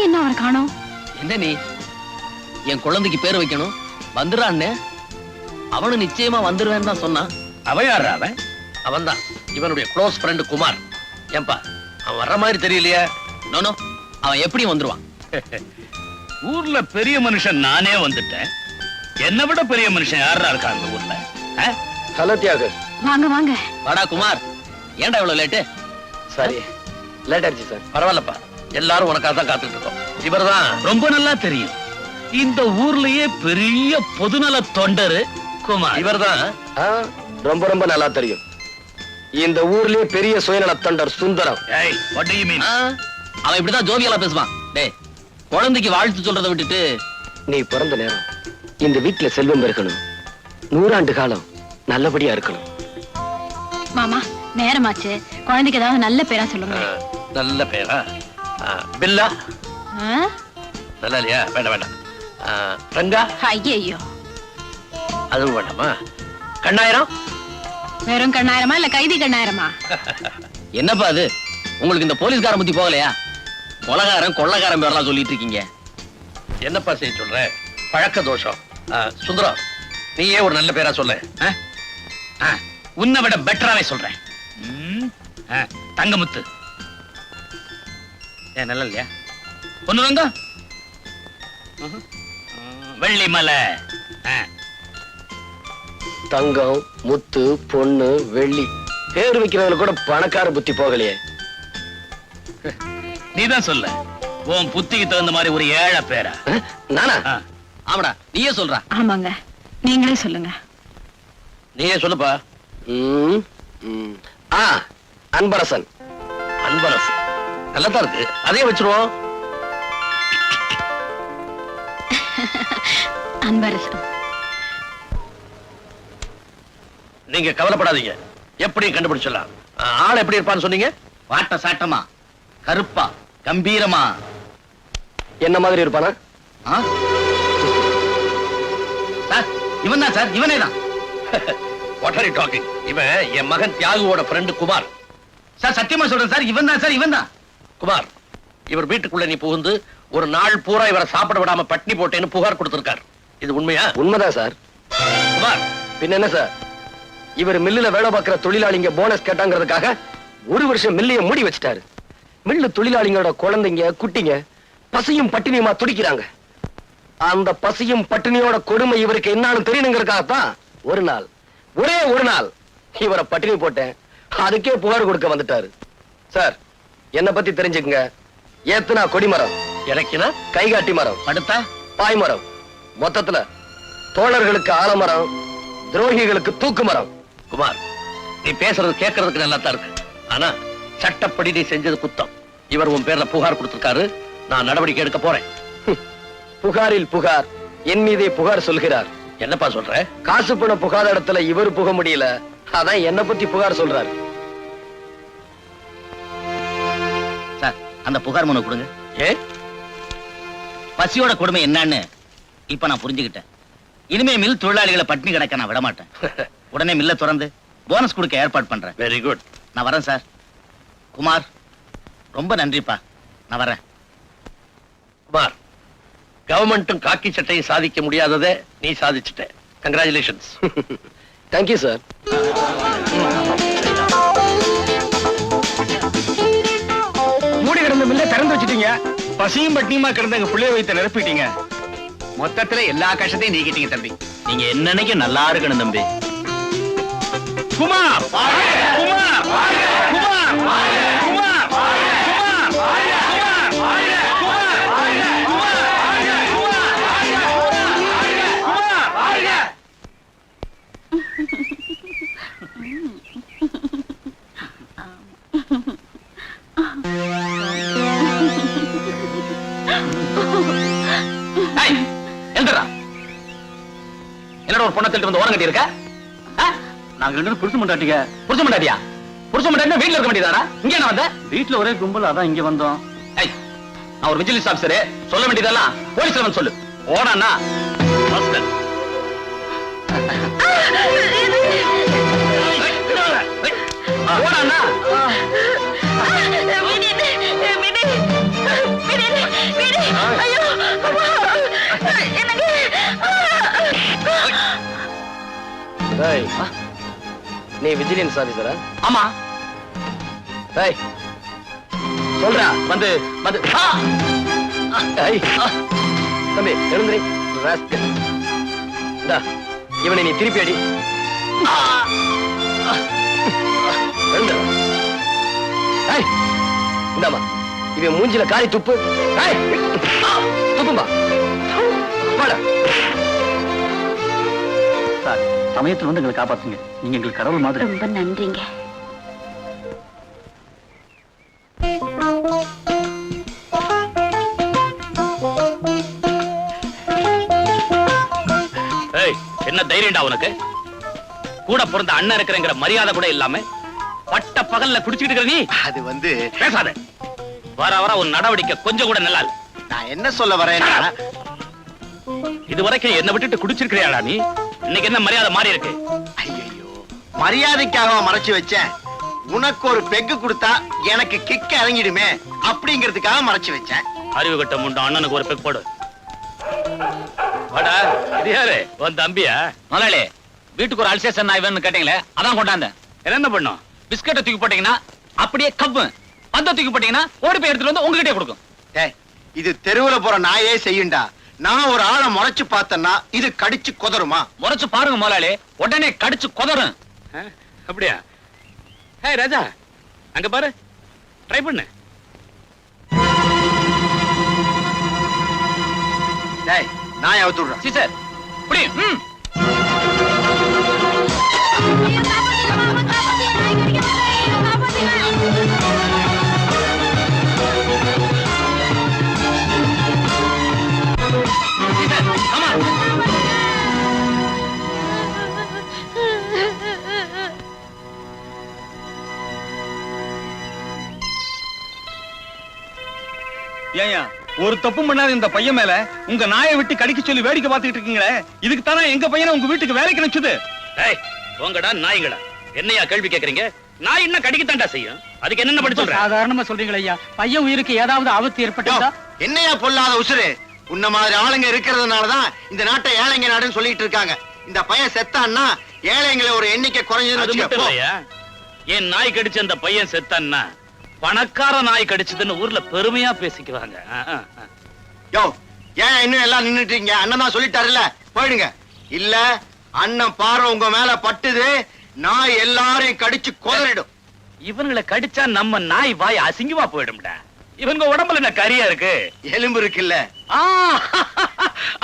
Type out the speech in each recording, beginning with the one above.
என்ன அவரை காணோம்? என்ன நீ என் குழந்தைக்கு பேர் வைக்கணும் வந்துடுறான்னு அவனு நிச்சயமா வந்துருவேன்னு தான் சொன்னான். அவன் யாரு? அவன் தான் இவனுடைய க்ளோஸ் ஃப்ரெண்ட் குமார். ஏன்பா அவன் வர்ற மாதிரி தெரியலையா? நோனோ அவன் எப்படி வந்துருவான்? ஊர்ல பெரிய மனுஷன் நானே வந்துட்டேன். என்னை விட பெரிய மனுஷன் யாரா இருக்கா அந்த ஊர்ல? ஹலோ தியாகு. வாங்க வாங்க. வாடா குமார். ஏன்டா இவ்வளவு லேட்டு? சாரி லேட் ஆயிடுச்சு சார். பரவாயில்லப்பா, எல்லாரும் உனக்காக தான் காத்துட்டு இருக்கோம். இவர்தான் ரொம்ப நல்லா தெரியும். இந்த ஊர்லயே பெரிய பொதுநல தொண்டரு குமார். இவர்தான் ரொம்ப ரொம்ப நல்லா தெரியும். இந்த ஊர்லயே பெரிய சுயநல தொண்டர் Sundaram. What do you mean? அவன் இப்படிதான் ஜோவியலா பேசுவான். டேய், குழந்தைக்கு வாழ்த்து சொல்றதை விட்டுட்டு நீ பிறந்த நேரம் இந்த வீட்டுல செல்வம் பெருக்கணும், 100 ஆண்டு காலம் நல்லபடியா இருக்கணும். மாமா நேரமாச்சு, குழந்தைக்கு ஏதாவது நல்ல பேரா சொல்லுங்க. நல்ல பேரா? பில்லா ஆ? நல்லா இல்லையா? வேண்டாம் வேண்டாம். ரங்கா? ஐயையோ, அதுவும் வேண்டாமா? கண்ணாயிரம்? வெறும் கண்ணாயிரமா இல்ல கைதி கண்ணாயிரமா? என்னப்பா அது, உங்களுக்கு இந்த போலீஸ்காரன் புத்தி போகலையா? கொலகாரன் கொள்ளக்காரன் பேரெல்லாம் சொல்லிட்டு இருக்கீங்க. என்னப்பா செய்ய சொல்ற? பழக்க தோஷம். சுந்தரம், நீயே ஒரு நல்ல பேரா சொல்ல. உன்னை விட பெட்டராவே சொல்றேன். தங்கமுத்து. ஏன் நல்லா இல்லையா? பொண்ணு வந்தா வெள்ளிமலை. தங்கம், முத்து, பொண்ணு, வெள்ளி பேர் வைக்கிறவங்க கூட பணக்கார புத்தி போகலையே. நீதான் சொல்ல, உன் புத்திக்கு தகுந்த மாதிரி ஒரு ஏழை பேரா? நானா? ஆமாடா, நீயே சொல்ற. ஆமாங்க, நீங்களே சொல்லுங்க. நீயே சொல்லுப்பா. அன்பரசன். அன்பரசன் நல்லதா இருக்கு, அதே வச்சிருவோம். அன்பரசன். நீங்க கவலைப்படாதீங்க, எப்படி கண்டுபிடிச்சிடலாம். ஆள் எப்படி இருப்பான்னு சொன்னீங்க? வாட்ட சாட்டமா, கருப்பா, கம்பீரமா? என்ன மாதிரி இருப்பானா? சார் இவன் தான் சார், இவனே தான். What are you talking? இவன் என் மகன் தியாகுவோட ஃப்ரெண்ட் குமார். சார் சத்தியமா சொல்றேன் சார், இவன் தான் சார், இவன் தான். குமார், இவர் வீட்டுக்குள்ள நீ புகுந்து ஒரு நாள் பூரா இவரை சாப்பிட விடாம பட்னி போட்டேன்னு புகார் கொடுத்திருக்கார். இது உண்மையா? உண்மைதான் சார். குமார், பின்ன என்ன சார், இவர் மில்லுல வேலை பார்க்கிற தொழிலாளிங்க போனஸ் கேட்டாங்கிறதுக்காக 1 வருஷம் மில்லைய மூடி வச்சிட்டாரு. மில்லு தொழிலாளிங்களோட குழந்தைங்க குட்டிங்க பசியும் பட்டினியுமா துடிக்கிறாங்க. அந்த பசியும் பட்டினியோட கொடுமை இவருக்கு என்னன்னு தெரியணுங்கிறதுக்காகத்தான் ஒரு நாள், ஒரே ஒரு நாள் இவரை பட்டினி போட்டேன். அதுக்கே புகார் கொடுக்க வந்துட்டாரு. சார், என்ன பத்தி தெரிஞ்சுக்குங்க. ஏத்துனா கொடிமரம், எனக்குனா கைகாட்டி மரம், அடுத்தா பாய்மரம், மொத்தத்துல தோழர்களுக்கு ஆலமரம், துரோகிகளுக்கு தூக்கு மரம். குமார், நீ பேசுறது கேட்கறதுக்கு நல்லா தான் இருக்கு. ஆனா சட்டப்படி நீ செஞ்சது குத்தம். இவர் உன் பேர்ல புகார் கொடுத்திருக்காரு. நான் நடவடிக்கை எடுக்க போறேன். புகாரில் புகார், என் மீதே புகார் சொல்கிறார். என்னப்பா சொல்ற? காசு பணம் புகாத இடத்துல இவர் புக முடியல, அதான் என்ன பத்தி புகார் சொல்றாரு. சார் அந்த புகார் மனு கொடுங்க. ஏ, பசியோட கொடுமை என்னன்னு இப்ப நான் புரிஞ்சுக்கிட்டேன். இனிமே மில் தொழிலாளிகளை பட்டினி கிடக்க நான் விட மாட்டேன். உடனே மில்ல திறந்து போனஸ் கொடுக்க ஏற்பாடு பண்றேன். Very good. நான் வரேன் சார். குமார், ரொம்ப நன்றிப்பா. நான் வரேன். குமார், கவர்மெண்ட்டும் காக்கி சட்டையை சாதிக்க முடியாததை நீ சாதிச்சுட்ட. கங்க்ராச்சுலேஷன்ஸ். Thank you sir. மூடி கிடந்த மில்ல திறந்து வச்சிட்டீங்க. பசியும் பட்டினியுமா கிடந்த எங்க பிள்ளைய வைத்த நிரப்பிட்டீங்க. மொத்தத்துல எல்லா கஷ்டத்தையும் நீக்கிட்டீங்க தம்பி. நீங்க என்னன்னைக்கு நல்லா இருக்கணும் தம்பி. குமார், குமார், குமார், குமார், என்னோட ஒரு பொண்ணை தள்ளிட்டு வந்து ஓரம் கட்டி இருக்க? நாங்க 2 புருஷ முண்டாட்டிங்க. புருஷ முண்டாட்டியா? புருஷ முண்டாட்டினா வீட்டுல இருக்க வேண்டியதானா? இங்க என்ன வந்த? வீட்டுல ஒரே கும்பல், அதான் இங்க வந்தோம். நான் ஒரு விஜிலன்ஸ் ஆபீசர், சொல்ல வேண்டியதெல்லாம் போலீஸ்ல வந்து சொல்லு. ஓடானா ஓடானா ஏய், நீ விஜிலன்ஸ் ஆபீசரா? ஆமா ஏய், சொல்றா. வந்து வந்து ஆ! ஏய், தம்பி எழுந்திரி. ராஸ்கல். இந்தா, இவனை நீ திருப்பி அடி. எழுந்துடா. ஏய், இந்தாம்மா, இவன் மூஞ்சில காரி துப்பு. ஏய், துப்பும்பா. போடா. சார், சமயத்துல வந்து எங்களை காப்பாத்துங்க. நீங்க எங்களுக்கு கடவுள் மாதிரி. ரொம்ப நன்றிங்க. ஏய், என்ன தைரியம்டா உனக்கு? கூட பிறந்த அண்ணன் இருக்கிறங்கிற மரியாதை கூட இல்லாம பட்ட பகல்ல குடிச்சிட்டு இருக்கிற நீ அது வந்து பேசாத. வர வர ஒரு நடவடிக்கை கொஞ்சம் கூட நல்லா இல்ல. நான் என்ன சொல்ல வரேன்னா, இதுவரைக்கும் என்ன விட்டுட்டு குடிச்சிருக்கிறியாடா நீ? இன்னைக்கு என்ன மரியாதை மாறி இருக்கு? ஐயோ, மரியாதைக்காக மறைச்சு வச்சேன். உனக்கு ஒரு பெக்கு கொடுத்தா எனக்கு கிக்க இறங்கிடுமே அப்படிங்கிறதுக்காக மறைச்சு வச்சேன். அறிவு கட்ட முண்டம் அண்ணனுக்கு ஒரு பெக் போடு. வாடா, இது யாரு? உன் தம்பியா? முதலாளி, வீட்டுக்கு ஒரு அல்சேஷன் நான் இவன்னு கேட்டீங்களே, அதான் கொண்டாந்தேன். என்ன பண்ணும்? பிஸ்கட்டை தூக்கி போட்டீங்கன்னா அப்படியே கப்பு, பந்த தூக்கி போட்டீங்கன்னா ஓடி போய் எடுத்துட்டு வந்து உங்ககிட்டே கொடுக்கும். டேய், இது தெருவுல போற நாயே செய்யுண்டா. நான் ஒரு ஆளை முறைச்சு பார்த்தேன்னா இது கடிச்சு குதறுமா? முறைச்சு பாருங்க முதலாளி, உடனே கடிச்சு குதறும். அப்படியா? ஹே ராஜா, அங்க பாரு, ட்ரை பண்ணு. டேய், நான் அவுத்து விடுறேன். சீசர் இப்படி ஏயா, ஒரு தப்பு பண்ணாத இந்த பையன் மேல உங்க நாயை விட்டு கடிக்க சொல்லி வேடிக்கை பார்த்துட்டு இருக்கீங்களே, இதுக்கு தானே எங்க பையனை உங்க வீட்டுக்கு வேலைக்கு நினைச்சது. ஏய், போங்கடா நாய்களா. என்னையா கேள்வி கேக்குறீங்க? நாய் என்ன கடிக்கத்தாண்டா செய்யும். அதுக்கு என்னென்ன பண்ண சொல்ற? சாதாரணமா சொல்றீங்களா ஐயா? பையன் உயிருக்கு ஏதாவது ஆபத்து யோ, ஏற்பட்டா? என்னையா பொல்லாத உசுரு? உன்ன மாதிரி ஆளுங்க இருக்கிறதுனாலதான் இந்த நாட்டை ஏழைங்க நாடுன்னு சொல்லிட்டு இருக்காங்க. இந்த பையன் செத்தான்னா ஏழைங்களை ஒரு எண்ணிக்கை அது குறைஞ்சதுன்னு மட்டும் வச்சுக்கோ. இல்லையா? என் நாய் கடிச்ச அந்த பையன் செத்தான்னா பணக்கார நாய் கடிச்சதுன்னு ஊர்ல பெருமையா பேசிக்குவாங்க. யோ, ஏன் இன்னும் எல்லாம் நின்னுட்டீங்க? அண்ணன் தான் சொல்லிட்டாருல்ல, போயிடுங்க. இல்ல அண்ணன் பார்வை உங்க மேல பட்டுது, நாய் எல்லாரையும் கடிச்சு குதறிடும். இவங்களை கடிச்சா நம்ம நாய் வாய் அசிங்கமா போயிடும்டா. இவங்க உடம்புல என்ன கரியா இருக்கு? எலும்பு இருக்குல்ல. ஆ,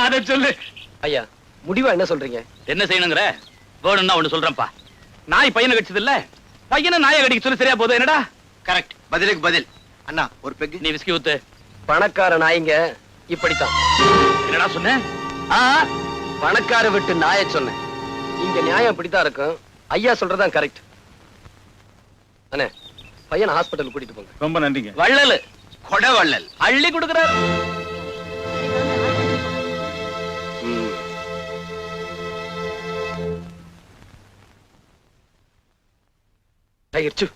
அத சொல்லு. ஐயா, முடிவா என்ன சொல்றீங்க? என்ன செய்யணுங்கிற? வேணும்னா ஒண்ணு சொல்றேன்ப்பா. நாய் பையனை கடிச்சது இல்ல, பையனை நாயை கடிக்க சொல்லி சரியா போதும். என்னடா? கரெக்ட், பதிலுக்கு பதில். அண்ணா ஒரு பெக்கு. நீ விஸ்கி ஊத்து. பணக்கார நாய்ங்க இப்படித்தான். என்னடா சொன்ன? பணக்கார விட்டு நாயை சொன்னேன். இங்க நியாயம் இப்படித்தான் இருக்கும். ஐயா சொல்றதான் கரெக்ட். அண்ணே, பையன் ஹாஸ்பிட்டல் கூட்டிட்டு போங்க. ரொம்ப நன்றிங்க. வள்ளலு கொடவள்ளல். அள்ளி கொடுக்கிறார். ம். டைகர், சு.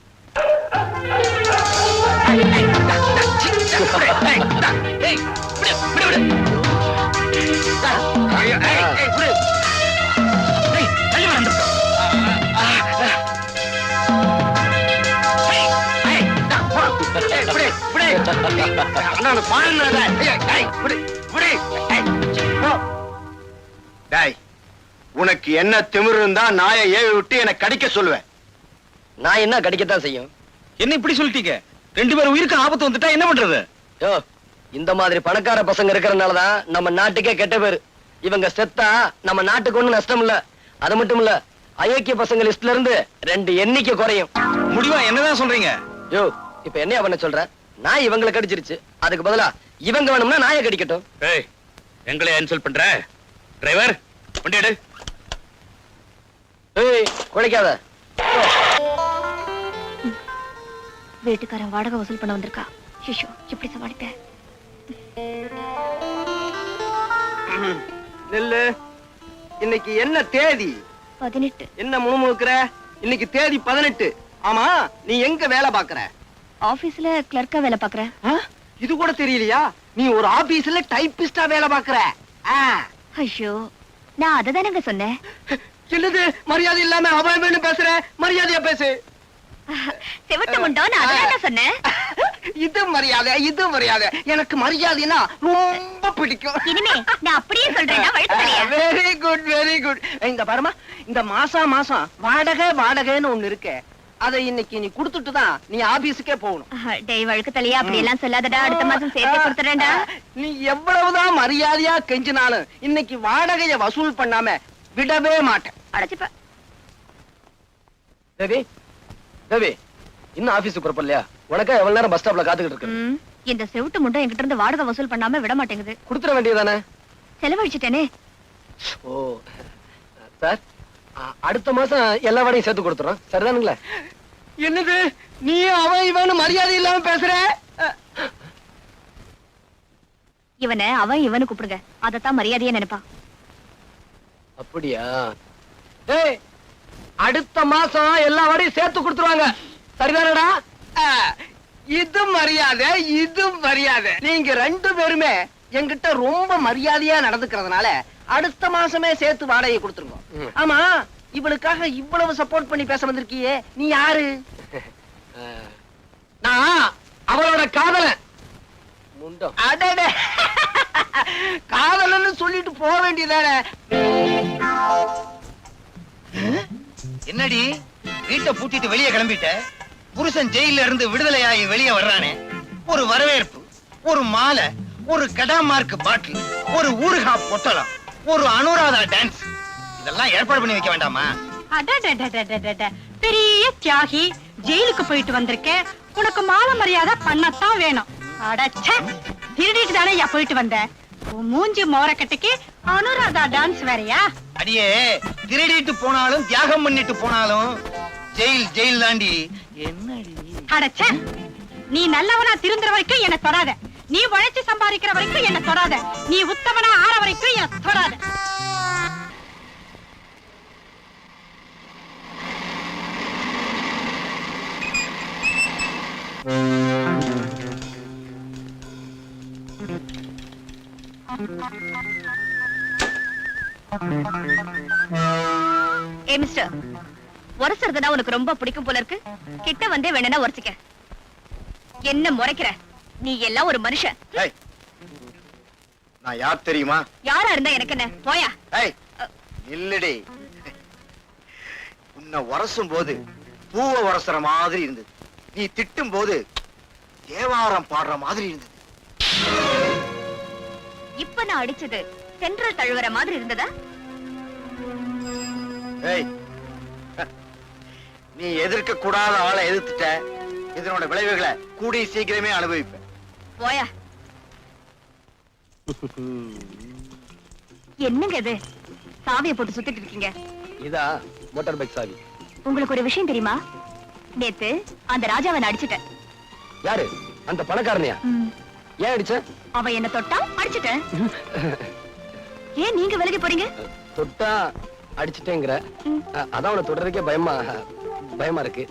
டேய், உனக்கு என்ன திமிரு இருந்தா நாயை ஏவி விட்டு என்னை கடிக்க சொல்லுவேன். நான் என்ன கடிக்கத்தான் செய்யும். என்ன இப்படி சொல்லிட்டீங்க? ரெண்டு பேரும் உயிருக்கு ஆபத்து வந்துட்டா என்ன பண்றது? யோ, இந்த மாதிரி பணக்கார பசங்க இருக்கறனாலதான் நம்ம நாட்டுக்கே கெட்ட பேரு. இவங்க செத்தா நம்ம நாட்டுக்கு ஒண்ணும் நஷ்டம் இல்ல. அது மட்டும் இல்ல, அயோக்கிய பசங்க லிஸ்ட்ல இருந்து 2 எண்ணிக்கை குறையும். முடிவா என்னதான் சொல்றீங்க? யோ, இப்ப என்ன பண்ண சொல்ற? நான் இவங்களை கடிச்சிருச்சு, அதுக்கு பதிலா இவங்க வேணும்னா நாயை கடிக்கட்டும். ஏய், எங்களை இன்சல்ட் பண்ற? டிரைவர், வண்டி எடு. ஏய், குழைக்காத. வீட்டுக்காரன் வாடகை வசூல் பண்ண வந்திருக்கா. ஐயோ, எப்படி சமாளிப்பேன்? நெல்லு, இன்னைக்கு என்ன தேதி? 18. என்ன முணுமுணுக்கிற? இன்னைக்கு தேதி 18. ஆமா, நீ எங்க வேலை பாக்குற? ஆபீஸ்ல கிளர்க்கா வேலை பாக்குறேன். இது கூட தெரியலையா? நீ ஒரு ஆபீஸ்ல டைப்பிஸ்டா வேலை பாக்குற. ஐயோ, நான் அததானங்க சொன்னேன். என்னது மரியாதை இல்லாம அவன் வேணும் பேசுற? மரியாதையா பேசு. செவட்ட முண்டோ நான் அதான் சொன்னேன். இது மரியாதை. எனக்கு மரியாதைனா ரொம்ப பிடிக்கும். இனிமே நான் அப்படியே சொல்றேன். Very good. இந்த பாருமா, இந்த மாசம் வாடகைன்னு ஒண்ணு இருக்கு. அதை இன்னைக்கு நீ குடுத்துட்டு தான் நீ ஆபீஸுக்கே போகணும். டேய் வழுக்கு தலையா அப்படி எல்லாம் சொல்லாதடா. அடுத்த மாசம் சேர்த்து கொடுத்துறேன்டா. நீ எவ்வளவுதான் மரியாதையா கெஞ்சினாலும் இன்னைக்கு வாடகைய வசூல் பண்ணாம விடவே மாட்டேன். அடைச்சுப்ப. தேவி இன்னும் ஆபீஸ் புறப்படலையா? உனக்கா எவ்வளவு நேரம் பஸ் ஸ்டாப்ல காத்துக்கிட்டு இருக்கு? இந்த செவுட்டு முண்டை என்கிட்ட இருந்து வாடகை வசூல் பண்ணாம விட மாட்டேங்குது. கொடுத்துட வேண்டியதானே? செலவழிச்சிட்டேனே. ஓ சார், அடுத்த மாசம் எல்லா வாடையும் சேர்த்து கொடுத்துறோம். சரிதானுங்களா? என்னது நீ அவன் இவனு மரியாதை இல்லாம பேசுற? இவனை அவன் இவனு கூப்பிடுங்க. அதத்தான் மரியாதையா நினைப்பா. அப்படியா? ஏய், அடுத்த மாசம் எல்லா வாடையும் சேர்த்து கொடுத்துருவாங்க. சரிதானடா? இது மரியாதை. நீங்க ரெண்டு பேருமே என்கிட்ட ரொம்ப மரியாதையா நடந்துக்கிறதுனால அடுத்த மாசமே சேர்த்து வாடகையை கொடுத்துருங்க. ஆமா, இவளுக்காக இவ்வளவு சப்போர்ட் பண்ணி பேச வந்திருக்கியே, நீ யாரு? நான் அவளோட காதலன். அடடே, காதலன்னு சொல்லிட்டு போக வேண்டியதானே? என்னடி வீட்டை பூட்டிட்டு வெளியே கிளம்பிட்ட? புருஷன் ஜெயில இருந்து விடுதலையாகி வெளியே வர்றானே, ஒரு வரவேற்பு, ஒரு மாலை, ஒரு கடாமார்க் பாட்டில், ஒரு ஊறுகா பொட்டலம், ஒரு அனுராதா டான்ஸ், இதெல்லாம் ஏற்பாடு பண்ணி வைக்க வேண்டாமா? பெரிய தியாகி, ஜெயிலுக்கு போயிட்டு வந்திருக்கேன், உனக்கு மாலை மரியாதை பண்ணத்தான் வேணும். அடச்சே, திருடிட்டு தானே போயிட்டு வந்த? மூஞ்சி மோரக்கட்டைக்கு அனுராதா டான்ஸ் வேறையா? அடியே, திருடிட்டு போனாலும் தியாகம் பண்ணிட்டு போனாலும் ஜெயில் தாண்டி. என்னடி? அடச்சே, நீ நல்லவனா திருந்துற வரைக்கும் என்ன தொடாத. நீ உழைச்சு சம்பாதிக்கிற வரைக்கும் என்ன தொடாத. நீ உத்தமனா ஆற வரைக்கும் என்ன தொடாத. ஏ மிஸ்டர், உரசுறதுனா உனக்கு ரொம்ப பிடிக்கும் போல இருக்கு. கிட்ட வந்தே வேணும்னா உரசிக்க. என்ன முறைக்கிற? நீ எல்லாம் ஒரு மனுஷன். ஏய், நான் யார் தெரியுமா? யாரா இருந்தா எனக்கு என்ன? போயா. ஏய், இல்லடி. உன்னை உரசும் போது பூவை உரசுற மாதிரி இருந்தது. நீ திட்டும் போது தேவாரம் பாடுற மாதிரி இருந்தது. இப்ப நான் அடிச்சது சென்ட்ரல் தழுவற மாதிரி இருந்ததா? ஏய், நீ எதிர்க்க கூடாத ஆளை எதிர்த்துட்ட. இதனோட விளைவுகளை கூடிய சீக்கிரமே அனுபவிப்ப. போயா. என்னங்க இது? சாவியை போட்டு சுத்திட்டு இருக்கீங்க. இதா மோட்டார் பைக் சாவி. உங்களுக்கு ஒரு விஷயம் தெரியுமா? நேத்து அந்த ராஜாவை நான் அடிச்சிட்டேன். யாரு? அந்த பணக்காரனையா? ஏன் அடிச்ச? அவன் என்ன தொட்டா அடிச்சிட்டேன். ஏன் நீங்க விலகி போறீங்க? தொட்டா அடிச்சிட்டேங்கிற, அதான் அவனை தொடர்றதுக்கே பயமா இருக்கு.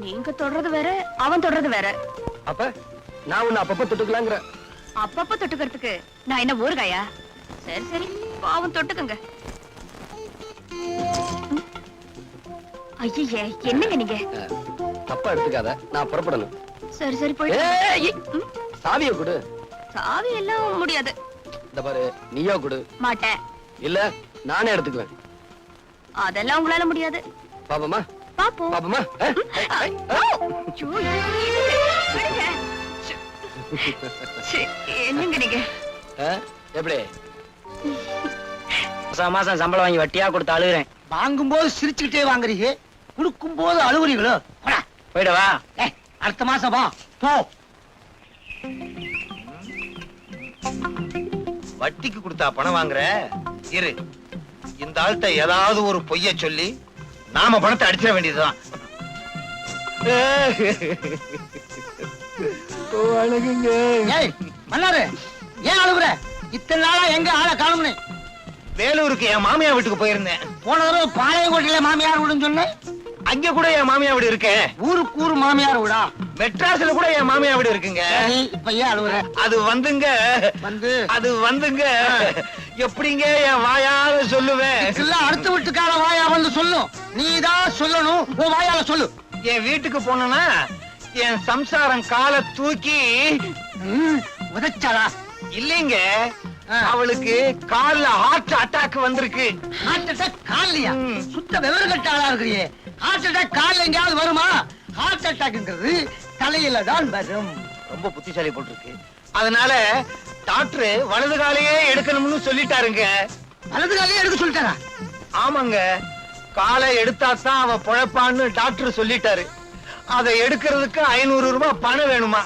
நீங்க தொடறது வேற, அவன் தொடறது வேற. அப்ப நான் உன்னை அப்பப்ப தொட்டுக்கலாங்கிற. அப்பப்ப தொட்டுக்கிறதுக்கு நான் என்ன ஊறுகாயா? சரி சரி, அவன் தொட்டுக்கங்க. ஐயே, என்னங்க நீங்க? தப்பா எடுத்துக்காத, நான் புறப்படணும். சரி சரி, போயிட்டு. சாவியை கொடு. சாவி எல்லாம் முடியாது. இந்த பாரு, நீயோ கொடு. மாட்டேன். இல்ல நானே எடுத்துக்குவேன். அதெல்லாம் உங்களால முடியாது. பாப்பமா பாப்போம். பாப்பமா. என்னங்க நீங்க? எப்படி? மாசம் சம்பளம் வாங்கி வட்டியா கொடுத்து அழுகுறேன். வாங்கும் போது சிரிச்சுக்கிட்டே வாங்குறீங்க, கொடுக்கும் போது அழுகுறீங்களோ? போயிடவா? அடுத்த மாசம் வா போ. வட்டிக்கு கொடுத்தா பணம் வாங்குற? இரு, இந்த ஆள்கிட்ட ஏதாவது ஒரு பொய்ய சொல்லி நாம பணத்தை அடிச்சிட வேண்டியதுதான். ஏய் மன்னாரு, ஏன் அழுகுற? இத்தனை நாளா எங்க ஆளை காணும்னு? வேலூருக்கு என் மாமியார் வீட்டுக்கு போயிருந்தேன். போன தடவை பாளையங்கோட்டையில மாமியார் வீடுன்னு சொன்னேன். அங்க கூட என் மாமியார் வீடு இருக்கு. ஊருக்கு ஊரு மாமியார் வீடா? மெட்ராஸ்ல கூட என் மாமியார் வீடு இருக்குங்க. சரி, இப்ப ஏன் அழுகுற? அது வந்துங்க வந்து அது வந்துங்க எப்படிங்க என் வாயால சொல்லுவேன்? எல்லாம் அடுத்த வீட்டுக்கார வாயா வந்து சொல்லும். நீதான் சொல்லணும். உன் வாயால சொல்லு. என் வீட்டுக்கு போனா என் சம்சாரம் காலை தூக்கி உதச்சாளா? இல்லைங்க, அவளுக்கு கால்ல ஹார்ட் அட்டாக் வந்திருக்கு. ஹார்ட் அட்டாக் காலையா? ம். சுத்த விவரம் கட்ட ஆளா இருக்கிறியே. ஹார்ட் அட்டாக் கால்ல எங்கேயாவது வருமா? ஹார்ட் அட்டாக்ங்கிறது தலையில தான் வரும். ரொம்ப புத்திசாலி போட்டிருக்கு. அதனால டாக்டர் வலது காலையே எடுக்கணும்னு சொல்லிட்டாருங்க. வலது காலையே எடுக்க சொல்லிட்டாரா? ஆமாங்க, காலை எடுத்தாதான் அவ பொழப்பான்னு டாக்டர் சொல்லிட்டாரு. அதை எடுக்கிறதுக்கு 500 ரூபாய் பணம் வேணுமா?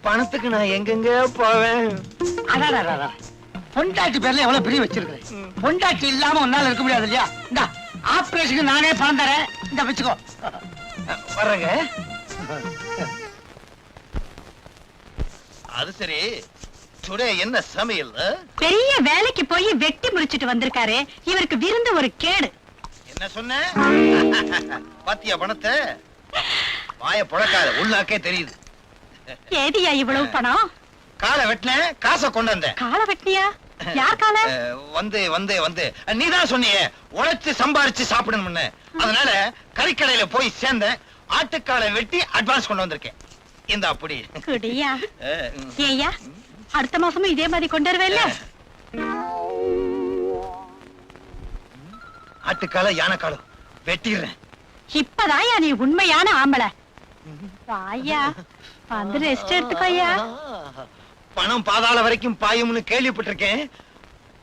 பணத்துக்கு நான் எங்கெங்க போவேன்? அடாடா, பொண்டாட்டி பேர்ல எவ்வளவு பிரிய வச்சிருக்கிறேன். பொண்டாட்டி இல்லாம உன்னால இருக்க முடியாது இல்லையா? இந்த ஆபரேஷனுக்கு நானே பணம் தரேன். இந்த வச்சுக்கோ. வர்றேங்க. அது சரி, சுடே என்ன சமையல்? பெரிய வேலைக்கு போய் வெட்டி முடிச்சிட்டு வந்திருக்காரு. இவருக்கு விருந்து ஒரு கேடு. என்ன சொன்ன? பாத்தியா பணத்தை? வாய புழக்காத, உள்ளாக்கே தெரியுது. ஏதியா இவ்வளவு பணம்? காலை வெட்டின காசை கொண்டு வந்தேன். காலை வெட்டினியா? யார் காலை? வந்து நீதான் சொன்னியே உழைச்சு சம்பாரிச்சு சாப்பிடணும்னு. அதனால கறிக்கடையில போய் சேர்ந்தேன். ஆட்டுக்காலை வெட்டி அட்வான்ஸ் கொண்டு வந்திருக்கேன். இந்த அப்படி குடியா? ஏய்யா, அடுத்த மாசமும் இதே மாதிரி கொண்டு வருவேல்ல? ஆட்டுக்கால யானைக்காலம் வெட்டிடுறேன். இப்பதாயா நீ உண்மையான ஆம்பளை. வாயா, வந்து ரெஸ்ட் எடுத்துக்கோயா. பணம் பாதாள வரைக்கும் பாயும்னு கேள்விப்பட்டிருக்கேன்.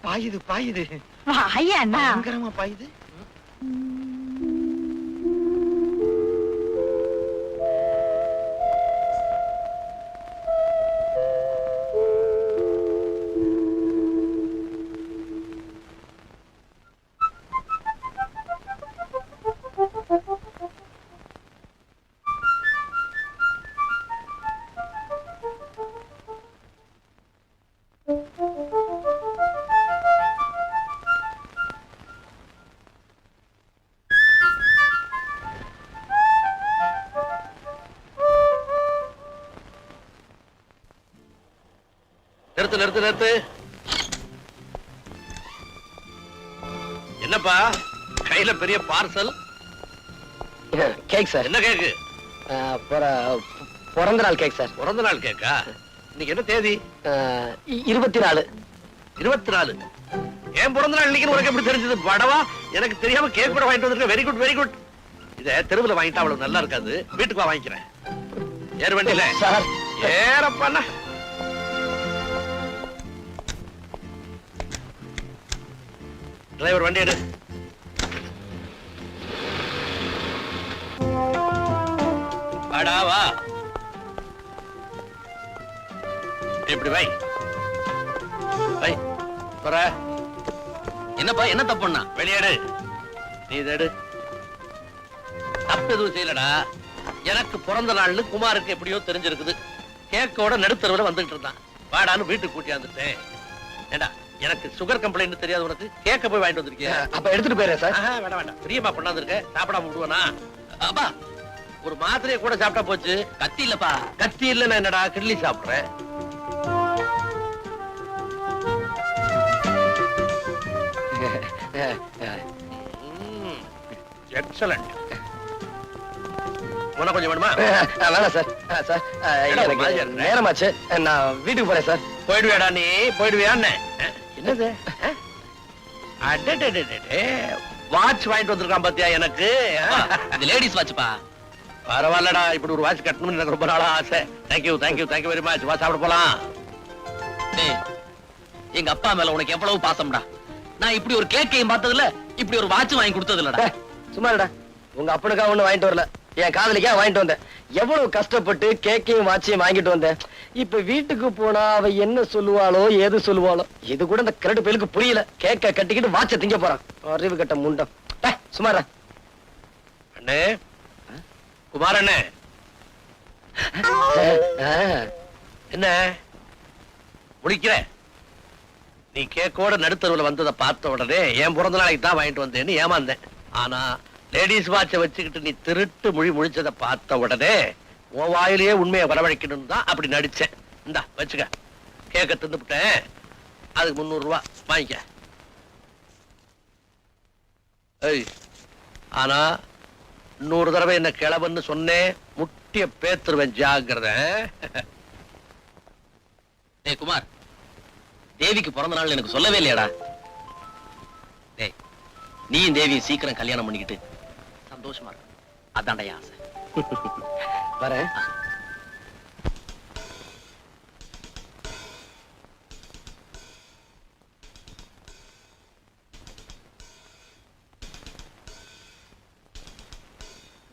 பாயுது வாயா அண்ணா. பயங்கரமா பாயுது. நிறுத்து. என்னப்பா கையில பெரிய பார்சல்? Cake sir. என்ன கேக்கு? பிறந்த நாள் கேக் சார். பிறந்த நாள் கேக்கா? இன்னைக்கு என்ன தேதி? 24. 24. ஏன் பிறந்த நாள் இன்னைக்கு உனக்கு எப்படி தெரிஞ்சது? படவா, எனக்கு தெரியாம கேக் கூட வாங்கிட்டு வந்திருக்க. Very good. இத தெருவுல வாங்கிட்டா அவ்வளவு நல்லா இருக்காது. வீட்டுக்கு வா, வாங்கிக்கிறேன். ஏறு வண்டியில. சார் ஏறப்பா. டிரைவர் வண்டி எடு. வாடா வா. இப்படி வை. என்னப்பா, என்ன தப்புன்னா? வெளியேடு. நீ இதை எடு. தப்பு எதுவும் செய்யலடா. எனக்கு பிறந்த நாள்னு குமாருக்கு எப்படியோ தெரிஞ்சிருக்குது. கேக்கோட நடுத்தரவுல வந்துட்டு இருந்தான். வாடான்னு வீட்டுக்கு கூட்டியாந்துட்டேன். ஏண்டா, எனக்கு சுகர் கம்ப்ளைண்ட் தெரியாது உனக்கு? கேக்க போய் வாங்கிட்டு வந்திருக்கிய. அப்ப எடுத்துட்டு போயிடுறேன் சார். வேண்டாம். பிரியமா கொண்டாந்து இருக்க, சாப்பிடாம விடுவானா? அப்பா, ஒரு மாத்திரையை கூட சாப்பிட்டா போச்சு. கத்தி இல்லப்பா. கத்தி இல்லன்னா என்னடா, கிட்லி சாப்பிடுறேன். எக்ஸலண்ட். உனக்கு கொஞ்சம் வேணுமா? வேணாம் சார். சார் எனக்கு நேரமாச்சு, நான் வீட்டுக்கு போறேன் சார். போயிடுவியாடா நீ? போயிடுவியான்னு என்னது? வாட்ச் வாங்கிட்டு வந்திருக்கான் பாத்தியா எனக்கு? லேடிஸ் வாட்ச்பா. பரவாயில்லடா, இப்படி ஒரு வாட்ச் கட்டணும்னு எனக்கு ரொம்ப நாளா ஆசை. Thank you very much. வா, சாப்பிட போலாம். எங்க அப்பா மேல உனக்கு எவ்வளவு பாசம்டா. நான் இப்படி ஒரு கேக்கையும் பார்த்ததுல, இப்படி ஒரு வாட்ச் வாங்கி கொடுத்தது இல்லடா. சும்மா இல்லடா, உங்க அப்பனுக்கா ஒண்ணு வாங்கிட்டு வரல, என் காதலிக்கா வாங்கிட்டு வந்தேன். எவ்வளவு கஷ்டப்பட்டு கேக்கையும் வாட்சையும் வாங்கிட்டு வந்தேன். இப்ப வீட்டுக்கு போனா அவ என்ன சொல்லுவாளோ ஏது சொல்லுவாளோ, இது கூட இந்த கிரட்டு பேருக்கு புரியல. கேக்க கட்டிக்கிட்டு வாட்ச திங்க போறான். அறிவு கட்ட முண்டம். சுமாரா அண்ணே, குமார் அண்ணே. என்ன முடிக்கிற? நீ கேக்கோட நடுத்தருவுல வந்ததை பார்த்த உடனே என் பிறந்த நாளைக்கு தான் வாங்கிட்டு வந்தேன்னு ஏமாந்தேன். ஆனா லேடிஸ் வாட்சை வச்சுக்கிட்டு நீ திருட்டு மொழி முழிச்சதை பார்த்த உடனே உன் வாயிலேயே உண்மையை வரவழைக்கணும் தான் அப்படி நடிச்சேன். இந்தா வச்சுக்க. கேக்க தின்னுபிட்டேன். அதுக்கு 300 ரூபா வாங்கிக்க. ஏய், ஆனா 100 தடவை என்ன கிளவன்னு சொன்னேன், முட்டிய பேத்துருவேன், ஜாக்கிரதை. டேய் குமார், தேவிக்கு பிறந்த நாள் எனக்கு சொல்லவே இல்லையாடா? டேய், நீயும் தேவியும் சீக்கிரம் கல்யாணம் பண்ணிக்கிட்டு சந்தோஷமா இருக்கு. அதான்டா என் ஆசை. வரேன்.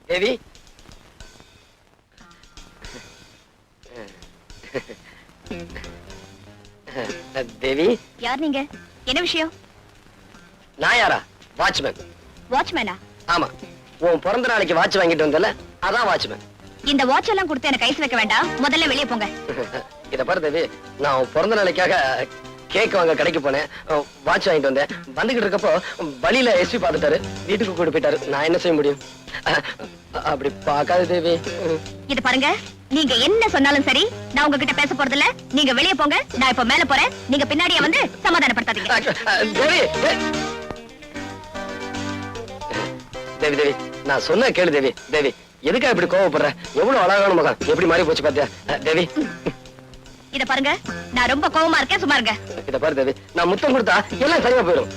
தேவி, தேவி, யார் நீங்க? என்ன விஷயம்? நான் யாரா? வாட்ச்மேன். வாட்ச்மேனா? ஆமா, உன் பிறந்த நாளைக்கு வாட்ச் வாங்கிட்டு வந்தல, அதான் வாட்ச்மேன். இந்த வாட்ச் எல்லாம் கொடுத்து எனக்கு ஐஸ் வைக்க வேண்டாம், முதல்ல வெளியே போங்க. இத பாரு தேவி, நான் உன் பிறந்த நாளைக்காக கேக் வாங்க கடைக்கு போனேன், வாட்ச் வாங்கிட்டு வந்தேன். வந்துகிட்டு இருக்கப்போ வழியில எஸ்பி பார்த்துட்டாரு, வீட்டுக்கு கூட்டு போயிட்டாரு. நான் என்ன செய்ய முடியும்? அப்படி பார்க்காத தேவி. இது பாருங்க, நீங்க என்ன சொன்னாலும் சரி, நான் உங்ககிட்ட பேச போறது இல்ல. நீங்க வெளியே போங்க, நான் இப்ப மேல போறேன். நீங்க பின்னாடியே வந்து சமாதானப்படுத்தாதீங்க. தேவி, தேவி, தேவி, நான் சொன்ன கேளு தேவி. தேவி, எதுக்கா இப்படி கோவப்படுற? எவ்வளவு அழகான முகம், எப்படி மாறி போச்சு பாத்தியா? தேவி, இத பாருங்க, நான் ரொம்ப கோவமா இருக்கேன், சும்மா இருங்க. இத பாரு தேவி, நான் முத்தம் கொடுத்தா எல்லாம் சரியா போயிடும்.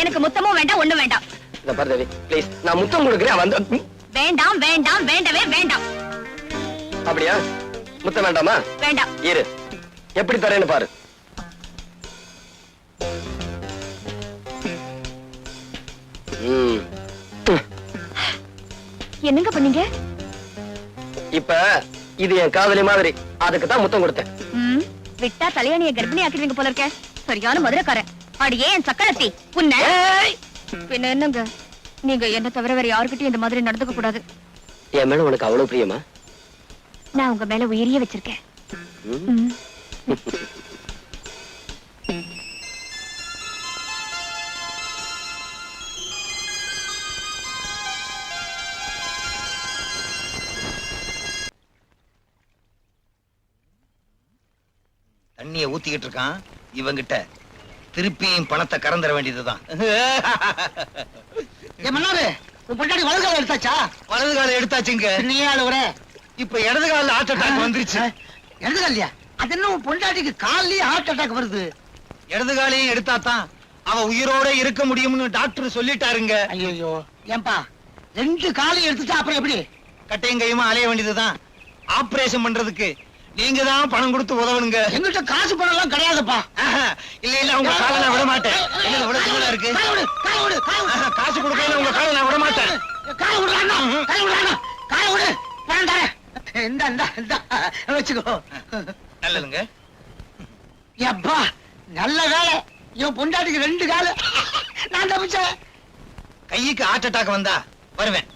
எனக்கு முத்தமும் வேண்டாம், ஒண்ணும் வேண்டாம். இத பாரு தேவி, ப்ளீஸ், நான் முத்தம் கொடுக்குறேன். வந்து வேண்டாம், வேண்டாம், வேண்டவே வேண்டாம். அப்படியா? முத்தம் வேண்டாமா? வேண்டாம். இரு, எப்படி தரேன்னு பாரு. என்னங்க பண்ணீங்க? இப்ப இது என் காதலி மாதிரி, அதுக்கு தான் முத்தம் கொடுத்தேன். விட்டா தலையணிய கர்ப்பிணி ஆக்கிடுவீங்க போல இருக்க. சரியான மதுரைக்காரன். அடியே என் சக்கரத்தி, உன்னை. பின்ன என்னங்க, நீங்க என்ன தவிர வேற யாருக்கிட்டையும் இந்த மாதிரி நடந்துக்க கூடாது. என் மேல உனக்கு அவ்வளவு பிரியமா? நான் உங்க மேல உயிரிய வச்சிருக்கேன். தண்ணிய ஊத்திக்கிட்டு இருக்கான் இவங்கிட்ட, திருப்பியும் பணத்தை கறந்துட வேண்டியதுதான். பொண்டாடி வலது கால எடுத்தாச்சா? வலது கால எடுத்தாச்சுங்க. நீ ஆளுவர இப்ப இடது கால ஹார்ட் அட்டாக் வந்துருச்சு. எடுத்து இல்லையா? அது என்ன உன் பொண்டாட்டிக்கு கால்லயே ஹார்ட் அட்டாக் வருது? இடது காலையும் எடுத்தாதான் அவ உயிரோட இருக்க முடியும்னு டாக்டர் சொல்லிட்டாருங்க. ஐயோ, ஏன்பா 2 காலையும் எடுத்துட்டா அப்புறம் எப்படி? கட்டையும் கையுமா அலைய வேண்டியதுதான். ஆபரேஷன் பண்றதுக்கு நீங்க தான் பணம் கொடுத்து உதவணுங்க. எங்கிட்ட காசு பணம் எல்லாம் கிடையாதுப்பா. இல்ல இல்ல, உங்க காலை நான் விட மாட்டேன். என்ன விட தூளா இருக்கு? காசு கொடுக்கல, உங்க காலை நான் விட மாட்டேன். காலை விடுறானா? காலை விடுறானா? காலை விடு, பணம் தரேன். இந்த இந்த இந்த வச்சுக்கோ. நல்லதுங்க. எப்பா நல்ல வேலை, இவன் பொண்டாட்டிக்கு 2 காலு, நான் தப்பிச்சேன். கைக்கு ஹார்ட் அட்டாக் வந்தா வருவேன்.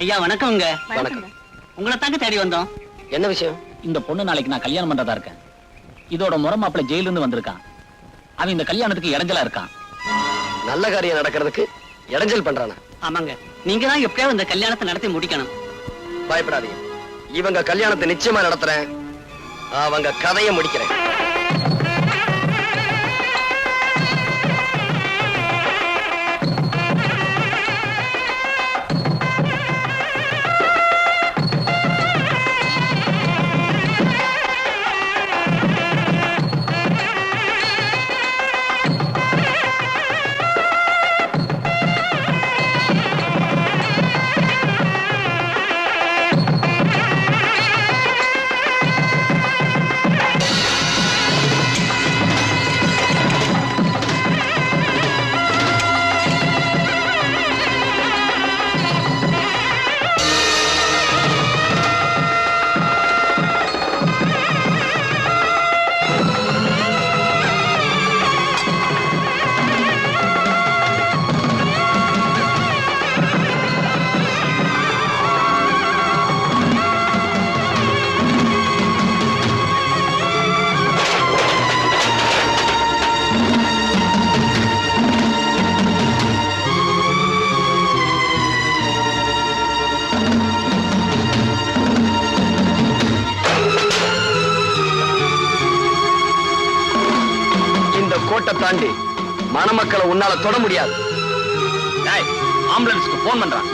ஐயா வணக்கம்ங்க. வணக்கம். உங்களை தாங்க தேடி வந்தோம். என்ன விஷயம்? இந்த பொண்ணு நாளைக்கு நான் கல்யாணம் பண்றதா இருக்கேன். இதோட முறை மாப்பிள்ள ஜெயில இருந்து வந்திருக்கான். அவன் இந்த கல்யாணத்துக்கு இடைஞ்சலா இருக்கான். நல்ல காரியம் நடக்கிறதுக்கு இடைஞ்சல் பண்றானா? ஆமாங்க, நீங்க தான் எப்படியாவது இந்த கல்யாணத்தை நடத்தி முடிக்கணும். பயப்படாதீங்க, இவங்க கல்யாணத்தை நிச்சயமா நடத்துறேன். அவங்க கதையை முடிக்கிறேன். கோட்டை தாண்டி மணமக்களை உன்னால தொட முடியாது. ஆம்புலன்ஸ்க்கு போன் பண்றான்.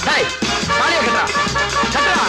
டேய், தாலியை கட்டுடா. கட்டுடா.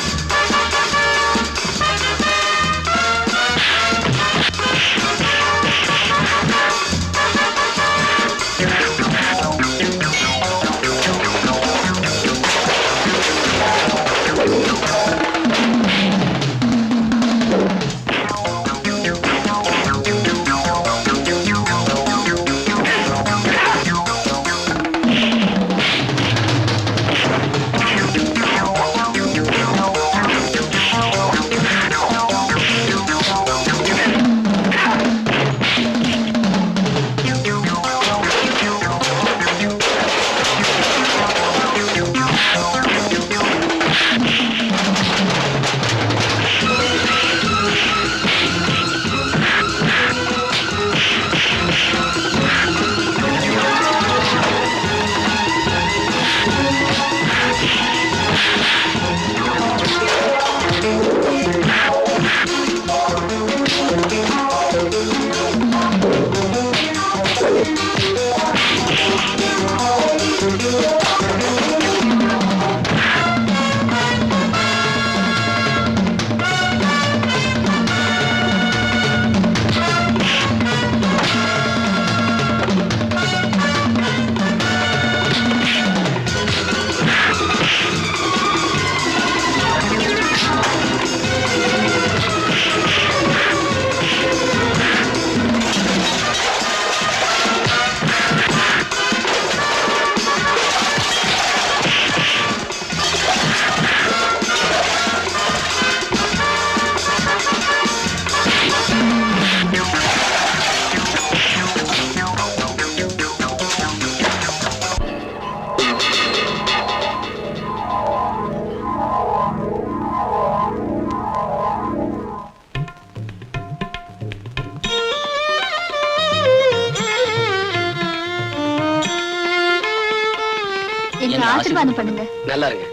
எனக்கு ஆசீர்வாதம் பண்ணுங்க. நல்லா இருங்க.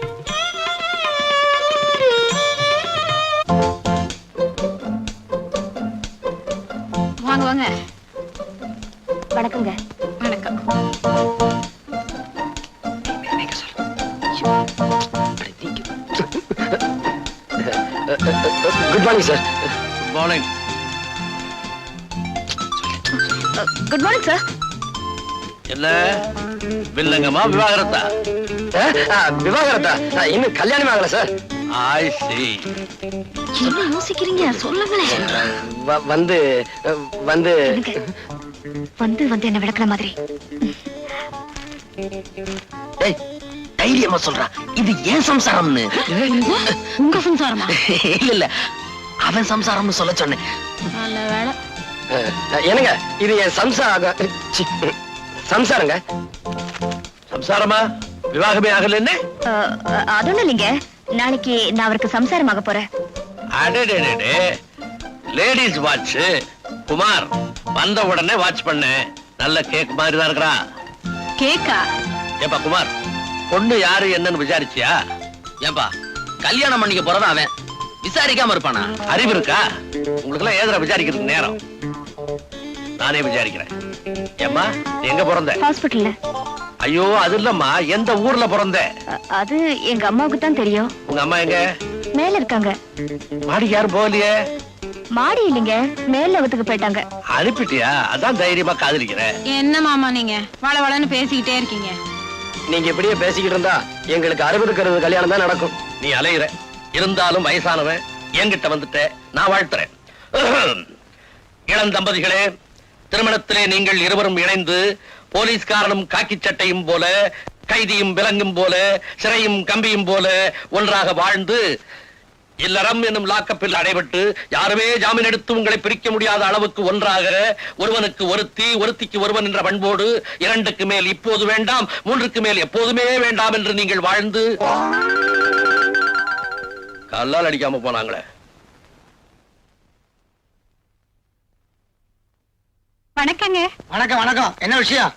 வாங்க வாங்க. வணக்கங்க. வணக்கம். Good morning sir. Good morning. Good morning sir. என்ன வில்லங்கமா விவாகரத்தா? விவாகரத்தா? இன்னும் கல்யாணம் ஆகல சார். ஐ see. என்ன யோசிக்கிறீங்க? சொல்லுங்களேன். வந்து வந்து வந்து வந்து என்ன விளக்குற மாதிரி. டேய், தைரியமா சொல்றா, இது ஏன் சம்சாரம்னு. உங்க சம்சாரமா? இல்ல இல்ல, அவன் சம்சாரம்னு சொல்ல சொன்னேன். நல்ல வேலை. என்னங்க இது என் சம்சாரங்க. சம்சாரமா? விவாகமே ஆகல என்ன? அது ஒண்ணும் இல்லைங்க. நாளைக்கு நான் அவருக்கு சம்சாரமாக போறேன். அடடே, லேடிஸ் வாட்ச். குமார் வந்த உடனே வாட்ச் பண்ண. நல்ல கேக் மாதிரி தான் இருக்கறா. கேக்கா? ஏப்பா குமார், பொண்ணு யாரு என்னன்னு விசாரிச்சியா? ஏன்பா, கல்யாணம் பண்ணிக்க போறவன் அவன், விசாரிக்காம இருப்பானா? அறிவு இருக்கா உங்களுக்கு எல்லாம்? ஏதா விசாரிக்கிறதுக்கு நேரம்? நானே விசாரிக்கிறேன். ஏம்மா, நீ எங்க பிறந்த? ஹாஸ்பிடல்ல. ஐயோ, அது இல்லம்மா, எந்த ஊர்ல பிறந்த? அது எங்க அம்மாவுக்கு தான் தெரியும். உங்க அம்மா எங்க? மேல இருக்காங்க. மாடிக்கு யாரும் போகலையே? மாடி இல்லைங்க, மேல வகுத்துக்கு போயிட்டாங்க. அனுப்பிட்டியா? அதான் தைரியமா காதலிக்கிறேன். என்ன மாமா நீங்க வள வளன்னு பேசிக்கிட்டே இருக்கீங்க? நீங்க இப்படியே பேசிக்கிட்டு இருந்தா எங்களுக்கு 60 கல்யாணம் தான் நடக்கும். நீ அலையிற. இருந்தாலும் வயசானவன் என்கிட்ட வந்துட்ட, நான் வாழ்த்துறேன். இளம் தம்பதிகளே, திருமணத்திலே நீங்கள் இருவரும் இணைந்து போலீஸ்காரனும் காக்கி சட்டையும் போல, கைதியும் விலங்கும் போல, சிறையும் கம்பியும் போல ஒன்றாக வாழ்ந்து இல்லறம் என்னும் லாக்கப்பில் அடைபட்டு யாருமே ஜாமீன் எடுத்து உங்களை பிரிக்க முடியாத அளவுக்கு ஒன்றாக ஒருவனுக்கு ஒருத்தி ஒருத்திக்கு ஒருவன் என்ற பண்போடு 2க்கு மேல் இப்போது வேண்டாம் 3க்கு மேல் எப்போதுமே வேண்டாம் என்று நீங்கள் வாழ்ந்து கல்லால் அடிக்காம போனாங்களே. வணக்கங்க. வணக்கம் வணக்கம். என்ன விஷயம்?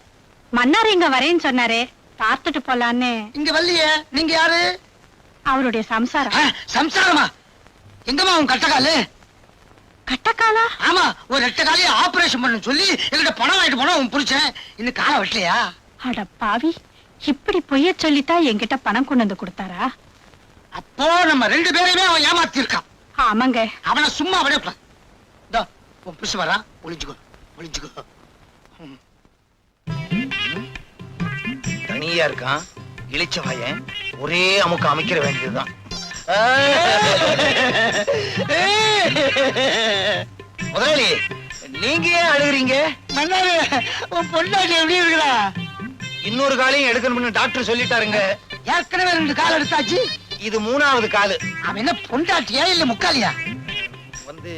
மன்னார் இங்க வரேன்னு சொன்னாரு, பார்த்துட்டு போலான்னு. இங்க வரலையே. நீங்க யாரு? அவருடைய சம்சாரம். சம்சாரமா? எங்கம்மா உன் கட்டக்காலு? கட்டக்காலா? ஆமா, ஒரு 8 காலையை ஆபரேஷன் பண்ண சொல்லி என்கிட்ட பணம் வாங்கிட்டு போனா உன் புடிச்சேன். இன்னும் காலை வெட்டலையா? அட பாவி, இப்படி பொய்ய சொல்லித்தான் என்கிட்ட பணம் கொண்டு வந்து கொடுத்தாரா? அப்போ நம்ம 2 பேரையுமே அவன் ஏமாத்தி இருக்கான். ஆமாங்க. அவனை சும்மா விடப்ப. இதோ உன் புருஷ வரான், ஒளிஞ்சுக்கோ ஒளிஞ்சுக்கோ. தனியா இருக்கான், இளிச்ச வாயன், ஒரே அமுக்கு அமைக்கிற வேண்டியதுதான். முதலாளி, நீங்க ஏன் அழுகுறீங்க? மன்னாரு, உன் பொண்டாட்டி எப்படி இருக்கிறா? இன்னொரு காலையும் எடுக்கணும்னு டாக்டர் சொல்லிட்டாருங்க. ஏற்கனவே 2 கால் எடுத்தாச்சு, இது 3வது காலு. அவன் என்ன பொண்டாட்டியா இல்ல முக்காலியா? வந்து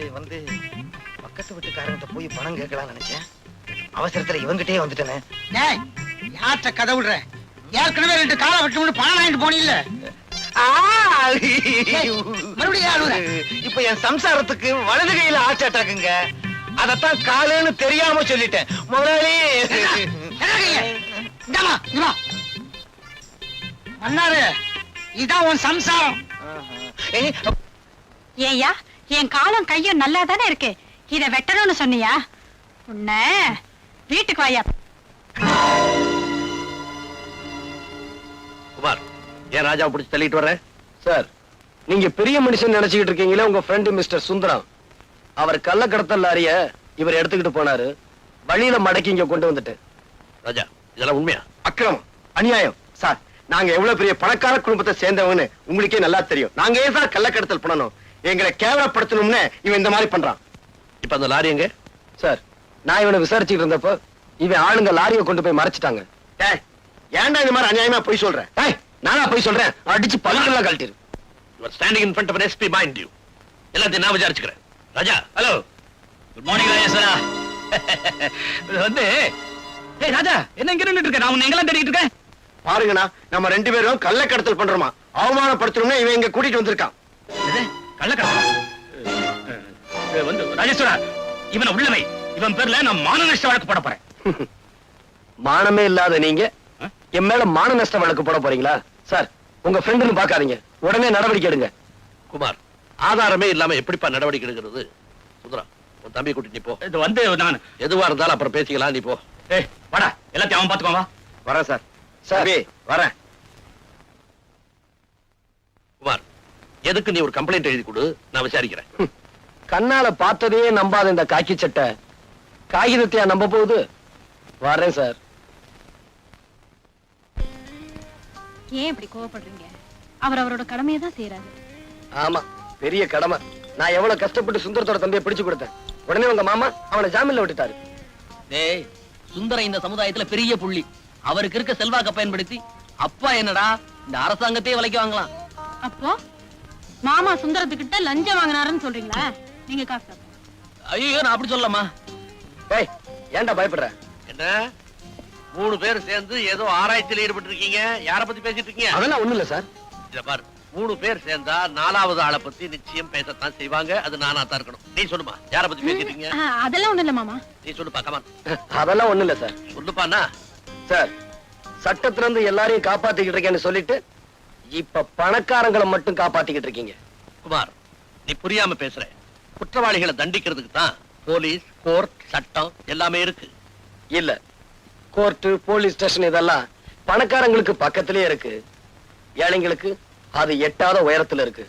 பக்கத்து வீட்டுக்காரங்கிட்ட போய் பணம் கேட்கலாம்னு நினைச்சேன். அவசரத்துல இவங்கிட்டே வந்துட்டேனே. டேய், யார்கிட்ட கதை விடுற? ஏற்கனவே 2 காலை வெட்டணும்னு பணம் வாங்கிட்டு போனீல்ல? மறுபடியும் அழுகுற? இப்ப என் சம்சாரத்துக்கு வலது கையில ஹார்ட் அட்டாக்குங்க. அதத்தான் காலுன்னு தெரியாம சொல்லிட்டேன். முதலாளி, மன்னாரு, இதான் உன் சம்சாரம். ஏய்யா, என் காலம் கையும் நல்லா தானே இருக்கு, இத வெட்டணும்னு சொன்னியா? உன்ன வீட்டுக்கு வாயா. குமார், ஏன் ராஜா பிடிச்சு தள்ளிட்டு வர்ற? சார், நீங்க பெரிய மனுஷன் நினைச்சுக்கிட்டு இருக்கீங்களே, உங்க ஃப்ரெண்டு மிஸ்டர் சுந்தரம். அவர் கள்ளக்கடத்தல் லாரிய இவர் எடுத்துக்கிட்டு போனாரு. வழியில மடக்கி இங்க கொண்டு வந்துட்டு. ராஜா, இதெல்லாம் உண்மையா? அக்கிரமம், அநியாயம். சார், நாங்க எவ்வளவு பெரிய பணக்கார குடும்பத்தை சேர்ந்தவங்கன்னு உங்களுக்கே நல்லா தெரியும். நாங்க ஏன் சார் கள்ளக்கடத்தல் பண்ணணும்? எங்களை கேவலப்படுத்தணும்னு இவன் இந்த மாதிரி பண்றான். இப்ப அந்த லாரி எங்க? சார், நான் இவனை விசாரிச்சுட்டு இருந்தப்போ இவன் ஆளுங்க லாரியை கொண்டு போய் மறைச்சிட்டாங்க. டேய், ஏன்டா இந்த மாதிரி அநியாயமா போய் சொல்றேன்? டேய், நானா போய் சொல்றேன்? அடிச்சு பல்லுலாம் கழட்டிரு. You are standing in front of an SP, mind you. எல்லாத்தையும் நான் விசாரிச்சுக்கிறேன். Raja, hello. Good morning Rajeswara. ஏய் ராஜா, என்ன இங்க நின்னுட்டு இருக்க? நான் உன்னை எங்கெல்லாம் தேடிட்டு இருக்கேன். பாருங்கண்ணா, நம்ம 2 பேரும் கள்ளக்கடத்தல் பண்றோமா, அவமானப்படுத்தணும்னு இவன் இங்க கூட்டிட்டு வந்திருக்கான். கள்ளக்கடத்தல் ராஜேஸ்வரா, இவனை உள்ளவை. இவன் பேர்ல நான் மான நஷ்ட வழக்கு போட போறேன். மானமே இல்லாத நீங்க என் மேல மான நஷ்ட வழக்கு போட போறீங்களா? சார், உங்க ஃப்ரெண்டுன்னு பாக்காதீங்க, உடனே நடவடிக்கை எடுங்க. குமார், ஆதாரமே இல்லாம எப்படிப்பா நடவடிக்கை எடுக்கிறது? சுந்தரா, உன் தம்பி கூட்டிட்டு நீ போ. இது நான் எதுவா இருந்தாலும் அப்புறம் பேசிக்கலாம், நீ போ. ஏய் வாடா, எல்லாத்தையும் அவன் பாத்துக்கோ. வா. வரேன் சார். சார், வரேன். குமார், எதுக்கு நீ ஒரு கம்ப்ளைண்ட் எழுதி கொடு, நான் விசாரிக்கிறேன். கண்ணால பார்த்ததையே நம்பாத இந்த காக்கி சட்டை காகிதத்தையா நம்ப போகுது? வரேன் சார். ஏன் இப்படி கோவப்படுறீங்க? அவர் அவரோட கடமையை தான் செய்யறாரு. ஆமா, பெரிய கடமை. நான் எவ்வளவு கஷ்டப்பட்டு சுந்தரத்தோட தம்பியை பிடிச்சு கொடுத்தேன். உடனே உங்க மாமா அவனை ஜாமீன்ல விட்டுட்டாரு. டேய், சுந்தரம் இந்த சமுதாயத்துல பெரிய புள்ளி. அவருக்கு இருக்க செல்வாக்க பயன்படுத்தி அப்பா என்னடா இந்த அரசாங்கத்தையே விலைக்கு வாங்கலாம். அப்போ மாமா சுந்தரத்துக்கிட்ட லஞ்சம் வாங்கினாருன்னு சொல்றீங்களா? நீங்க காசு. ஐயோ, நான் அப்படி சொல்லலாமா? ஏய், ஏன்டா பயப்படுற? என்ன 3 பேர் சேர்ந்து ஏதோ ஆராய்ச்சியில் ஈடுபட்டு இருக்கீங்க? யார பத்தி பேசிட்டு இருக்கீங்க? அதெல்லாம் ஒண்ணு இல்ல சார். இத பாரு, 3 பேர் சேர்ந்தா 4வது ஆளை பத்தி நிச்சயம் பேசத்தான் செய்வாங்க. அது நானா தான் இருக்கணும். நீ சொல்லுமா, யார பத்தி பேசிட்டு இருக்கீங்க? அதெல்லாம் ஒண்ணு இல்ல மாமா. நீ சொல்லுப்பா, கமான். அதெல்லாம் ஒண்ணு இல்ல சார். சொல்லுப்பாண்ணா. சார், சட்டத்துல இருந்து எல்லாரையும் காப்பாத்திக்கிட்டு இருக்கேன்னு சொல்லிட்டு இப்ப பணக்காரங்களை மட்டும் காப்பாத்திக்கிட்டு இருக்கீங்க. குமார், நீ புரியாம பேசுற. குற்றவாளிகளை தண்டிக்கிறதுக்கு தான் போலீஸ், கோர்ட், சட்டம் எல்லாமே இருக்கு. இல்ல, கோர்ட், போலீஸ் ஸ்டேஷன் இதெல்லாம் பணக்காரங்களுக்கு பக்கத்திலேயே இருக்கு. ஏழைங்களுக்கு அது எட்டாத உயரத்துல இருக்கு.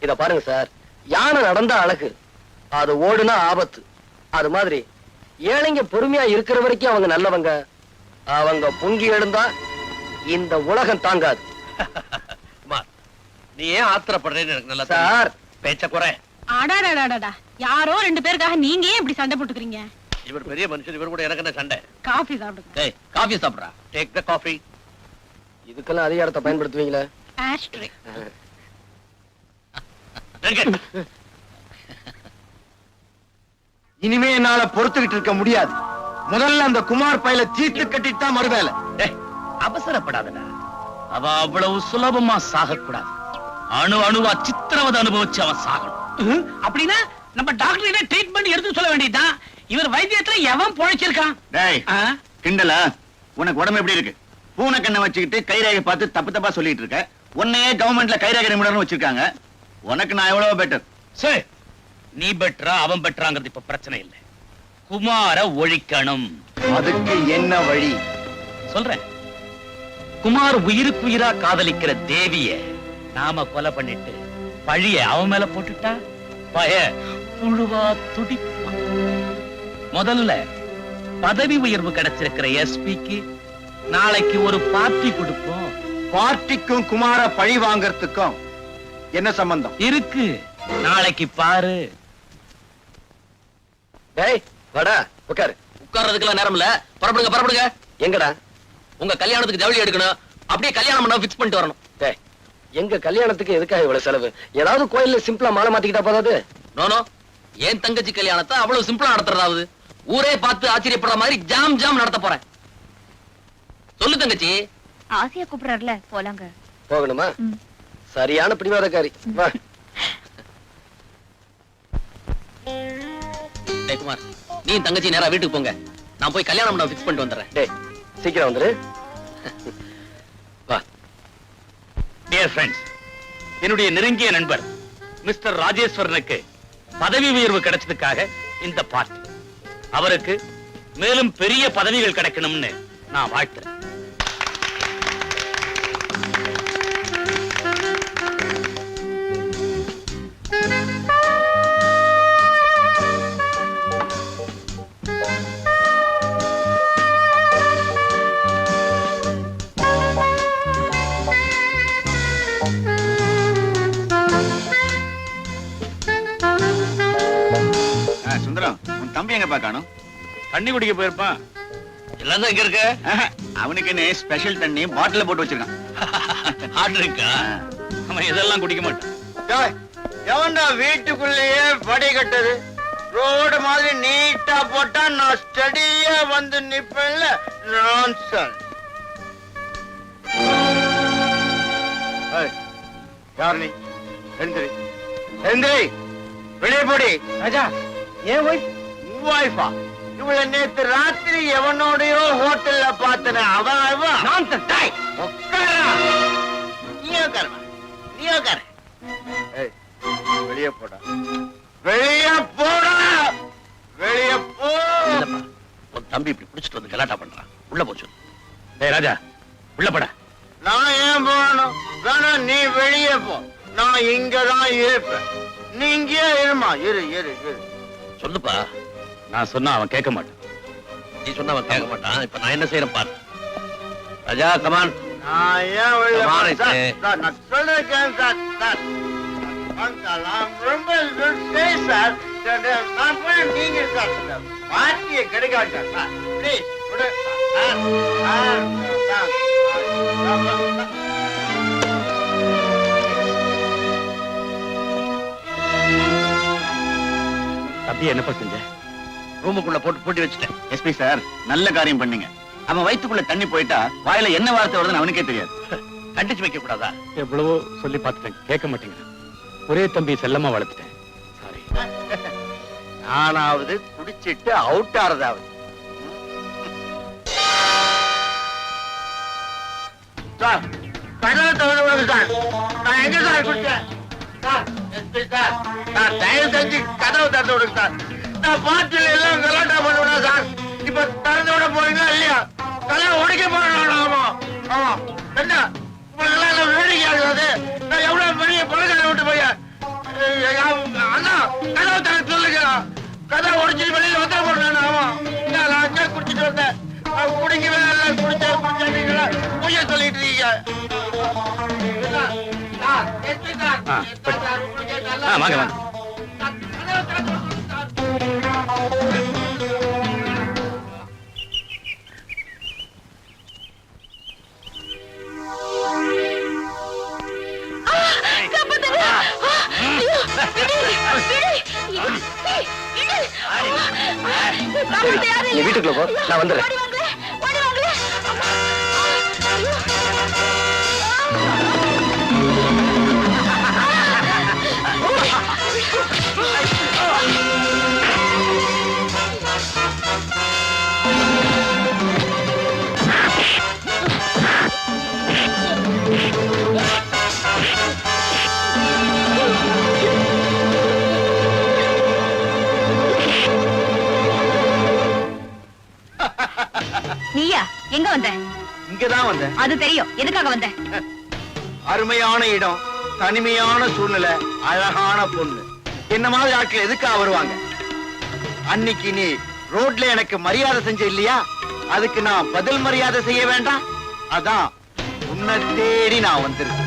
இத பாருங்க சார், யானை நடந்தா அழகு, அது ஓடுனா ஆபத்து. அது மாதிரி ஏழைங்க பொறுமையா இருக்கிற வரைக்கும் அவங்க நல்லவங்க. அவங்க பொங்கி எழுந்தா இந்த உலகம் தாங்காது. குமார், நீ ஏன் ஆத்திரப்படுறேன்னு எனக்கு நல்லா சார், பேச்ச குறை. அடாடாடாடா, யாரோ 2 பேருக்காக நீங்க ஏன் இப்படி சண்டை போட்டுக்கிறீங்க? இவர் பெரிய மனுஷன், இவர் கூட எனக்கு என்ன சண்டை? காஃபி சாப்பிடுங்க. டேய், காஃபி சாப்பிடுறா. Take the coffee. இதுக்கெல்லாம் அதிகாரத்தை பயன்படுத்துவீங்களா? ஆஷ்ட்ரே. வெங்கட், இனிமே என்னால பொறுத்துக்கிட்டு இருக்க முடியாது. முதல்ல அந்த குமார் பையில தீர்த்து கட்டிட்டு தான் மறுவேலை. டேய், அவசரப்படாதடா. அவ அவ்வளவு சுலபமா சாகக்கூடாது. அணு அணுவா சித்திரவதை அனுபவிச்சு அவன் சாகணும். அப்படின்னா நம்ம டாக்டர் ட்ரீட்மெண்ட் எடுத்து சொல்ல வேண்டியதுதான். இவர் வைத்தியத்துல எவன் பொழைச்சிருக்கான்? டேய், கிண்டலா? உனக்கு உடம்பு எப்படி இருக்கு? பூனை கண்ணை வச்சுக்கிட்டு கைரேகை பார்த்து தப்பு தப்பா சொல்லிட்டு இருக்க. உன்னையே கவர்மெண்ட்ல கைரேகை நிபுணர்னு வச்சிருக்காங்க. உனக்கு நான் எவ்வளவு பெட்டர். சரி, நீ பெட்டரா அவன் பெட்டராங்கிறது இப்ப பிரச்சனை இல்லை. குமார ஒழிக்கணும். அதுக்கு என்ன வழி? சொல்றேன். குமார் உயிருக்கு உயிரா காதலிக்கிற தேவிய நாம கொலை பண்ணிட்டு பழிய அவன் மேல போட்டுட்டா பய புழுவா துடிப்பான். முதல்ல பதவி உயர்வு கிடைச்சிருக்கிற எஸ்பிக்கு நாளைக்கு ஒரு பார்ட்டி கொடுப்போம். பார்ட்டிக்கும் குமார பழி வாங்கறதுக்கும் என்ன சம்பந்தம் இருக்கு? நாளைக்கு பாரு. டேய் வாடா உட்காரு. உட்கார்றதுக்கெல்லாம் நேரம் இல்ல. புறப்படுங்க. எங்கடா? உங்க கல்யாணத்துக்கு ஜவுளி எடுக்கணும். அப்படியே கல்யாணம் பண்ண பிக்ஸ் பண்ணிட்டு வரணும். டேய், எங்க கல்யாணத்துக்கு எதுக்காக இவ்வளவு செலவு? ஏதாவது கோயில்ல சிம்பிளா மாலை மாத்திக்கிட்டா போதாது? நோனோ, என் தங்கச்சி கல்யாணத்தை அவ்வளவு சிம்பிளா நடத்துறதாவது. ஊரே பார்த்து ஆச்சரியப்படுற மாதிரி ஜாம் ஜாம் நடத்த போறேன். சொல்லு தங்கச்சி. ஆசையா கூப்பிடுறாருல, போலாங்க. போகணுமா? ம். சரியான பிடிவாதக்காரி. வா. டேய் குமார், நீ தங்கச்சி நேரா வீட்டுக்கு போங்க. நான் போய் கல்யாணம் பண்ண பிக்ஸ் பண்ணிட்டு வந்துடுறேன். டேய் சீக்கிரம் வந்துரு. வா. டியர் ஃப்ரெண்ட்ஸ், என்னுடைய நெருங்கிய நண்பர் மிஸ்டர் ராஜேஸ்வரனுக்கு பதவி உயர்வு கிடைச்சதுக்காக இந்த பார்ட்டி. அவருக்கு மேலும் பெரிய பதவிகள் கிடைக்கணும்னு நான் வாழ்த்துறேன். சுந்தரம், உன் தம்பி எங்க பாக்கணும்? தண்ணி குடிக்க போயிருப்பான். எல்லாம் தான் இங்க இருக்க. அவனுக்கு என்ன ஸ்பெஷல் தண்ணி பாட்டில போட்டு வச்சிருக்கான். ஆர்டர் இருக்கா? அவன் இதெல்லாம் குடிக்க மாட்டான். எவன்டா வீட்டுக்குள்ளேயே படி கட்டது? ரோடு மாதிரி நீட்டா போட்டா நான் ஸ்டடியா வந்து நிப்பேன்ல. நான்சென்ஸ். யார் நீ? எந்திரி எந்திரி, வெளியே போடி. ராஜா, ஏன் வைஃபா? இவள நேத்து ராத்திரி எவனோடயோ ஹோட்டல்ல பார்த்தன. அவன் வெளியே போடா, வெளியே போடா, வெளியே போ. இல்லப்பா, உன் தம்பி இப்படி பிடிச்சிட்டு வந்து கலாட்டா பண்றான். உள்ள போச்சு. டேய் ராஜா, உள்ள போடா. நான் ஏன் போகணும்? வேணாம், நீ வெளியே போ. நான் இங்கதான் இருப்பேன். நீ இங்கே இருமா. இரு. சொல்லுப்பா. நான் சொன்னா அவன் கேட்க மாட்டான். நீ சொன்னா அவன் கேட்க மாட்டான். இப்ப நான் என்ன செய்யறேன் பாரு. ராஜா, கமான். நான் ஏன் வெளியே Come on, போறேன்? Sir, I say. சார், நான் சொல்றேன் சார். நான் ரொம்ப சார். நான் போய் நீங்க சார் பார்ட்டியை கெடுக்காட்டா சார். ப்ளீஸ் விடு சார். தம்பி என்னப்பா செஞ்ச? ரூமுக்குள்ள போட்டு பூட்டி வச்சுட்டேன். எஸ்பி சார், நல்ல காரியம் பண்ணீங்க. அவன் வயித்துக்குள்ள தண்ணி போயிட்டா வாயில என்ன வார்த்தை வருதுன்னு அவனுக்கே தெரியாது. கண்டிச்சு வைக்க கூடாதா? எவ்வளவோ சொல்லி பார்த்துட்டேன், கேட்க மாட்டேங்கிறான். ஒரே தம்பி செல்லமா வளர்த்துட்டேன். சாரி. நானாவது குடிச்சிட்டு அவுட் ஆறதாவது. சார், கதவை திறந்து விடுங்க சார். நான் எங்க சார் குடிச்சேன்? சார், எஸ்பி சார், நான் தயவு செஞ்சு கதவை திறந்து விடுங்க சார். நான் பாட்டில் எல்லாம் கலாட்டா பண்ணுவேன் சார். இப்ப திறந்து விட போறீங்களா இல்லையா? கதவை உடைக்க போறேன். ஆமா. என்ன உங்களுக்கு வேடிக்கை ஆகுது? நான் எவ்வளவு பெரிய பழக்கத்தை விட்டு போய் அண்ணா கதவை திறந்து சொல்லுங்க. கதவை உடைச்சிட்டு வெளியில வந்துட போறேன். ஆமா, நான் அங்கே குடிச்சிட்டு வந்தேன். குடிக்கவே குடிச்சீங்களா பொய்ய சொல்லிட்டு இருக்கீங்க. வாங்க வாங்க. சரி நீ வீட்டுக்குள்ள போ, நான் வந்துடுறேன். ஓடி வாங்களே, ஓடி வாங்களே. அம்மா. ஐயோ. நீயா எங்க வந்த? இங்கதான் வந்தேன். அது தெரியும், எதுக்காக வந்த? அருமையான இடம், தனிமையான சூழ்நிலை, அழகான பொண்ணு. என்ன மாதிரி ஆட்கள் எதுக்காக வருவாங்க? அன்னைக்கு நீ ரோட்ல எனக்கு மரியாதை செஞ்ச இல்லையா, அதுக்கு நான் பதில் மரியாதை செய்ய வேண்டாம். அதான் உன்னை தேடி நான் வந்திருக்கேன்.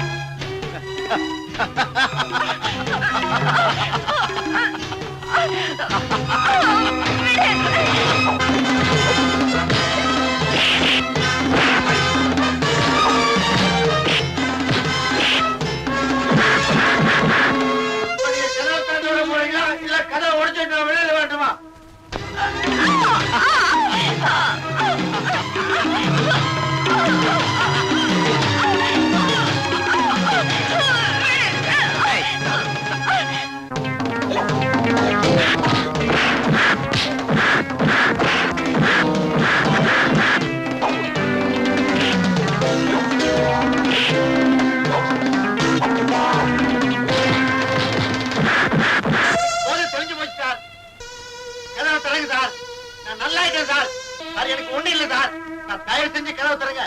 இல்ல கதை உடைச்சிட்டு வெளியில வேண்டுமா? எனக்கு ஒண்ணு இல்ல சார். நான் தயவு செஞ்சு கதவு தரங்க.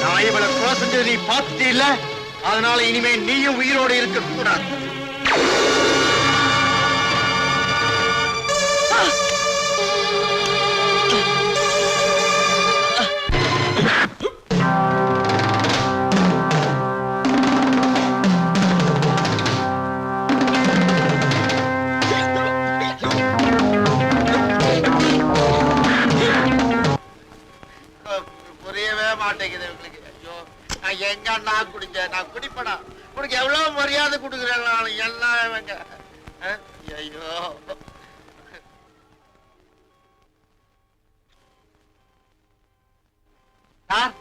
நான் இவளை கொலை செஞ்சது நீ பார்த்துட்டே இல்ல, அதனால இனிமே நீயும் உயிரோடு இருக்க கூடாது. புரியவே மாட்டேங்குது உங்களுக்கு. ஐயோ, நான் எங்க அண்ணா குடிச்சேன்? நான் குடிப்படா. உனக்கு எவ்வளவு மரியாதை கொடுக்குறேன் நான். எல்லாம் ஐயோ. Sir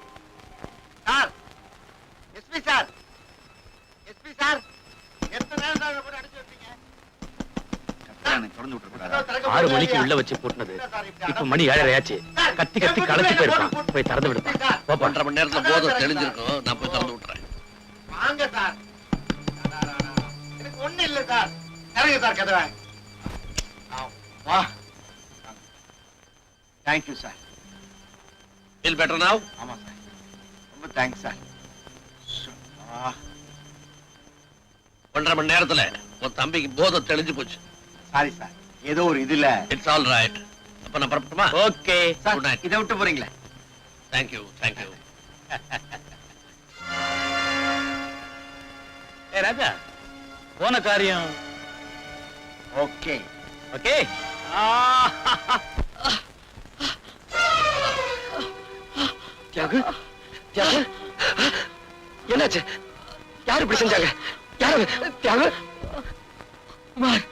sir, SP sir, SP sir, எத்தனை நேரம் சார் போட்டு அடிச்சு வைப்பீங்க? 6 மணிக்கு உள்ள வச்சு பூட்டினது இப்ப மணி 7:30 ஆச்சு. கத்தி கத்தி களைச்சு போயிருப்பான். போய் திறந்து விடுப்பா. 1.5 மணி நேரத்துல போதும் தெளிஞ்சிருக்கும். நான் போய் திறந்து விட்டுறேன். வாங்க சார். எனக்கு ஒண்ணு இல்ல சார். இறங்க சார் கதவை. வா. Thank you sir. Feel better now? ஆமா சார். ரொம்ப தேங்க்ஸ் சார். 1.5 மணி நேரத்துல உன் தம்பிக்கு போதை தெளிஞ்சு போச்சு. சாரி சார், ஏதோ ஒரு இதுல. It's all right. அப்ப நான் புறப்பட்டுமா? Okay sir, Good night. இதை விட்டு போறீங்களா? Thank you thank you. ஏ ராஜா, போன காரியம் ஓகே ஓகே. தியாகு, தியாகு, என்னாச்சு? யாரு இப்படி செஞ்சாங்க? யாரு? தியாகு, குமார்,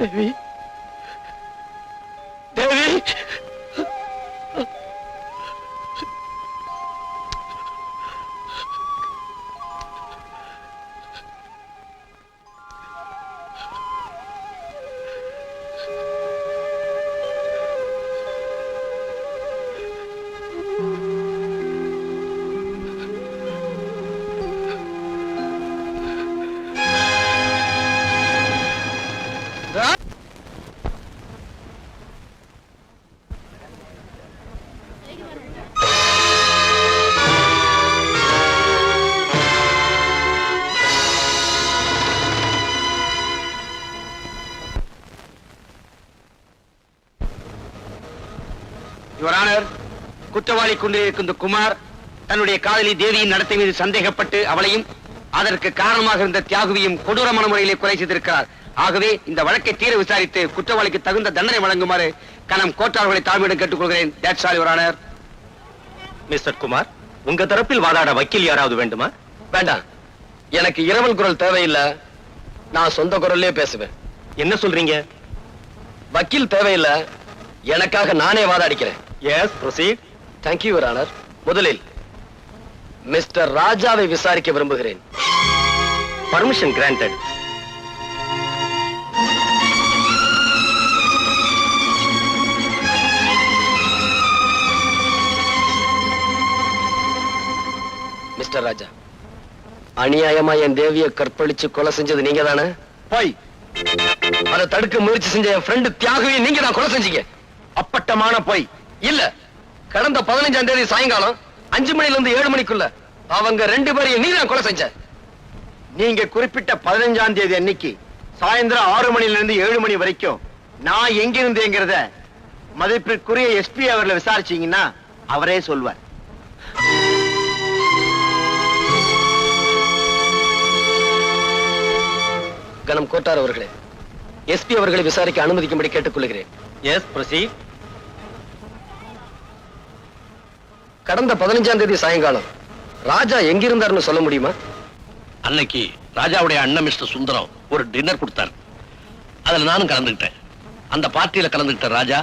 தேவி தேவி யுவர் ஆனர், குற்றவாளி கொண்டிருக்கும் இந்த குமார் தன்னுடைய காதலி தேவியின் நடத்தை மீது சந்தேகப்பட்டு அவளையும் அதற்கு காரணமாக இருந்த தியாகுவையும் கொடூரமான முறையிலே கொலை செய்திருக்கிறார். ஆகவே இந்த வழக்கை தீர விசாரித்து குற்றவாளிக்கு தகுந்த தண்டனை வழங்குமாறு கனம் கோட்டார்களை தாழ்மையிடம் கேட்டுக்கொள்கிறேன். That's all your honour. Mister Kumar, உங்க தரப்பில் வாதாட வக்கீல் யாராவது வேண்டுமா? வேண்டாம், எனக்கு இரவல் குரல் தேவையில்லை. நான் சொந்த குரல்லே பேசுவேன். என்ன சொல்றீங்க? வக்கீல் தேவையில்லை, எனக்காக நானே வாதாடிக்கிறேன். Yes, proceed. Thank you your honour. முதலில் மிஸ்டர் ராஜாவை விசாரிக்க விரும்புகிறேன். Permission granted. மிஸ்டர் ராஜா, அநியாயமா என் தேவியை கற்பழிச்சு கொலை செஞ்சது நீங்க தானே? போய் அதை தடுக்க முயற்சி செஞ்ச என் ஃப்ரெண்டு தியாகுவை நீங்க தான் கொலை செஞ்சீங்க. அப்பட்டமான போய். இல்ல, கடந்த 15ஆம் தேதி சாயங்காலம் 5 மணில இருந்து 7 மணிக்குள்ள அவங்க 2 பேரையும் நீ தான் கொலை செஞ்ச. நீங்க குறிப்பிட்ட 15ஆம் தேதி அன்னைக்கு சாயந்தரம் 6 மணில இருந்து 7 மணி வரைக்கும் நான் எங்க இருந்தேங்கிறத மதிப்பிற்குரிய எஸ்பி அவர்களை விசாரிச்சீங்கன்னா அவரே சொல்வார். கனம் கோட்டார் அவர்களே, எஸ்பி அவர்களை விசாரிக்க அனுமதிக்கும்படி கேட்டுக்கொள்கிறேன். Yes, proceed. கடந்த 15ஆம் தேதி சாயங்காலம் ராஜா எங்கிருந்தாருன்னு சொல்ல முடியுமா? அன்னைக்கு ராஜாவுடைய அண்ணன் மிஸ்டர் சுந்தரம் ஒரு டின்னர் கொடுத்தார். அதுல நானும் கலந்துக்கிட்டேன். அந்த பார்ட்டியில கலந்துக்கிட்ட ராஜா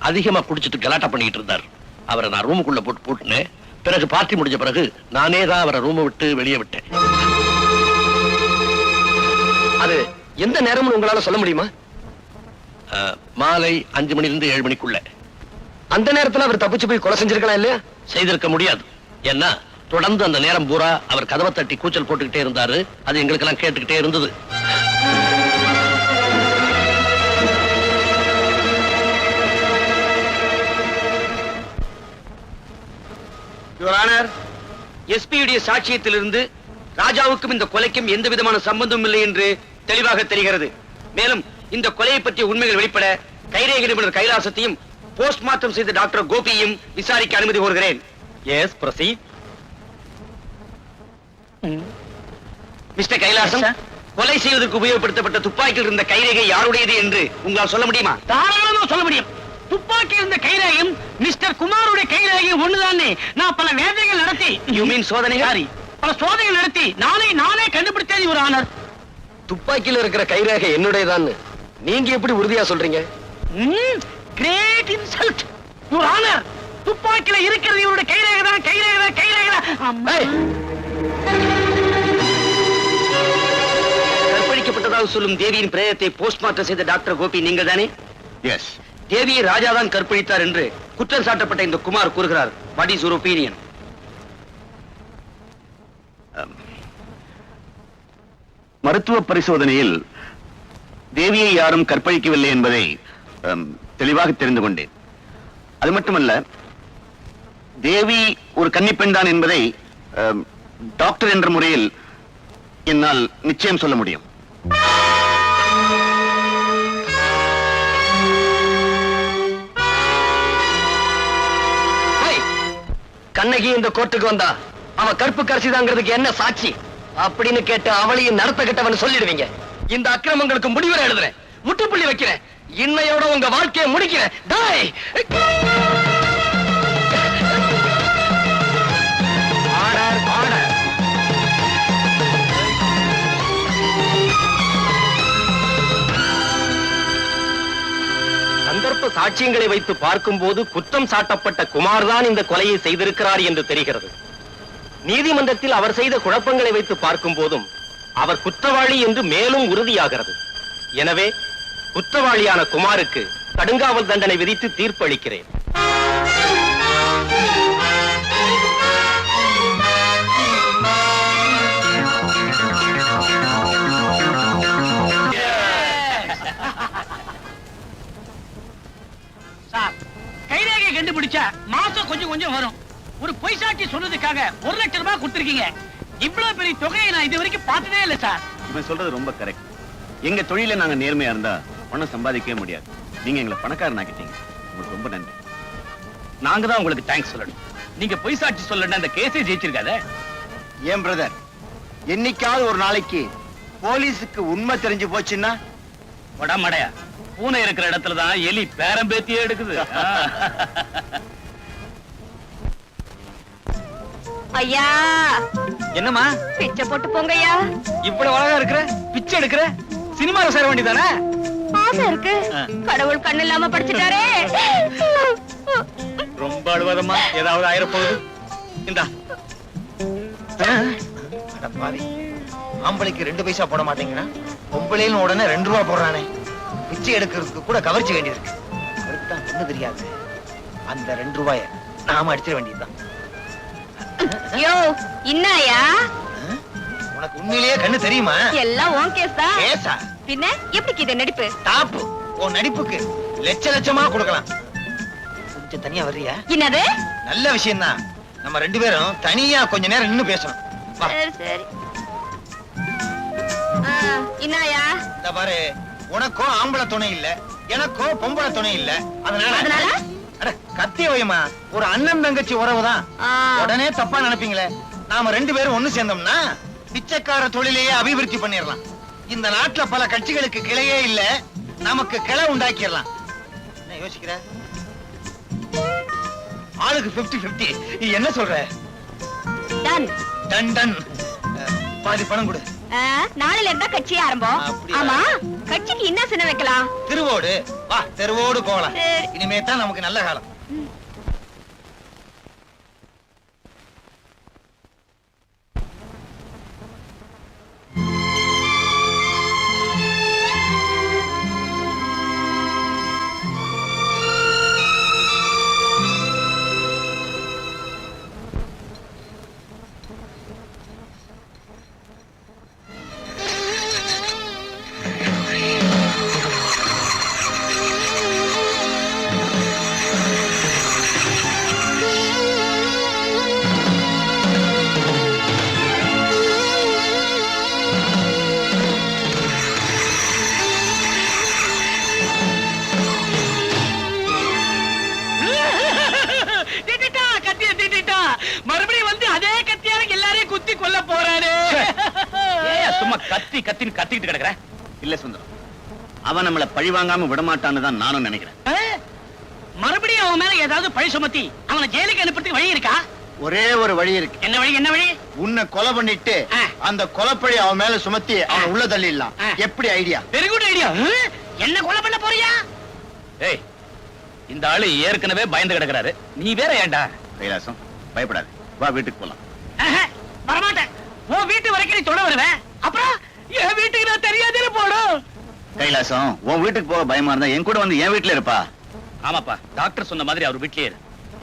அதிகமா குடிச்சிட்டு கலாட்டா பண்ணிட்டு இருந்தார். அவரை நான் ரூமுக்குள்ள போட்டு பூட்டினேன். பிறகு பார்ட்டி முடிஞ்ச பிறகு நானே தான் அவரை ரூமை விட்டு வெளியே விட்டேன். அது எந்த நேரம்னு உங்களால சொல்ல முடியுமா? மாலை 5 மணிலிருந்து 7 மணிக்குள்ள. அந்த நேரத்துல அவர் தப்பிச்சு போய் கொலை செஞ்சிருக்கலாம் இல்லையா? செய்திருக்க முடியாது. ஏன்னா தொடர்ந்து அந்த நேரம் பூரா அவர் கதவை தட்டி கூச்சல் போட்டுக்கிட்டே இருந்தாரு. அது எங்களுக்கெல்லாம் கேட்டுக்கிட்டே இருந்தது. யுவர் ஆனர், எஸ்பியுடைய சாட்சியத்திலிருந்து ராஜாவுக்கும் இந்த கொலைக்கும் எந்த விதமான சம்பந்தமும் இல்லை என்று தெளிவாக தெரிகிறது. மேலும் இந்த கொலையை பற்றிய உண்மைகள் வெளிப்பட கைரேகை நிபுணர் கைலாசத்தையும் போஸ்ட்மார்ட்டம் செய்த டாக்டர் கோபியையும் விசாரிக்க அனுமதி கோருகிறேன். S, proceed. மிஸ்டர் கைலாசம், கொலை செய்வதற்கு உபயோகப்படுத்தப்பட்ட துப்பாக்கியில் இருந்த கைரேகை யாருடையது என்று உங்களால் சொல்ல முடியுமா? தாராளமா சொல்ல முடியும். துப்பாக்கி இருந்த கைரேகையும் மிஸ்டர் குமாருடைய கைரேகையும் ஒண்ணுதானே. நான் பல வேதைகள் நடத்தி, யூ மீன் சோதனைகள்? பல சோதனைகள் நடத்தி நானே கண்டுபிடித்தது ஒரு ஆனர். துப்பாக்கியில இருக்கிற கைரேகை என்னுடையதான்னு நீங்க எப்படி உறுதியா சொல்றீங்க? Great insult your honour. துப்பாக்கியில இருக்கிறது இவருடைய கைரேகை தான். கற்பழிக்கப்பட்டதாக சொல்லும் தேவியின் பிரேதத்தை போஸ்ட்மார்ட்டம் செய்த டாக்டர் கோபி நீங்கள் தானே? எஸ். தேவியை ராஜாதான் கற்பழித்தார் என்று குற்றம் சாட்டப்பட்ட இந்த குமார் கூறுகிறார். What is your opinion? மருத்துவ பரிசோதனையில் தேவியை யாரும் கற்பழிக்கவில்லை என்பதை தெளிவாக தெரிந்து கொண்டேன். அது மட்டுமல்ல, தேவி ஒரு கன்னிப்பெண் தான் என்பதை டாக்டர் என்ற முறையில் என்னால் நிச்சயம் சொல்ல முடியும். கண்ணகி இந்த கோர்ட்டுக்கு வந்தா அவ கற்பு கரசிதாங்கிறதுக்கு என்ன சாட்சி அப்படின்னு கேட்டு அவளையும் நடத்த கட்டவன் சொல்லிடுவீங்க. இந்த அக்கிரமங்களுக்கு முடிவுரை எழுதுறேன், முட்டுப்புள்ளி வைக்கிறேன். இன்னையோட உங்க வாழ்க்கையை முடிக்கிறேன். சாட்சியங்களை வைத்து பார்க்கும்போது குற்றம் சாட்டப்பட்ட குமார் தான் இந்த கொலையை செய்திருக்கிறார் என்று தெரிகிறது. நீதிமன்றத்தில் அவர் செய்த குழப்பங்களை வைத்து பார்க்கும் போதும் அவர் குற்றவாளி என்று மேலும் உறுதியாகிறது. எனவே குற்றவாளியான குமாருக்கு கடுங்காவல் தண்டனை விதித்து தீர்ப்பளிக்கிறேன். கைரேகை கண்டுபிடிச்சா மாசம் கொஞ்சம் கொஞ்சம் வரும். ஒரு பொய் சாட்சி சொன்னதுக்காக 1 லட்சம் ரூபாய் கொடுத்திருக்கீங்க. இவ்வளவு பெரிய தொகையை நான் இது வரைக்கும் பார்த்ததே இல்ல சார். இவன் சொல்றது ரொம்ப கரெக்ட். எங்க தொழில நாங்க நேர்மையா இருந்தா பணம் சம்பாதிக்கவே முடியாது. நீங்க எங்களை பணக்காரன் ஆக்கிட்டீங்க. உங்களுக்கு ரொம்ப நன்றி. நாங்க தான் உங்களுக்கு தேங்க்ஸ் சொல்லணும். நீங்க பொய் சாட்சி சொல்லணும் அந்த கேஸே ஜெயிச்சிருக்காத. ஏன் பிரதர், என்னைக்காவது ஒரு நாளைக்கு போலீஸுக்கு உண்மை தெரிஞ்சு போச்சுன்னா உடம்படையா பூனை இருக்கிற இடத்துல தான் எலி பேரம்பேத்தியே எடுக்குது. ஐயா என்னம்மா பிச்சை போட்டு போங்கய்யா. இவ்வளவு அழகா இருக்கிற, பிச்சை எடுக்கிற, சினிமால சேர வேண்டியதானே? ஆசை இருக்கு, கடவுள் கண்ணு இல்லாம படிச்சுட்டாரே. ரொம்ப அழுவாதம்மா, ஏதாவது ஆயிரப்போகுது. இந்தா. பாவி, ஆம்பளைக்கு 2 பைசா போட மாட்டேங்கிறான், பொம்பளைன்னு உடனே 2 ரூபா போடுறானே. பிச்சை எடுக்கிறதுக்கு கூட கவர்ச்சி வேண்டியிருக்கு. அவருக்கு தான் ஒண்ணு தெரியாது. அந்த 2 ரூபாய நாம அடிச்சிட வேண்டியதுதான். யோ இன்னாயா, உனக்கு உண்மையிலேயே கண்ணு தெரியுமா? எல்லாம் உன் கேஸ் தான். கேஸா? பின்ன எப்படி இது நடிப்பு? டாப்பு. உன் நடிப்புக்கு லட்சமா கொடுக்கலாம். கொஞ்சம் தனியா வர்றியா? என்னது? நல்ல விஷயம் தான். நம்ம 2 பேரும் தனியா கொஞ்ச நேரம் நின்னு பேசணும். வா. சரி சரி. இன்னாயா, இந்த பாரு, உனக்கும் ஆம்பளை துணை இல்ல, எனக்கும் பொம்பளை துணை இல்ல. அதனால அட கத்திய வைமா, ஒரு அண்ணன் தங்கச்சி உறவுதான். உடனே தப்பா நினைப்பீங்களே. நாம 2 பேரும் ஒண்ணு சேர்ந்தோம்னா பிச்சைக்கார தொழிலையே அபிவிருத்தி பண்ணிடலாம். இந்த நாட்டுல பல கட்சிகளுக்கு கிளையே இல்ல, நமக்கு கிளை உண்டாக்கிடலாம். என்ன யோசிக்கிற? ஆளுக்கு 50-50. என்ன சொல்ற? Done done done. பாதி பணம் கொடு. நாளையில இருந்தா கட்சி ஆரம்பம். அப்படியா? ஆமா, கட்சிக்கு என்ன சின்ன வைக்கலாம்? திருவோடு. வா, தெருவோடு போகலாம். சரி. இனிமே தான் நமக்கு நல்ல காலம். மறுபடியும் வந்து அதே கத்தியால எல்லாரையும் குத்தி கொல்ல போறாரு. சும்மா கத்தின்னு கத்திக்கிட்டு கிடக்குற. இல்ல சுந்தரம், அவன் நம்மள பழி வாங்காம விடமாட்டான்னு தான் நானும் நினைக்கிறேன். மறுபடியும் அவன் மேல ஏதாவது பழி சுமத்தி அவனை ஜெயிலுக்கு அனுப்புறதுக்கு வழி இருக்கா? ஒரே ஒரு வழி இருக்கு. என்ன வழி? என்ன வழி? உன்னை கொலை பண்ணிட்டு அந்த கொலைப்பழி அவன் மேல சுமத்தி அவன் உள்ள தள்ளிடலாம். எப்படி ஐடியா? Very good idea. என்ன கொலை பண்ண போறியா? ஏய், இந்த ஆளு ஏற்கனவே பயந்து கிடக்குறாரு, நீ வேற ஏன்டா? கைலாசம், பயப்படாது, வா வீட்டுக்கு போலாம். வரமாட்டேன். உன் வீட்டு வரைக்கும் நீ தொட வருவேன், அப்புறம் என் வீட்டுக்கு நான் தெரியாதே போடும். கைலாசம், உன் வீட்டுக்கு போக பயமா இருந்தா என் கூட வந்து என் வீட்டுல இருப்பா. ஆமாப்பா, டாக்டர் சொன்ன மாதிரி அவர் வீட்லயே இரு.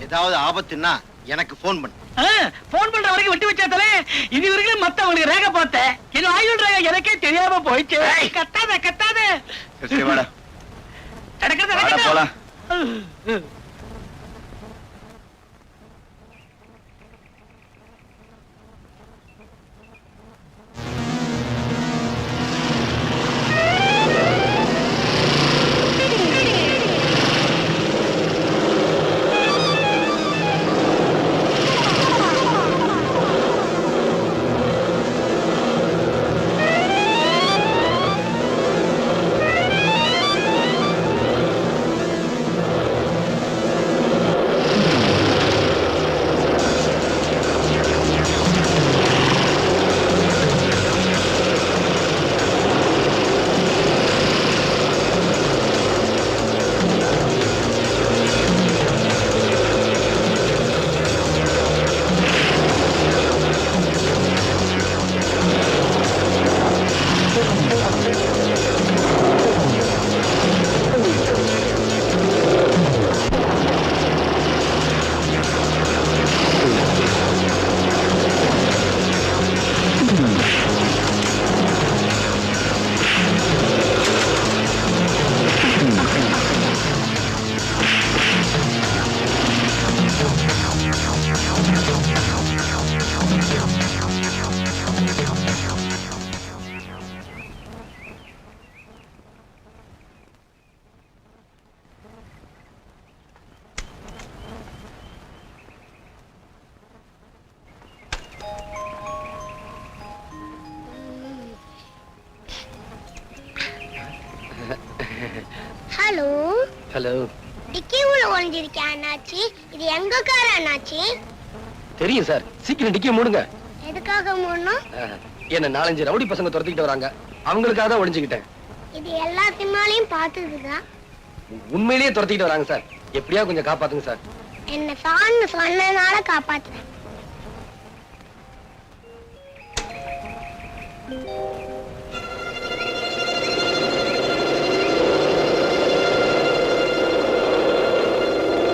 ஏதாவது ஆபத்துன்னா எனக்கு போன் பண்ணு. போன் பண்ற வரைக்கும் விட்டு வச்சாத்தலே. இது வரைக்கும் மத்தவங்களுக்கு ரேகை பார்த்தேன், என்ன ஆயுள் ரேகை எனக்கே தெரியாம போயிடுச்சு. கத்தாத கத்தாத. சரி வாடா, வாடா போலாம். ஹலோ. டிக்கி உள்ள ஒளிஞ்சிருக்கேன் அண்ணாச்சி. இது எங்க கார் அண்ணாச்சி? தெரியும் சார். சீக்கிரம் டிக்கிய மூடுங்க. எதுக்காக மூடணும்? என்ன 4-5 ரவுடி பசங்க துரத்திக்கிட்டு வராங்க. அவங்களுக்காக தான் ஒளிஞ்சுக்கிட்டேன். இது எல்லா சினிமாலையும் பார்த்ததுதான். உண்மையிலேயே துரத்திக்கிட்டு வராங்க சார். எப்படியா கொஞ்சம் காப்பாத்துங்க சார். என்ன சான்னு சொன்னனால காப்பாத்துறேன்.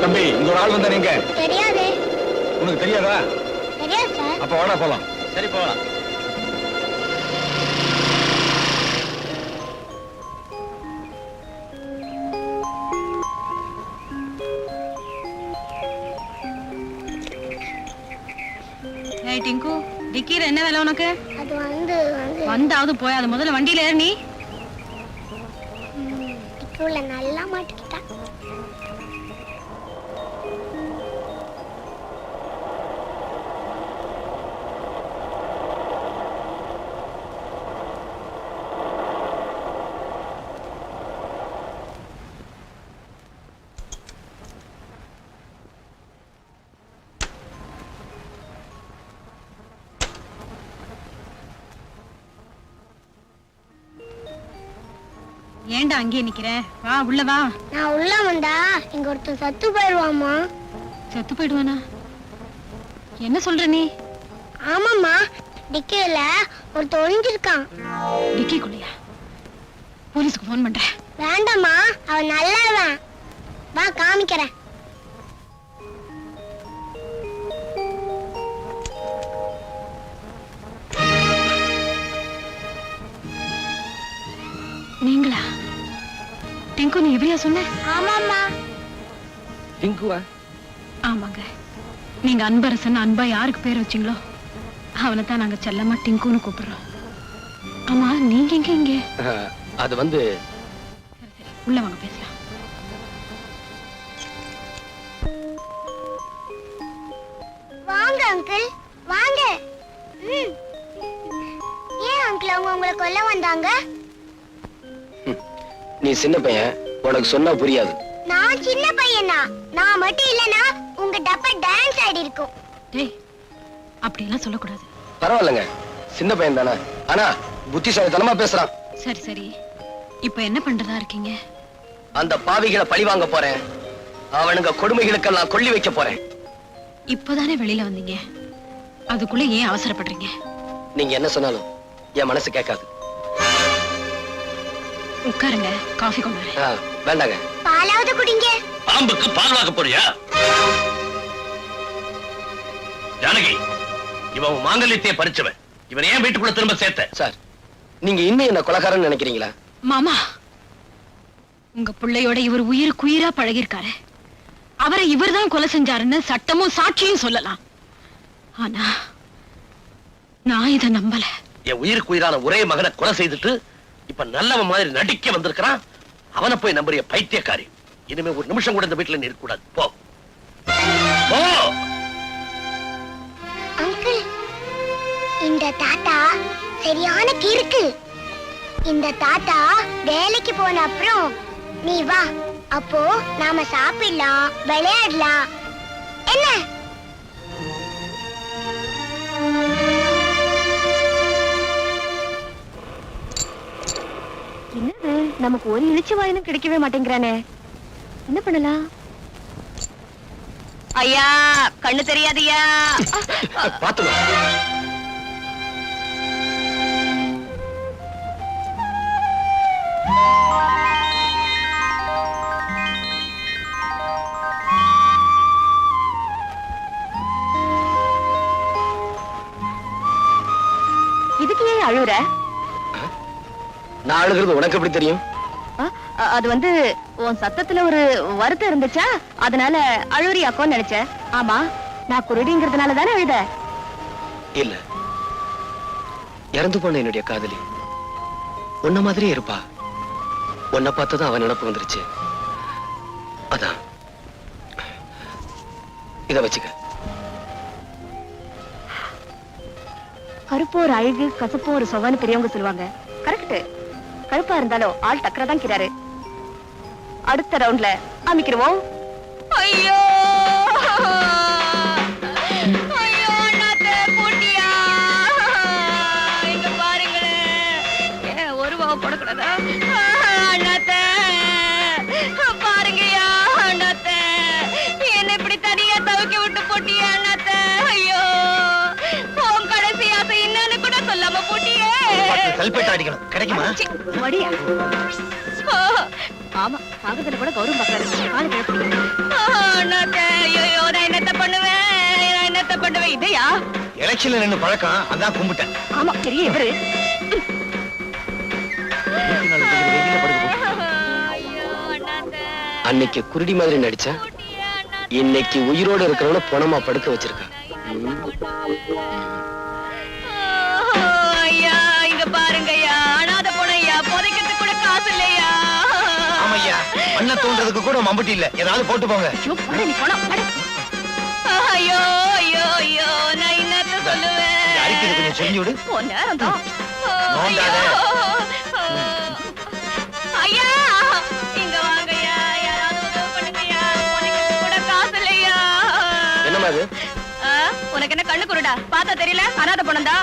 தம்பி, இங்க ஒரு ஆள் வந்தா நீங்க தெரியாதே. உனக்கு தெரியாதா? தெரியாது சார். அப்ப வாடா போலாம். சரி போகலாம். ஏய் டிங்கு, டிக்கில என்ன வேலை உனக்கு? அது வந்து வந்தாவது போய் அது முதல்ல வண்டியில ஏறு நீ. டிக்கி உள்ள நல்லா மாட்டிக்கிட்டா. ஏன்டா அங்கேயே நிக்கிற? வா உள்ள வா. நான் உள்ள வந்தா இங்க ஒருத்தன் சத்து போயிடுவாமா. செத்து போயிடுவானா? என்ன சொல்ற நீ? ஆமாம்மா, டிக்கில ஒருத்தன் ஒளிஞ்சிருக்கான். டிக்கிக்குள்ளையா? போலீஸ்க்கு போன் பண்றேன். வேண்டாம்மா, அவன் நல்லவன். வா காமிக்கிறேன். நீங்களா? டிங்கு, நீ எப்படியா சொன்ன? ஆமாம்மா. டிங்குவா? ஆமாங்க. நீங்க அன்பரசன் அன்பா யாருக்கு பேர் வச்சீங்களோ அவனை தான் நாங்க செல்லமா டிங்குன்னு கூப்பிடுறோம். ஆமா, நீங்க எங்க இங்க? அது வந்து சரி சரி, உள்ள வாங்க பேசலாம். வாங்க அங்கிள், வாங்க. ஏன் அங்கிள் அவங்க உங்களை கொல்ல வந்தாங்க? நீ சின்ன பையன், உனக்கு சொன்னா புரியாது. நான் சின்ன பையனா? நான் மட்டும் இல்லனா உங்க டப்பா டான்ஸ் ஆடி இருக்கும். டேய், அப்படி எல்லாம் சொல்லக்கூடாது. பரவாயில்லைங்க, சின்ன பையன் தானே. ஆனா புத்திசாலித்தனமா பேசுறான். சரி சரி, இப்ப என்ன பண்றதா இருக்கீங்க? அந்த பாவிகளை பழி வாங்க போறேன். அவனுங்க கொடுமைகளுக்கெல்லாம் கொல்லி வைக்க போறேன். இப்பதானே வெளியில வந்தீங்க, அதுக்குள்ள ஏன் அவசரப்படுறீங்க? நீங்க என்ன சொன்னாலும் என் மனசு கேட்காது. உட்காருங்க, காஃபி கொண்டு வரேன். வேண்டாங்க. பாலாவது குடிங்க. பாம்புக்கு பால் வாக்க போறியா? ஜானகி, இவன் மாங்கல்யத்தையே பறிச்சவன். இவன் ஏன் வீட்டுக்குள்ள திரும்ப சேர்த்த? சார், நீங்க இன்னும் என்ன கொலைகாரன்னு நினைக்கிறீங்களா? மாமா, உங்க பிள்ளையோட இவர் உயிருக்கு உயிரா பழகிருக்காரு. அவரை இவர்தான் கொலை செஞ்சாருன்னு சட்டமும் சாட்சியும் சொல்லலாம். ஆனா நான் இத நம்பல. என் உயிருக்கு உயிரான ஒரே மகனை கொலை செய்துட்டு இப்ப நல்லவன் மாதிரி நடிக்க வந்திருக்கிறான். அவனை போய் நம்புறிய பைத்தியக்காரி. இனிமே ஒரு நிமிஷம் கூட இந்த வீட்டுல நீ இருக்கக்கூடாது. போ போ. அங்கிள், இந்த தாத்தா சரியான கிறுக்கு. இந்த தாத்தா வேலைக்கு போன அப்புறம் நீ வா, அப்போ நாம சாப்பிடலாம், விளையாடலாம். என்ன? என்னது, நமக்கு ஒரு இழிச்சு வாயினும் கிடைக்கவே மாட்டேங்கிறானே. என்ன பண்ணலாம்? ஐயா, கண்ணு தெரியாதியா? பாத்துமா. இதுக்கு ஏன் அழுற? நான் அழுகிறது உனக்கு எப்படி தெரியும்? அது வந்து உன் சத்தத்துல ஒரு வருத்தம் இருந்துச்சா, அதனால அழுறியாக்கோன்னு நினைச்சேன். ஆமா, நான் குருடிங்கிறதுனால தானே அழுத? இல்ல, இறந்து போன என்னுடைய காதலி உன்ன மாதிரியே இருப்பா. உன்னை பார்த்ததான் அவன் நினப்பு வந்துருச்சு. அதான். இத வச்சுக்க. கருப்பு ஒரு அழகு, கசப்பு ஒரு சொவன்னு பெரியவங்க சொல்லுவாங்க. கரெக்ட். கருப்பா இருந்தாலும் ஆள் டக்கரா தான் கிறாரு. அடுத்த ரவுண்ட்ல அமைக்கிருவோம். ஐயோ ஐயோ அண்ணாத்தே பூட்டியா, இங்க பாருங்களேன். ஒரு ரூபாவை போடக்கூடாதா? அண்ணாத்தே பாருங்கய்யா, அண்ணாத்தே என்ன இப்படி தனியா தவிக்க விட்டு போட்டியா அண்ணாத்தே. ஐயோ உன் கடைசி ஆசை என்னன்னு கூட சொல்லாம போட்டியே. கல்பேட்டை அடிக்கணும், கிடைக்குமா? சி, மடியா. ஆமா, காகத்துல கூட கௌரவம் பாக்குறாரு. காலு கிளப்பிடுங்க. அண்ணாத்தே, ஐயோ நான் என்னத்த பண்ணுவேன், இதையா? எலெக்ஷன்ல நின்னு பழக்கம், அதான் கும்பிட்டேன். ஆமா, பெரிய இவரு. ஐயோ அண்ணாத்தே, அன்னைக்கு குருடி மாதிரி நடிச்சா பூட்டியா அண்ணாத்தே. இன்னைக்கு உயிரோட இருக்கிறவன பணமா படுக்க வச்சிருக்கா. ஐயா இங்க பாருங்கய்யா, அனாதை பொண்ணையா, புதைக்கிறதுக்கு கூட காசு இல்லையா? ஆமையா, மண்ண தோன்றதுக்கு கூட மம்பட்டி இல்ல, ஏதாவது போட்டு போங்க. ஐயோ, போடா, நீ போடா, போடா. ஐயோ ஐயோ ஐயோ, நான் என்னத்த சொல்லுவேன்? அடிக்கிறது கொஞ்சம் செஞ்சு விடு. உன் நேரம்தான். நோண்டாத. ஐயா இங்க வாங்கய்யா, யாராவது உதவி பண்ணுங்கய்யா, புதைக்கிறதுக்கு கூட காசு இல்லையா? என்னமா அது? உனக்கு என்ன கண்ணு குருடா? பார்த்தா தெரியல, அனாதை பொண்ணா?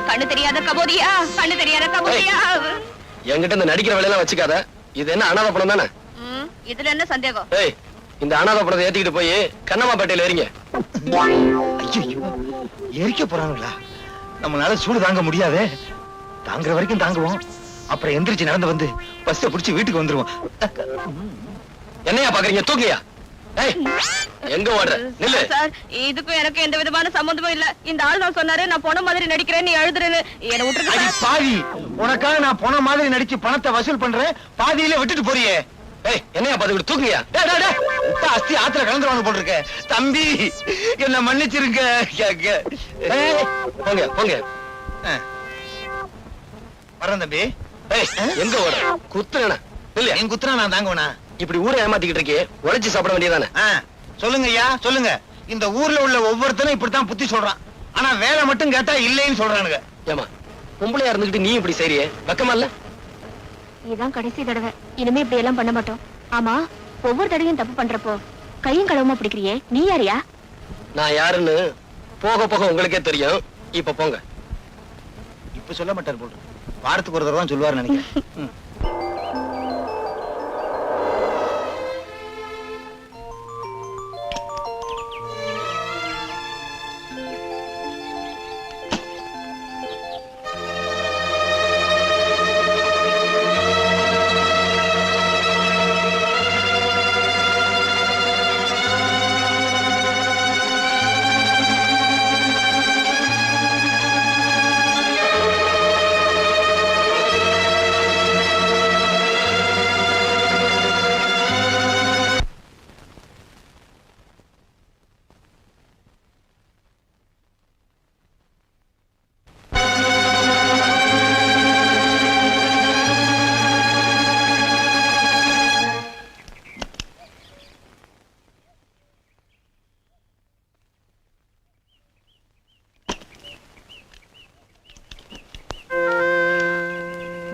கண்ணு தெரியாத கபோதியா, கண்ணு தெரியாத கபோதியா. என்கிட்ட இந்த நடிக்கிற வேலையெல்லாம் வச்சுக்காத. இது என்ன அனாதை படம் தானே? இதுல என்ன சந்தேகம்? ஏய், இந்த அனாதை படத்தை ஏத்திக்கிட்டு போய் கண்ணம்மாப்பேட்டையில ஏறிங்க. ஐயோ, எரிக்க போறாங்களா? நம்மளால சூடு தாங்க முடியாதே. தாங்குற வரைக்கும் தாங்குவோம், அப்புறம் எந்திரிச்சு நடந்து வந்து பஸ்ஸை பிடிச்சு வீட்டுக்கு வந்துருவோம். என்னையா பாக்குறீங்க? தூக்கியா? ஏய், எங்க ஓடுற? நில்லு. சார், இதுக்கும் எனக்கு எந்த விதமான சம்பந்தமும் இல்ல. இந்த ஆள் தான் சொன்னாரு நான் போன மாதிரி நடிக்கிறேன், நீ எழுதுறேன்னு. என்ன விட்டுருக்க அடி சார். பாவி, உனக்காக நான் போன மாதிரி நடிச்சு பணத்தை வசூல் பண்றேன், பாதியில விட்டுட்டு போறியே. ஏய், என்னையா பாத்துக்கிட்டு தூக்கியா? டேய், டேய், டேய், உப்பா அஸ்தி ஆத்துல கலந்துருவாங்க போல் இருக்க. தம்பி என்ன மன்னிச்சிருங்க. ஏய், போங்க போங்க. வரேன் தம்பி. ஏய், எங்க ஓடுற? குத்துறேனா? நில்லு. என் குத்துனா நான் தாங்குவனா? இப்படி ஊரை ஏமாத்திக்கிட்டு இருக்கே, உழைச்சு சாப்பிட வேண்டியதானே? சொல்லுங்க ஐயா, சொல்லுங்க. இந்த ஊர்ல உள்ள ஒவ்வொருத்தனும் இப்படித்தான் புத்தி சொல்றான். ஆனா வேலை மட்டும் கேட்டா இல்லைன்னு சொல்றானுங்க. ஏமா, பொம்பளையா இருந்துகிட்டு நீ இப்படி செய்றியே, வெக்கமா இல்ல? இதான் கடைசி தடவை, இனிமே இப்படி எல்லாம் பண்ண மாட்டோம். ஆமா, ஒவ்வொரு தடவையும் தப்பு பண்றப்போ கையும் களவுமா பிடிக்கிறியே, நீ யாரியா? நான் யாருன்னு போக போக உங்களுக்கே தெரியும். இப்ப போங்க. இப்ப சொல்ல மாட்டார் போல், வாரத்துக்கு ஒரு தடவை தான் சொல்லுவார் நினைக்கிறேன்.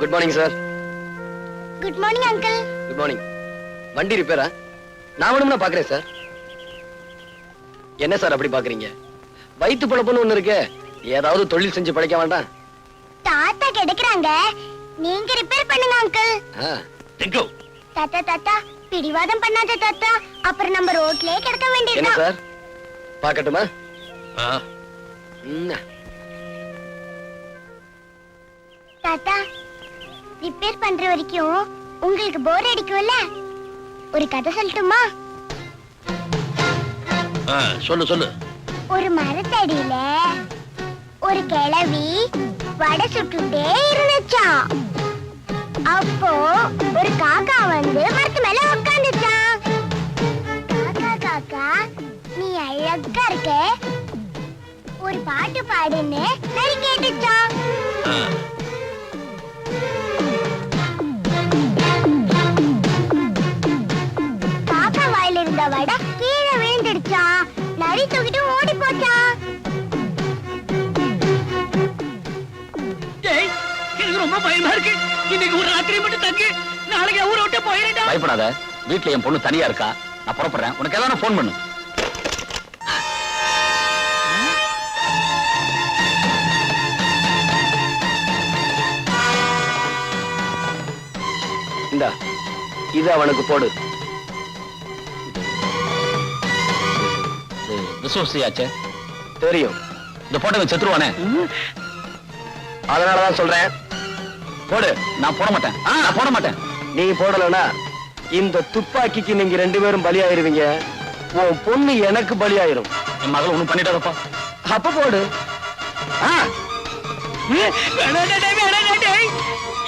Good morning sir. Good morning uncle. Good morning. வண்டி ரிப்பேரா? நான் வேணும்னா பாக்குறேன் சார். என்ன சார் அப்படி பாக்குறீங்க? வயிற்று பழப்புன்னு ஒண்ணு இருக்கு, ஏதாவது தொழில் செஞ்சு பழைக்க வேண்டாம்? தாத்தா கிடைக்கிறாங்க, நீங்க ரிப்பேர் பண்ணுங்க அங்கிள். தாத்தா தாத்தா பிடிவாதம் பண்ணாத தாத்தா, அப்புறம் நம்ம ரோட்லயே கிடக்க என்ன வேண்டியதுதான். சார் பாக்கட்டுமா? தாத்தா ரிப்பேர் பண்ற வரைக்கும் உங்களுக்கு போர் அடிக்கும்ல, ஒரு கதை சொல்லட்டுமா? சொல்லு சொல்லு. ஒரு மரத்தடியில ஒரு கிழவி வடை சுட்டுட்டே இருந்துச்சாம். அப்போ ஒரு காக்கா வந்து மரத்து மேல உட்காந்துச்சான். காக்கா காக்கா நீ அழகா இருக்க, ஒரு பாட்டு பாடுன்னு நரி கேட்டுச்சான். காக்கா வாயில இருந்த வடை கீழே விழுந்துடுச்சான். நரி தூக்கிட்டு ஓடி போச்சான். எனக்கு ரொம்ப பயமா இருக்கு. இன்னைக்கு ஒரு ராத்திரி மட்டும் தங்கு, நாளைக்கு ஊரை விட்டு போயிடா. பயப்படாத, வீட்டுல என் பொண்ணு தனியா இருக்கா, நான் புறப்படுறேன். உனக்கு ஏதாவது போன் பண்ணு. இந்தா, இது அவனுக்கு போடு. விசுவசியாச்சே தெரியும். இந்த போட்டோ செத்துருவானே, அதனாலதான் சொல்றேன் போடு. நான் போட மாட்டேன், நான் போட மாட்டேன். நீ போடலனா இந்த துப்பாக்கிக்கு நீங்க 2 பேரும் பலியாயிருவீங்க. உன் பொண்ணு எனக்கு பலியாயிரும். என் மகள் ஒண்ணும் பண்ணிட்டாரப்பா. அப்ப போடு.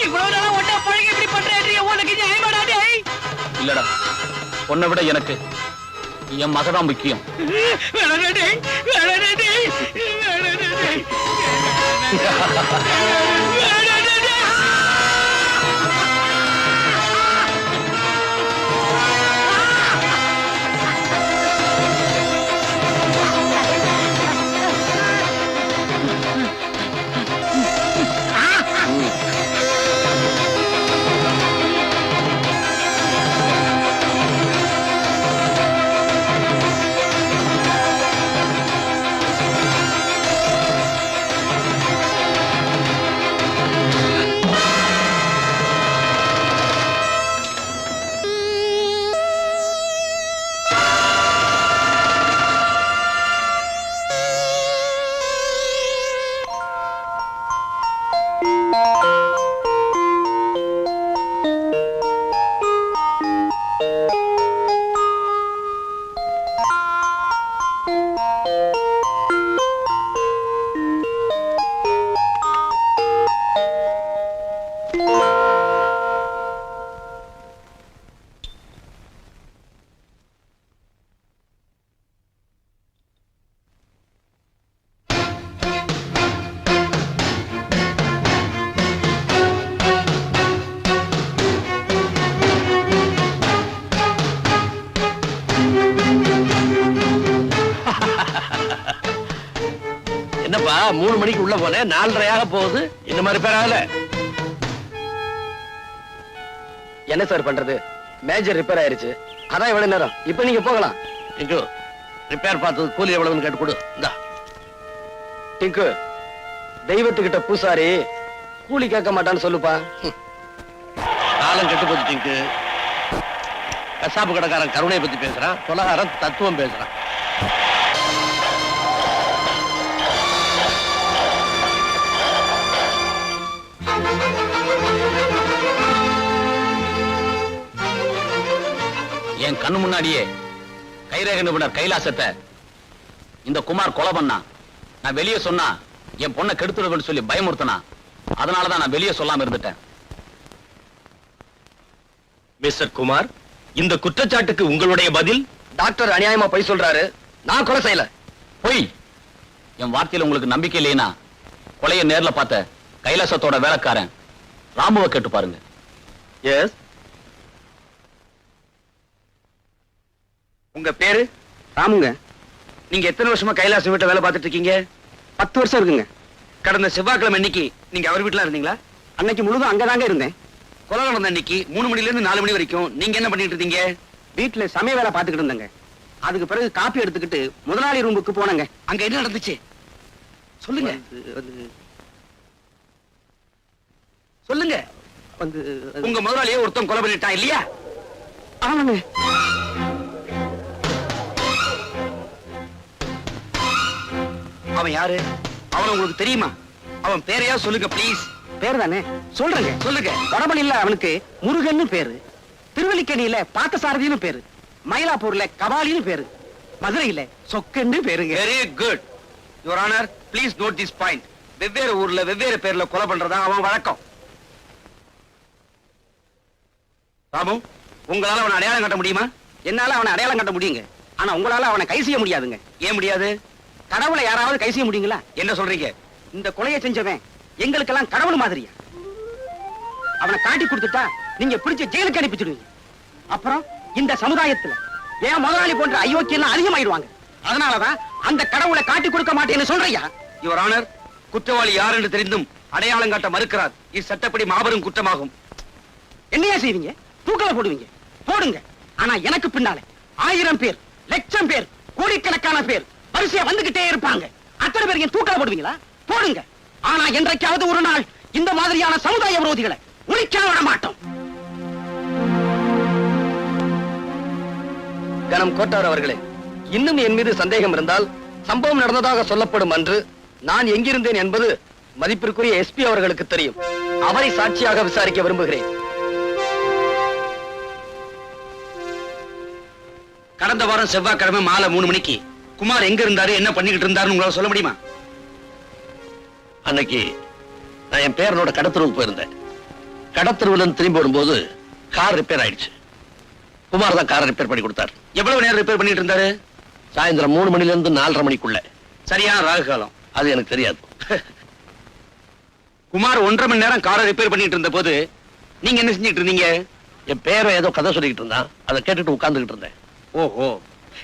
இவ்வளவு நாளா ஒட்டா பழகி இப்படி பண்றேன், உனக்கு நியாயமாடா? இல்லடா, உன்னை விட எனக்கு என் மகதான் முக்கியம். என்னப்பா 3 மணிக்கு உள்ள போனேன், 4:30 போகுது. இந்த மாதிரி பேர் ஆகல. என்ன சார் பண்றது, மேஜர் ரிப்பேர் ஆயிருச்சு, அதான் இவ்வளவு நேரம். இப்ப நீங்க போகலாம். டிங்கு, ரிப்பேர் பார்த்தது கூலி எவ்வளவுன்னு கேட்டு கொடு. இந்தா. டிங்கு, தெய்வத்துக்கிட்ட பூசாரி கூலி கேட்க மாட்டான்னு சொல்லுப்பா. காலம் கெட்டு போச்சு டிங்கு. கசாப்பு கடைக்காரன் கருணையை பத்தி பேசுறான், கொலகாரன் தத்துவம் பேசுறான். என் கண்ணு முன்னாடியே கைரேக நிபுணர் கைலாசத்தை இந்த குமார் கொலை பண்ணா. நான் வெளியே சொன்னா என் பொண்ணை கெடுத்துடுவேன்னு சொல்லி பயமுறுத்தனா. அதனாலதான் நான் வெளியே சொல்லாம இருந்துட்டேன். மிஸ்டர் குமார், இந்த குற்றச்சாட்டுக்கு உங்களுடைய பதில்? டாக்டர் அநியாயமா பொய் சொல்றாரு, நான் கொலை செய்யல. பொய். என் வார்த்தையில உங்களுக்கு நம்பிக்கை இல்லைனா கொலையை நேர்ல பார்த்த கைலாசத்தோட வேலைக்காரன் ராமுவை கேட்டு பாருங்க. எஸ். உங்க பேரு? ராமுங்க. நீங்க எத்தனை வருஷமா கைலாசம் வீட்டுல வேலை பார்த்துட்டு இருக்கீங்க? 10 வருஷம் இருக்குங்க. கடந்த செவ்வாய்க்கிழமை அன்னைக்கு நீங்க அவர் வீட்டுல இருந்தீங்களா? அன்னைக்கு முழுதும் அங்கதாங்க இருந்தேன். கொலை நடந்த அன்னைக்கு 3 மணில இருந்து 4 மணி வரைக்கும் நீங்க என்ன பண்ணிட்டு இருந்தீங்க? வீட்டுல சமய வேலை பார்த்துக்கிட்டு இருந்தேங்க. அதுக்கு பிறகு காப்பி எடுத்துக்கிட்டு முதலாளி ரூமுக்கு போனங்க. அங்க என்ன நடந்துச்சு சொல்லுங்க. சொல்லுங்க. உங்க முதலாளியே ஒருத்தன் கொலை பண்ணிட்டான் இல்லையா? ஆமாங்க. அவன் யாரு? அவன் உங்களுக்கு தெரியுமா? அவன் பேரையா சொல்லுங்க ப்ளீஸ். பேர் தானே சொல்றேங்க. சொல்லுங்க. வடபணியில அவனுக்கு முருகன்னு பேரு, திருவல்லிக்கேணியில பார்த்தசாரதின்னு பேரு, மயிலாப்பூர்ல கபாலின்னு பேரு, மதுரையில சொக்கன்னு பேருங்க. Very good your honour. Please note this point. வெவ்வேறு ஊர்ல வெவ்வேறு பேர்ல கொலை பண்றதா அவன் வழக்கம். ராமு, உங்களால அவனை அடையாளம் காட்ட முடியுமா? என்னால அவனை அடையாளம் காட்ட முடியுங்க. ஆனா உங்களால அவனை கை செய்ய முடியாதுங்க. ஏன் முடியாது? கடவுளை யாராவது கை செய்ய முடியுங்களா? என்ன சொல்றீங்க? இந்த கொலையை செஞ்சவன் எங்களுக்கெல்லாம் கடவுள் மாதிரியா. அவனை காட்டி கொடுத்துட்டா நீங்க பிடிச்ச ஜெயிலுக்கு அனுப்பிச்சிடுவீங்க. அப்புறம் இந்த சமுதாயத்துல ஏன் முதலாளி போன்ற அயோக்கியம் அதிகமாயிடுவாங்க. அதனாலதான் அந்த கடவுளை காட்டி கொடுக்க மாட்டேன்னு சொல்றியா? யுவர் ஆனர், குற்றவாளி யார் என்று தெரிந்தும் அடையாளம் காட்ட மறுக்கிறார். இது சட்டப்படி மாபெரும் குற்றமாகும். என்னையா செய்வீங்க? தூக்கல போடுவீங்க, போடுங்க. ஆனா எனக்கு பின்னால 1000 பேர், லட்சம் பேர், கோடிக்கணக்கான பேர் வரிசையா வந்துகிட்டே இருப்பாங்க. அத்தனை பேர் என் தூக்கல போடுவீங்களா? போடுங்க. ஆனா என்றைக்காவது ஒரு நாள் இந்த மாதிரியான சமுதாய விரோதிகளை ஒழிக்க விட மாட்டோம். கணம் கோட்டார் அவர்களே, இன்னும் என் மீது சந்தேகம் இருந்தால் சம்பவம் நடந்ததாக சொல்லப்படும் அன்று நான் எங்கிருந்தேன் என்பது மதிப்பிற்குரிய எஸ்பி அவர்களுக்கு தெரியும். அவரை சாட்சியாக விசாரிக்க விரும்புகிறேன். கடந்த வாரம் செவ்வாய்க்கிழமை மாலை 3 மணிக்கு குமார் எங்க இருந்தாரு, என்ன பண்ணிக்கிட்டு இருந்தாருன்னு உங்களால சொல்ல முடியுமா? அன்னைக்கு நான் என் பேரனோட கடத்தருவுக்கு போயிருந்தேன். கடத்தருவுல இருந்து திரும்பி வரும்போது கார் ரிப்பேர் ஆயிடுச்சு. குமார் தான் காரை ரிப்பேர் பண்ணி கொடுத்தார். எவ்வளவு நேரம் ரிப்பேர் பண்ணிட்டு இருந்தாரு? சாயந்தரம் 3 மணில இருந்து 4:30 மணிக்குள்ள. சரியான ராகு காலம். அது எனக்கு தெரியாது. குமார் 1.5 மணி நேரம் காரை ரிப்பேர் பண்ணிட்டு இருந்த போது நீங்க என்ன செஞ்சிட்டு இருந்தீங்க? என் பேரை ஏதோ கதை சொல்லிக்கிட்டு இருந்தான். அதை கேட்டுட்டு உட்கார்ந்துகிட்டு இருந்தேன். ஓஹோ,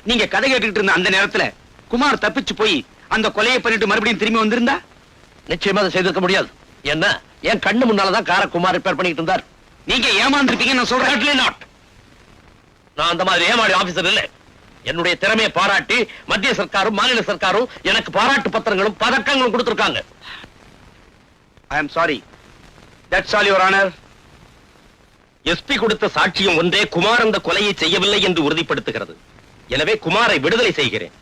நீங்க கதை கேட்டுக்கிட்டு இருந்த அந்த நேரத்துல குமார் தப்பிச்சு போய் அந்த கொலையை பண்ணிட்டு மறுபடியும் திரும்பி வந்திருந்தா? நிச்சயமா அதை செய்திருக்க முடியாது. என்ன, என் கண்ணு முன்னாலதான் காரை குமார் ரிப்பேர் பண்ணிட்டு இருந்தார். நீங்க ஏமாந்துருப்பீங்க நான் சொல்றேன். நான் அந்த மாதிரி ஏமாடி ஆபீசர் இல்ல. என்னுடைய திறமையை பாராட்டி மத்திய சர்க்காரும் மாநில சர்க்காரும் எனக்கு பாராட்டு பத்திரங்களும் பதக்கங்களும் கொடுத்திருக்காங்க. I am sorry. That's all your honour. SP கொடுத்த சாட்சியம் ஒன்றே குமார் அந்த கொலையை செய்யவில்லை என்று உறுதிப்படுத்துகிறது. எனவே குமாரை விடுதலை செய்கிறேன்.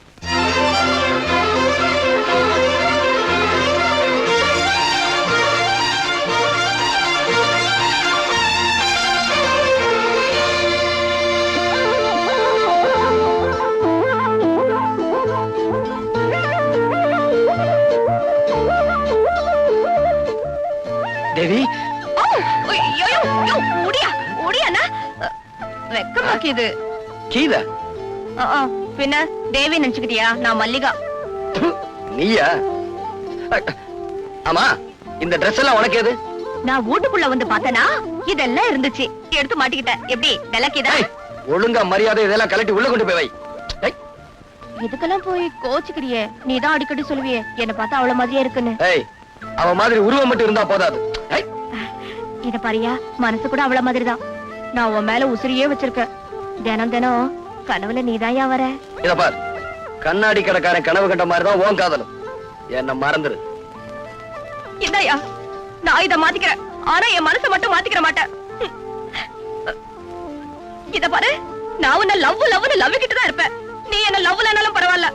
தேவி, ஓ, ஐயோ, ஐயோ, முடியா, முடியாண்ணா. வெக்கமாக்கி இது. கீதா பின்ன தேவி நினைச்சுக்கிட்டியா? நான் மல்லிகா. நீயா? ஆமா, இந்த Dress எல்லாம் உனக்கு எது? நான் வீட்டுக்குள்ள வந்து பார்த்தனா இதெல்லாம் இருந்துச்சு, எடுத்து மாட்டிக்கிட்டேன். எப்படி விளக்கிதா? ஏய், ஒழுங்கா மரியாதை இதெல்லாம் கலட்டி உள்ள கொண்டு போய் வை. ஏய், இதுக்கெல்லாம் போய் கோச்சுக்கிறியே. நீதான் அடிக்கடி சொல்லுவியே என்ன பார்த்தா அவ்வளவு மாதிரியே இருக்குன்னு. ஏய், அவ மாதிரி உருவம் மட்டும் இருந்தா போதாது. ஏய், இத பாரியா, மனசு கூட அவ்வளவு மாதிரிதான். நான் உன் மேல உசிரியே வச்சிருக்கேன். தினம் தினம் கனவுல நீதாயா வர. இத பார், கண்ணாடி கடைக்காரன் கனவு கண்ட மாதிரிதான் உன் காதலும். என்ன மறந்துரு. இந்தாயா, நான் இத மாத்திக்கிறேன். ஆனா என் மனசை மட்டும் மாத்திக்கிற மாட்டேன். இத பாரு, நான் உன்ன லவ்னு லவ்விக்கிட்டு தான் இருப்பேன். நீ என்ன லவ்லனாலும் பரவாயில்ல.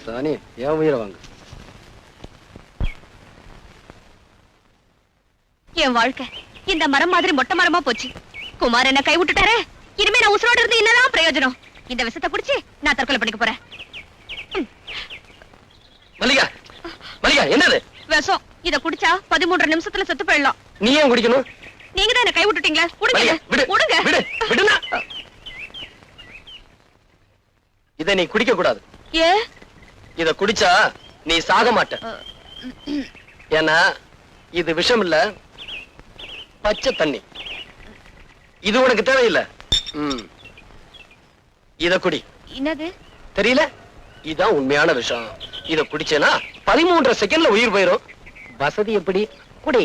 சாணி, ஏன் உயிரை வாங்க. என் வாழ்க்கை இந்த மரம் மாதிரி மொட்டை மரமா போச்சு. குமார் என்ன கை விட்டுட்டாரு. இனிமே நான் உசுரோடு இருந்து என்னதான் பிரயோஜனம்? இந்த விஷத்தை குடிச்சு நான் தற்கொலை பண்ணிக்க போறேன். மல்லிகா, மல்லிகா, என்னது விஷம்? இத குடிச்சா 13 நிமிஷத்துல செத்து போயிடலாம். நீ ஏன் குடிக்கணும்? நீங்க தான் என்ன கை விட்டுட்டீங்களா? மல்லிகா, விடு, குடுங்க. விடு, விடுனா. இத நீ குடிக்க கூடாது. ஏ, இத குடிச்சா நீ சாக மாட்ட. ஏன்னா இது விஷம் இல்ல, பச்சை தண்ணி. இது உனக்கு தேவையில்லை. இத குடி. என்னது தெரியல? இதான் உண்மையான விஷம். இத குடிச்சேனா 13 செகண்ட்ல உயிர் போயிரும். வசதி எப்படி? குடி.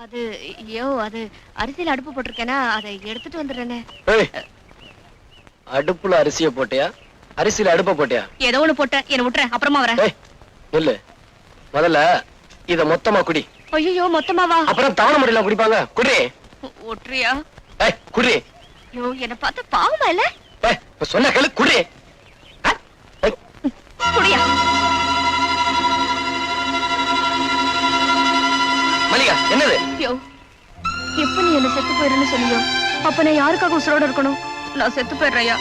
அது அது அரிசியில அடுப்பு போட்டிருக்கேனா, அதை எடுத்துட்டு வந்துடுறேனே. ஏய், அடுப்புல அரிசிய போட்டியா, அரிசியில அடுப்ப போட்டியா? ஏதோ ஒண்ணு போட்டேன், என்ன விட்டுறேன், அப்புறமா வரேன். ஏய், இல்ல, முதல்ல இத மொத்தமா குடி. ஐயோ, மொத்தமாவா? அப்புறம் தவணை முறையில குடிப்பாங்க. குடி. ஒற்றியா? ஏய், குடி. ஐயோ, என்ன பார்த்து பாவமா இல்ல? ஏய், இப்ப சொன்ன கேளு, குடி. குடியா? மல்லிகா, என்னது? ஐயோ, எப்ப நீ என்ன செத்து போயிடுன்னு சொன்னியோ, அப்ப நான் யாருக்காக உசுரோட இருக்கணும்? நான் செத்து போயிடுறையா?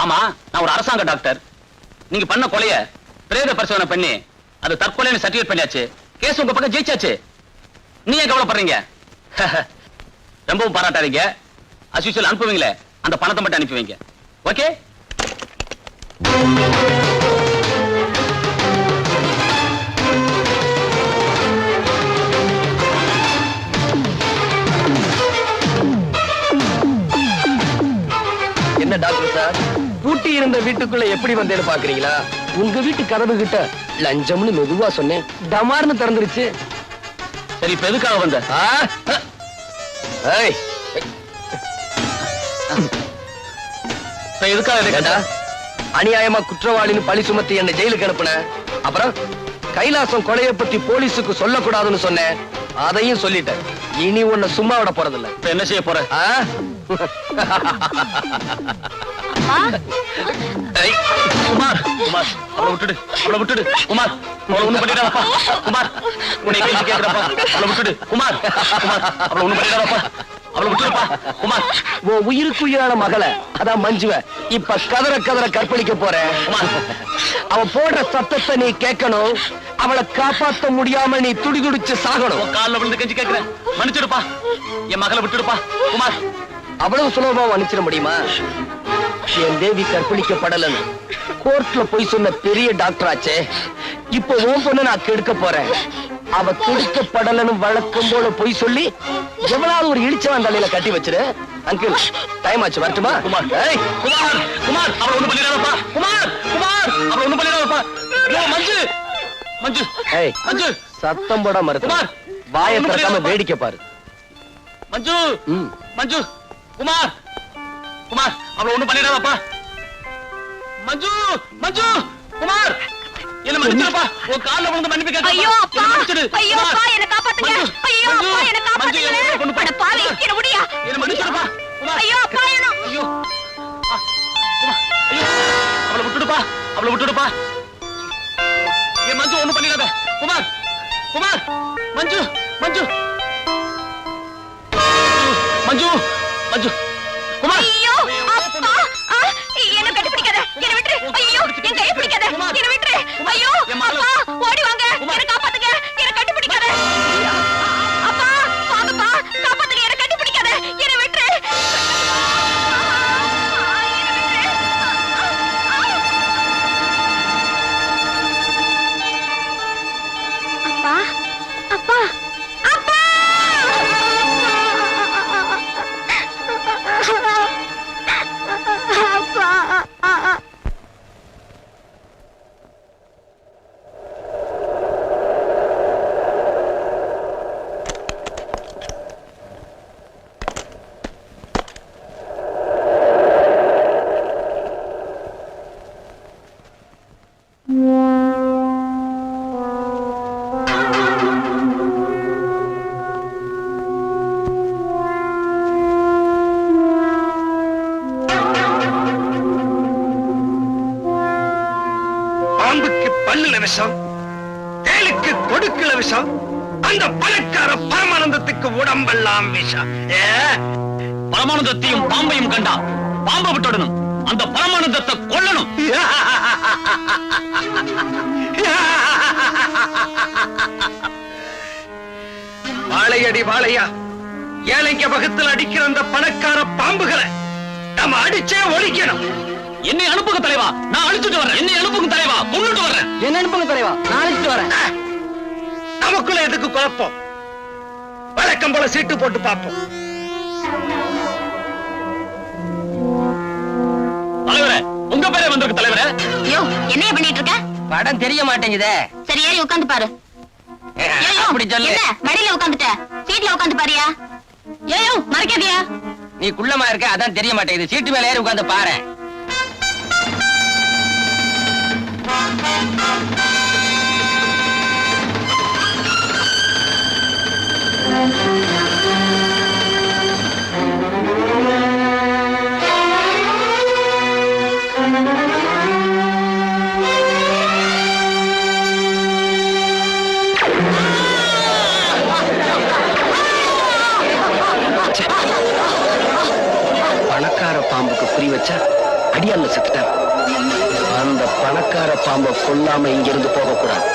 ஆமா, நான் ஒரு அரசாங்க டாக்டர். நீங்க பண்ண கொலைய பிரேத பரிசோதனை பண்ணி அது தற்கொலைன்னு சர்டிஃபிகேட் பண்ணியாச்சு. கேஸ் உங்க பக்கம் ஜெயிச்சாச்சு. நீ ஏன் கவலைப்படுறீங்க? ரொம்பவும் பாராட்டாதீங்க. அஸ்யூஷுவல் அனுப்புவீங்களே அந்த பணத்தை மட்டும் அனுப்பி வைங்க. ஓகே? என்ன டாக்டர் சார், பூட்டி இருந்த வீட்டுக்குள்ள எப்படி வந்தேன்னு பாக்குறீங்களா? உங்க வீட்டு கதவு கிட்ட லஞ்சம்னு மெதுவா சொன்னேன், டமார்னு திறந்துருச்சு. சரி, இப்ப எதுக்காக வந்த? ஏய், இப்ப எதுக்காக கேட்டா அநியாயமா குற்றவாளின்னு பழி சுமத்தி என்ன ஜெயிலுக்கு அனுப்புன. அப்புறம் கைலாசம் கொலையை பத்தி போலீஸுக்கு சொல்லக்கூடாதுன்னு சொன்னேன், அதையும் சொல்லிட்டேன். இனி உன்னை சும்மா விட போறதில்ல. இப்ப என்ன செய்ய போற? குமார், குமார், அவளை விட்டுடு, அவளை விட்டுடு. குமார், அவளை ஒண்ணும் பண்ணிடாதப்பா. குமார், உன்னை கேள்வி கேட்கிறப்பா. அவளை விட்டுடு. குமார், குமார், அவளை ஒண்ணும் பண்ணிடாதப்பா. அவளை விட்டுடுப்பா. குமார், உன் உயிருக்குயிரான மகளை, அதான் மஞ்சுவ, இப்ப கதற கதற கற்பழிக்க போறேன். அவ போடுற சத்தத்தை நீ கேட்கணும். அவளை காப்பாத்த முடியாம நீ துடிதுடிச்சு சாகணும். காலில் விழுந்து கெஞ்சி கேட்கிறேன், மன்னிச்சிடுப்பா. என் மகளை விட்டுடுப்பா. குமார், அவ்வளவு சுலபமா மன்னிச்சிட முடியுமா? என் தேவி கற்பழிக்கப்படலன்னு கோர்ட்ல போய் சொன்ன பெரிய டாக்டர் ஆச்சே, இப்ப உன் பொண்ணு நான் கெடுக்க போறேன். அவ கெடுக்கப்படலன்னு வழக்கம் போல போய் சொல்லி எவ்வளவு ஒரு இடிச்சவன் தலையில கட்டி வச்சிரு. அங்கிள், டைம் ஆச்சு, வரட்டுமா? குமார், ஏய், குமார், குமார், அவளை ஒண்ணும் பண்ணிடாதப்பா. குமார், குமார், அவளை ஒண்ணும் பண்ணிடாதப்பா. மஞ்சு, மஞ்சு, ஏய், மஞ்சு, சத்தம் போட மறுத்து குமார், வாயை திறக்காம வேடிக்கை பாரு. மஞ்சு, மஞ்சு, குமார், குமார், அவளை ஒண்ணும் பண்ணிடாதப்பா. மஞ்சு, மஞ்சு, குமார், என்ன மன்னிச்சிடுப்பா. உன் கால்ல விழுந்து மன்னிப்பு கேட்கிறேன். ஐயோ அப்பா, ஐயோ அப்பா, என்ன காப்பாத்துங்க. ஐயோ அப்பா, என்ன காப்பாத்துங்க. அட பாவி, என்ன முடியா? என்ன மன்னிச்சிடுப்பா. ஐயோ அப்பா, என்ன? ஐயோ, ஐயோ, அவளை விட்டுடுப்பா, அவளை விட்டுடுப்பா. என் மஞ்சு ஒண்ணும் பண்ணிடாத. குமார், குமார், மஞ்சு, மஞ்சு, மஞ்சு, மஞ்சு, குமார். ஐயோ அப்பா, என்ன கட்டி பிடிக்காத, என்ன விட்டுரு. ஐயோ, என் கையை பிடிக்காத, என்ன விட்டுரு. ஐயோ அப்பா, ஓடி வாங்க, என்ன காப்பாத்துங்க, என்ன கட்டி பிடிக்காத. அப்பா, வாங்கப்பா, காப்பாத்துங்க, என்ன கட்டி பிடிக்காத, என்ன விட்டுரு. அப்பா, அப்பா, அப்பா. பாம்புக்கு பல்லுல விஷம், தேளுக்கு கொடுக்கல விஷம், அந்த பணக்கார பரமானந்தத்துக்கு உடம்பெல்லாம் விஷம். பரமானந்தத்தையும் பாம்பையும் கண்டா பாம்பை விட்டுடணும், அந்த பரமானந்தத்தை கொல்லணும். வாழையடி வாழையா, ஏழைங்க வகுத்தில் அடிக்கிற அந்த பணக்கார பாம்புகளை நம்ம அடிச்சே ஒழிக்கணும். என்னை அனுப்புங்க தலைவா, நான் அழிச்சுட்டு வரேன். என்னை அனுப்புங்க தலைவா, கொண்டுட்டு வரேன். என்ன அனுப்புங்க தலைவா, நான் அழைச்சிட்டு வரேன். நமக்குள்ள எதுக்கு குழப்பம்? வழக்கம் போல சீட்டு போட்டு பார்ப்போம். தலைவரே, உங்க பேரே வந்திருக்கு தலைவரே. ஐயோ, என்னைய பண்ணிட்டு இருக்க? படம் தெரிய மாட்டேங்குதே. சரி, ஏறி உட்கார்ந்து பாரு. அப்படி சொல்லு. என்ன மடியில உட்கார்ந்துட்ட? சீட்ல உட்கார்ந்து பாரியா? ஏயோ, மறக்காதியா? நீ குள்ளமா இருக்க, அதான் தெரிய மாட்டேங்குது. சீட்டு மேல ஏறி உட்கார்ந்து பாரு. பணக்கார பாம்புக்கு குறி வச்சா அடியால செத்துட்டான். அந்த பணக்கார பாம்பை கொல்லாம இங்கிருந்து போகக்கூடாது.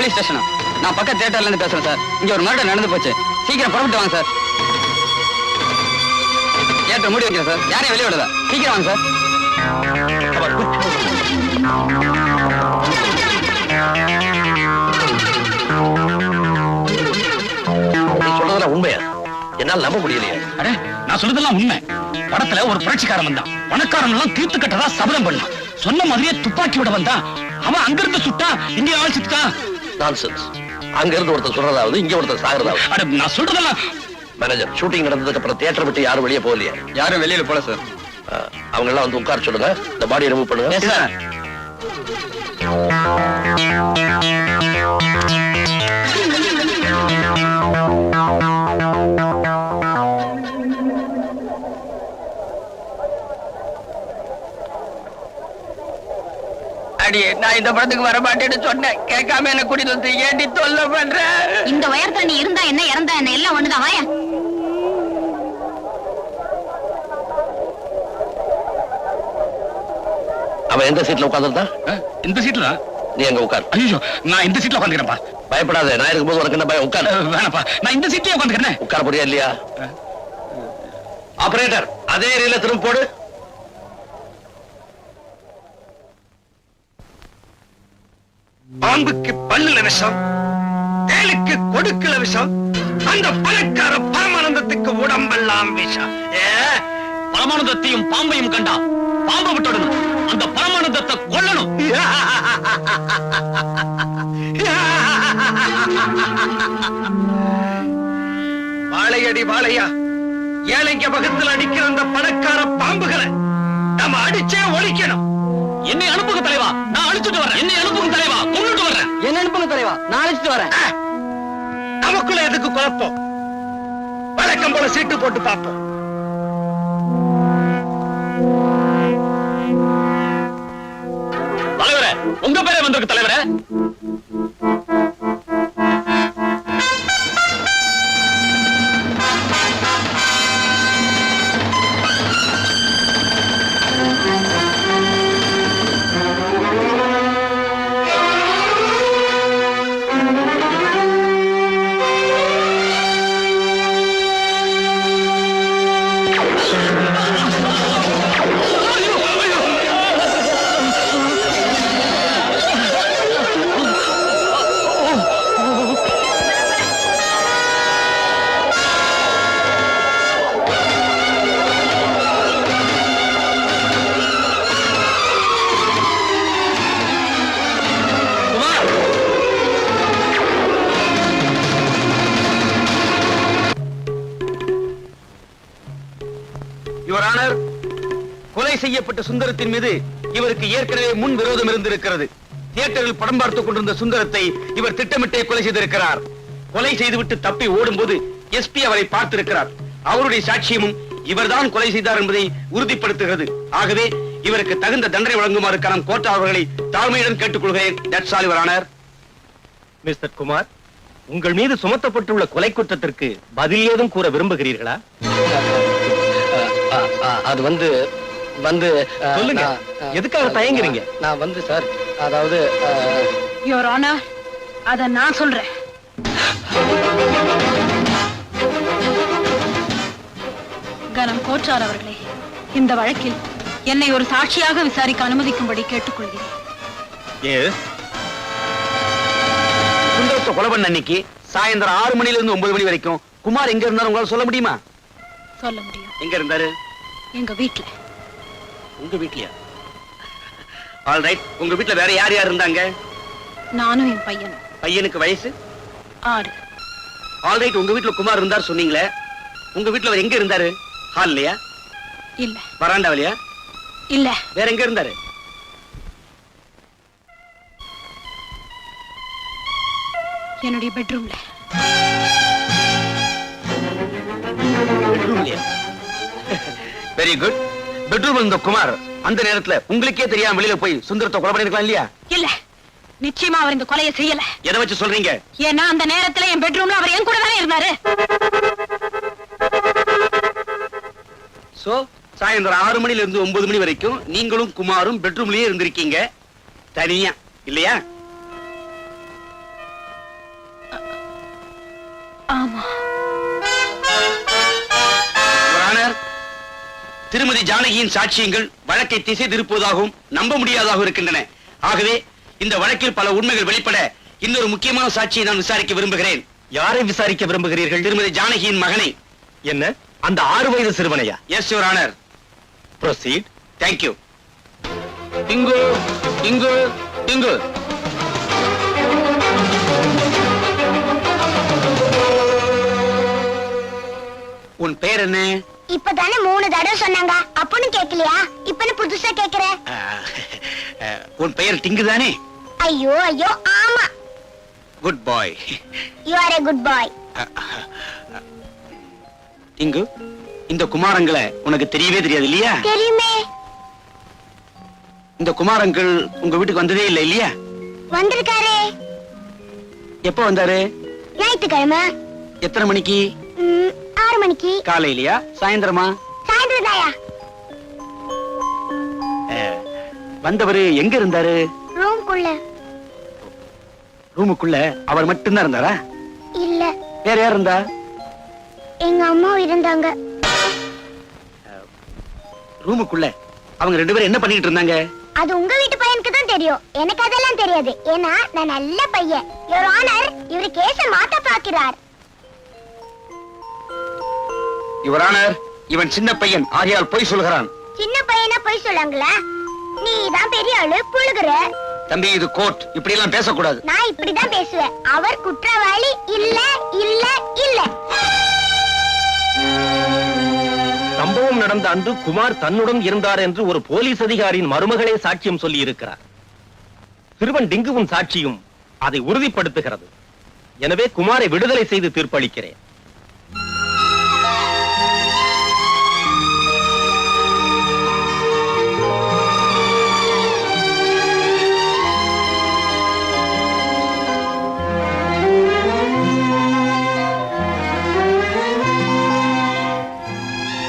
போலீஸ் ஸ்டேஷனா? நான் பக்க தியேட்டர்ல இருந்து பேசுறேன் சார். இங்க ஒரு மர்டர் நடந்து போச்சு. சீக்கிரம் புறப்பட்டு வாங்க சார். தியேட்டர் மூடி வைக்கிறேன் சார். யாரையும் வெளியே விடல. சீக்கிரம் வாங்க சார். நீ சொல்றதெல்லாம் உண்மையா? என்னால் நம்ப முடியலையே. அடே, நான் சொல்றதெல்லாம் உண்மை. படத்துல ஒரு புரட்சிக்காரன் வந்தான். பணக்காரன் எல்லாம் தீர்த்து கட்டதா சபதம் பண்ணான். சொன்ன மாதிரியே துப்பாக்கி விட வந்தான். அவன் அங்க இருந்து சுட்டா, இங்க ஆழ்ச்சிட்டான். நான்சென்ஸ். அங்க இருந்து ஒருத்தர் சொல்றதாவது, இங்க ஒருத்தர் சாகிறதாவது. அட, நான் சொல்றதெல்லாம் மேனேஜர், ஷூட்டிங் நடந்ததுக்கு அப்புறம் தியேட்டர் விட்டு யாரும் வெளியே போகலையா? யாரும் வெளியில போல சார். அவங்க எல்லாம் வந்து உட்கார சொல்லுங்க. இந்த பாடியை ரிமூவ் பண்ணுங்க. சார். அடி, நான் இந்த படத்துக்கு வர மாட்டேன்னு சொன்னேன். கேட்காம என்ன கூட்டிட்டு வந்து ஏண்டி தொல்லை பண்ற? இந்த உயரத்துல நீ இருந்தா என்ன, இறந்தா என்ன, எல்லாம் ஒண்ணுதான். வாயா. அவன் எந்த சீட்ல உட்கார்ந்துருந்தா? இந்த சீட்ல. நீ அங்க உட்கார். ஐயோ, நான் இந்த சீட்ல உட்காந்துக்கிறேன்ப்பா. பயப்படாத, நான் இருக்கும்போது உனக்கு என்ன பயம்? உட்கார். வேணாப்பா, நான் இந்த சீட்லயே உட்காந்துக்கிறேன். உட்கார போறியா இல்லையா? ஆபரேட்டர், அதே ரீல திரும்ப போடு. பாம்புக்கு பல்லுல விஷம், தேலுக்கு கொடுக்கல விஷம், அந்த பணக்கார பரமானந்தத்துக்கு உடம்பெல்லாம் விஷம். பரமானந்தத்தையும் பாம்பையும் கண்டா பாம்பை விட்டுடணும். அந்த பரமானந்தத்தை கொல்லணும். வாழையடி வாழையா, ஏழைங்க பக்கத்தில் அடிக்கிற அந்த பணக்கார பாம்புகளை நம்ம அடிச்சே ஒழிக்கணும். என்னை அனுப்புங்க தலைவா, நான் அழிச்சிட்டு வரேன். என்னை அனுப்புங்க தலைவா, கொண்டுட்டு வரேன். என்ன அனுப்புங்க தலைவா, நான் அழைச்சிட்டு வரேன். நமக்குள்ள எதுக்கு குழப்பம்? வழக்கம் போல சீட்டு போட்டு பார்ப்போம். தலைவரே, உங்க பேரே வந்திருக்கு தலைவரே. யுவர் ஆனர், கொலை செய்யப்பட்ட சுந்தரத்தின் மீது இவருக்கு ஏற்கனவே முன் விரோதம் இருந்திருக்கிறது. தியேட்டரில் படம் பார்த்துக் கொண்டிருந்த சுந்தரத்தை இவர் திட்டமிட்டே கொலை செய்திருக்கிறார். கொலை செய்துவிட்டு தப்பி ஓடும்போது எஸ்பி அவரை பார்த்திருக்கிறார். அவருடைய சாட்சியமும் இவர்தான் கொலை செய்தார் என்பதை உறுதிப்படுத்துகிறது. ஆகவே இவருக்கு தகுந்த தண்டனை வழங்குமாறு கரம் கோர்ட் அவர்களை தாழ்மையுடன் கேட்டுக்கொள்கிறேன். That's all your honour. Mister Kumar, உங்கள் மீது சுமத்தப்பட்டுள்ள கொலை குற்றத்திற்கு பதில் ஏதும் கூற விரும்புகிறீர்களா? அது வந்து சொல்லுங்க. எதுக்காக தயங்குறீங்க? நான் வந்து சார், அதாவது யுவர் ஆனர், அத நான் சொல்றேன். கனம் கோச்சார் அவர்களே, இந்த வழக்கில் என்னை ஒரு சாட்சியாக விசாரிக்க அனுமதிக்கும்படி கேட்டுக்கொள்கிறேன். சுந்தரத்தை கொலை பண்ண அன்னைக்கு சாயந்தரம் 6 மணில இருந்து 9 மணி வரைக்கும் குமார் எங்க இருந்தாரு உங்களால சொல்ல முடியுமா? சொல்ல முடியும். எங்க இருந்தாரு? எங்க வீட்டுல. உங்க வீட்லயா? All right. உங்க வீட்ல வேற யார் யார் இருந்தாங்க? நானும் என் பையனும். பையனுக்கு வயசு 6. All right. உங்க வீட்ல குமார் இருந்தார் சொன்னீங்களே, உங்க வீட்ல அவர் எங்க இருந்தாரு? ஹால்லயா? இல்ல. வராண்டாவிலயா? இல்ல. வேற எங்க இருந்தாரு? என்னுடைய பெட்ரூம்ல. Very good. பெட்ரூம் இருந்த குமார் அந்த நேரத்துல உங்களுக்கே தெரியாம வெளியில போய் சுந்தரத்தை கொலை பண்ணிருக்கலாம் இல்லையா? இல்ல, நிச்சயமா அவர் இந்த கொலையை செய்யல. எதை வச்சு சொல்றீங்க? ஏன்னா அந்த நேரத்துல என் பெட்ரூம்ல அவர் என் கூட தானே இருந்தாரு. சோ சாயந்தரம் 6 மணில இருந்து 9 மணி வரைக்கும் நீங்களும் குமாரும் பெட்ரூம்லயே இருந்திருக்கீங்க தனியா, இல்லையா? திருமதி ஜானகியின் சாட்சியங்கள் வழக்கை திசை திருப்புவதாகவும் நம்ப முடியாததாகவும் இருக்கின்றன. ஆகவே இந்த வழக்கில் பல உண்மைகள் வெளிப்பட இன்னொரு முக்கியமான சாட்சியை நான் விசாரிக்க விரும்புகிறேன். யாரை விசாரிக்க விரும்புகிறீர்கள்? திருமதி ஜானகியின் மகனை. என்ன, அந்த 6 வயது சிறுவனையா? Yes your honour. Proceed. Thank you. Tinku Tinku Tinku. உன் பெயர் என்ன? இப்பதானே 3 தடவை சொன்னாங்க, அப்பன்னு கேட்கலையா? இப்பன்னு புதுசா கேக்குற? உன் பெயர் டிங்கு தானே? ஐயோ ஐயோ, ஆமா. Good bye. You are a good boy. டிங்கு, இந்த குமாரங்களை உனக்கு தெரியவே தெரியாது இல்லையா? தெரியுமே. இந்த குமாரங்கள் உங்க வீட்டுக்கு வந்ததே இல்லை இல்லையா? வந்திருக்காரே. எப்ப வந்தாரு? ஞாயிற்றுக்கிழமை. எத்தனை மணிக்கு? 6 மணிக்கு. காலையிலயா சாயந்தரமா? சாயந்தரம் தாயா. வந்தவரு எங்க இருந்தாரு? ரூம்குள்ள. ரூமுக்குள்ள அவர் மட்டும்தான் இருந்தாரா? இல்ல, வேற யார் இருந்தா? எங்க அம்மா இருந்தாங்க. ரூமுக்குள்ள அவங்க 2 பேரும் என்ன பண்ணிட்டு இருந்தாங்க? அது உங்க வீட்டு பையனுக்கு தான் தெரியும், எனக்கு அதெல்லாம் தெரியாது. ஏன்னா நான் நல்ல பையன். யுவர் ஆனர், இவரு கேஸ மாத்த பார்க்கிறார். யுவர் ஆனர், இவன் சின்ன பையன் ஆகையால் பொய் சொல்கிறான். சின்ன பையனா போய் சொல்லாங்களா? நீ தான் பெரிய ஆளு, புழுகுற. தம்பி, இது கோர்ட், இப்படி எல்லாம் பேசக்கூடாது. நான் இப்படிதான் பேசுவேன். அவர் குற்றவாளி இல்ல இல்ல இல்ல. சம்பவம் நடந்த அன்று குமார் தன்னுடன் இருந்தார் என்று ஒரு போலீஸ் அதிகாரியின் மருமகளே சாட்சியம் சொல்லி இருக்கிறார். சிறுவன் டிங்குவின் சாட்சியும் அதை உறுதிப்படுத்துகிறது. எனவே குமாரை விடுதலை செய்து தீர்ப்பளிக்கிறேன்.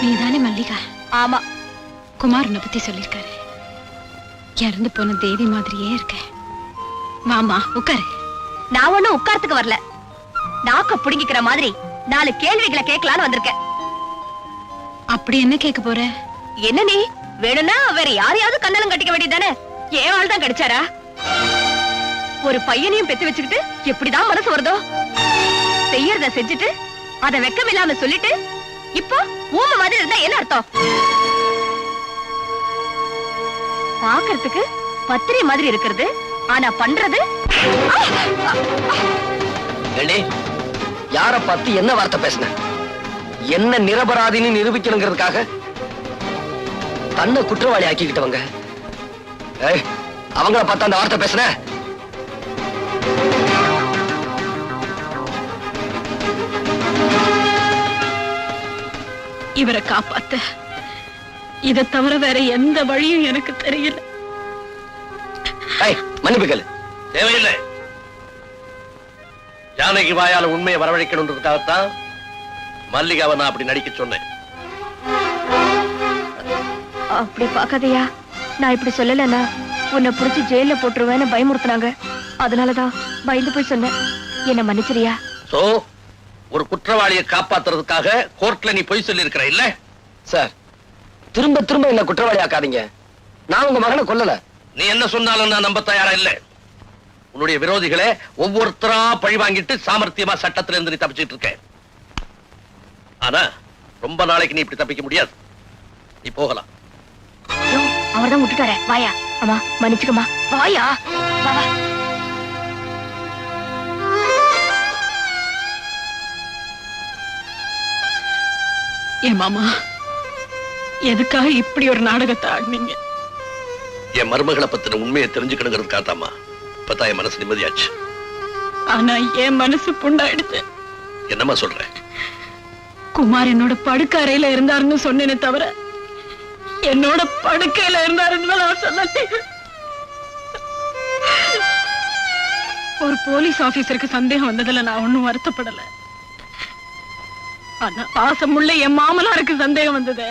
நீதானே மல்லிகா? ஆமா. குமாரனை பத்தி சொல்லிருக்காரு. இறந்து போன தேவி மாதிரியே இருக்க. வாமா உட்காரு. நான் ஒண்ணும் உட்கார்த்துக்கு வரல. நாக்க புடுங்கிக்கிற மாதிரி 4 கேள்விகளை கேட்கலான்னு வந்திருக்கேன். அப்படி என்ன கேட்க போற? என்ன நீ வேணும்னா வேற யாரையாவது கண்ணலம் கட்டிக்க வேண்டியதானே? ஏன் ஆள் தான் கிடைச்சாரா? ஒரு பையனையும் பெத்து வச்சுக்கிட்டு எப்படிதான் மனசு வருதோ? செய்யறத செஞ்சுட்டு அத வெக்கமில்லாம சொல்லிட்டு இப்போ ஊமை மாதிரி இருந்தா என்ன அர்த்தம்? பாக்குறதுக்கு பத்திரை மாதிரி இருக்கிறது, ஆனா பண்றது. யார பார்த்து என்ன வார்த்தை பேசின? என்ன நிரபராதின்னு நிரூபிக்கணுங்கிறதுக்காக தன்னை குற்றவாளி ஆக்கிக்கிட்டவங்க. அவங்கள பார்த்து அந்த வார்த்தை பேசின? இவரை காப்பாத்த இதை தவிர வேற எந்த வழியும் எனக்கு தெரியல. மன்னிப்புகள் தேவையில்லை. ஜானகி வாயால உண்மையை வரவழைக்கணுன்றதுக்காகத்தான் மல்லிகாவை நான் அப்படி நடிக்க சொன்னேன். அப்படி பாக்காதையா, நான் இப்படி சொல்லலன்னா உன்னை புடிச்சு ஜெயில போட்டுருவேன்னு பயமுறுத்தினாங்க. அதனாலதான் பயந்து போய் சொன்னேன். என்ன மன்னிச்சிரியா? சோ ஒரு குற்றவாளியை காப்பாத்துறதுக்காக கோர்ட்ல நீ பொய் சொல்லி இருக்கிற இல்ல? சார், திரும்ப திரும்ப என்ன குற்றவாளி ஆக்காதீங்க. நான் உங்க மகனை கொல்லல. நீ என்ன சொன்னாலும் நான் நம்ப தயாரா இல்ல. உன்னுடைய விரோதிகளை ஒவ்வொருத்தரா பழி வாங்கிட்டு சாமர்த்தியமா சட்டத்துல இருந்து நீ தப்பிச்சிட்டு இருக்க. ஆனா ரொம்ப நாளைக்கு நீ இப்படி தப்பிக்க முடியாது. நீ போகலாம். அவர்தான் விட்டுட்டாரே. வாயா. அம்மா மன்னிச்சுக்கமா. வாயா. வா வா. என் மாமா எதுக்காக இப்படி ஒரு நாடகத்தை ஆடினீங்க? என் மருமகளை பத்தின உண்மையை தெரிஞ்சுக்கணுங்கிறதுக்காகத்தாமா இப்பதான் என் மனசு நிம்மதியாச்சு. ஆனா என் மனசு புண்டாயிடுச்சு. என்னம்மா சொல்ற? குமார் என்னோட படுக்கை அறையில இருந்தாருன்னு சொன்னேனே தவிர என்னோட படுக்கையில இருந்தாருன்னு நான் சொன்னேன். ஒரு போலீஸ் ஆபீசருக்கு சந்தேகம் வந்ததுல நான் ஒண்ணும் வருத்தப்படல. ஆனா பாசமுள்ள என் மாமனாருக்கு சந்தேகம் வந்தது.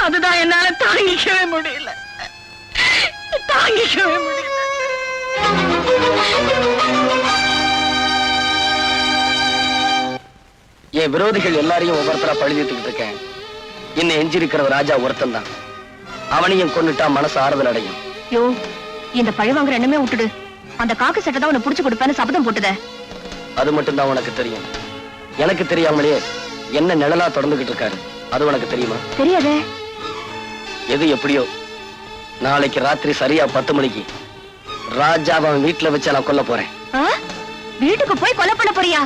அதுதான் என்னால தாங்கிக்கவே முடியல. தாங்கிக்கவே முடியல. என் விரோதிகள் எல்லாரையும் ஒவ்வொருத்தரா பழி தீர்த்துக்கிட்டு இருக்கேன். இன்னும் எஞ்சி இருக்கிற ராஜா ஒருத்தன் தான். அவனையும் கொன்னுட்டா மனசு ஆறுதல் அடையும். யோ, இந்த பழி வாங்குற எண்ணமே விட்டுடு. அந்த காக்கு சட்டை தான் உன்னை புடிச்சு கொடுப்பேன்னு சபதம் போட்டுதே. அது மட்டும் தான் உனக்கு தெரியும். எனக்கு தெரியாமலே என்ன நிழலா தொடர்ந்துகிட்டு இருக்காரு. அது உனக்கு தெரியுமா? தெரியாதே. எது எப்படியோ, நாளைக்கு ராத்திரி சரியா 10 மணிக்கு ராஜாவை அவன் வீட்டுல வச்சு நான் கொல்ல போறேன். ஆ? வீட்டுக்கு போய் கொலை பண்ண போறியா?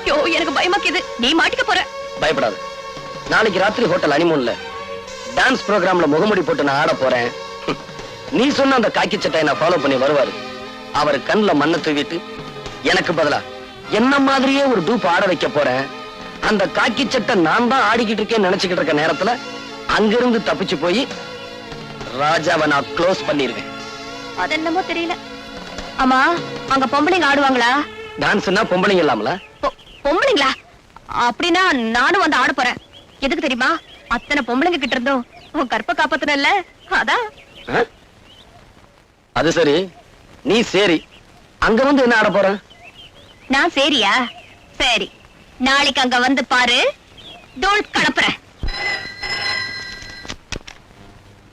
யோ, எனக்கு பயமாக்குது. நீ மாட்டிக்க போற. பயப்படாது. நாளைக்கு ராத்திரி ஹோட்டல் அனிமூன்ல டான்ஸ் ப்ரோக்ராம்ல முகமுடி போட்டு நான் ஆட போறேன். நீ சொன்ன அந்த காக்கி சட்டையை நான் ஃபாலோ பண்ணி வருவாரு. அவர் கண்ணுல மண்ணை தூவிட்டு எனக்கு பதிலா என்ன மாதிரியே ஒரு டூப் ஆட வைக்க போறேன். அந்த காக்கி சட்டை நான் தான் ஆடிக்கிட்டு இருக்கேன்னு நினைச்சுக்கிட்டு இருக்க நேரத்துல அங்கிருந்து தப்பிச்சு போய் ராஜாவை நான் க்ளோஸ் பண்ணிருவேன். அது என்னமோ தெரியல. ஆமா, அங்க பொம்பளைங்க ஆடுவாங்களா? டான்ஸ்னா பொம்பளைங்க இல்லாமல? பொம்பளைங்களா? அப்படின்னா நானும் வந்து ஆட போறேன். எதுக்கு தெரியுமா? அத்தனை பொம்பளைங்க கிட்ட இருந்தும் உன் கற்ப காப்பாத்தனல்ல, அதான். அது சரி, நீ சரி, அங்க வந்து என்ன ஆட போற? நான் சரியா? சரி, நாளைக்கு அங்க வந்து பாரு, தோல் கலப்புறேன்.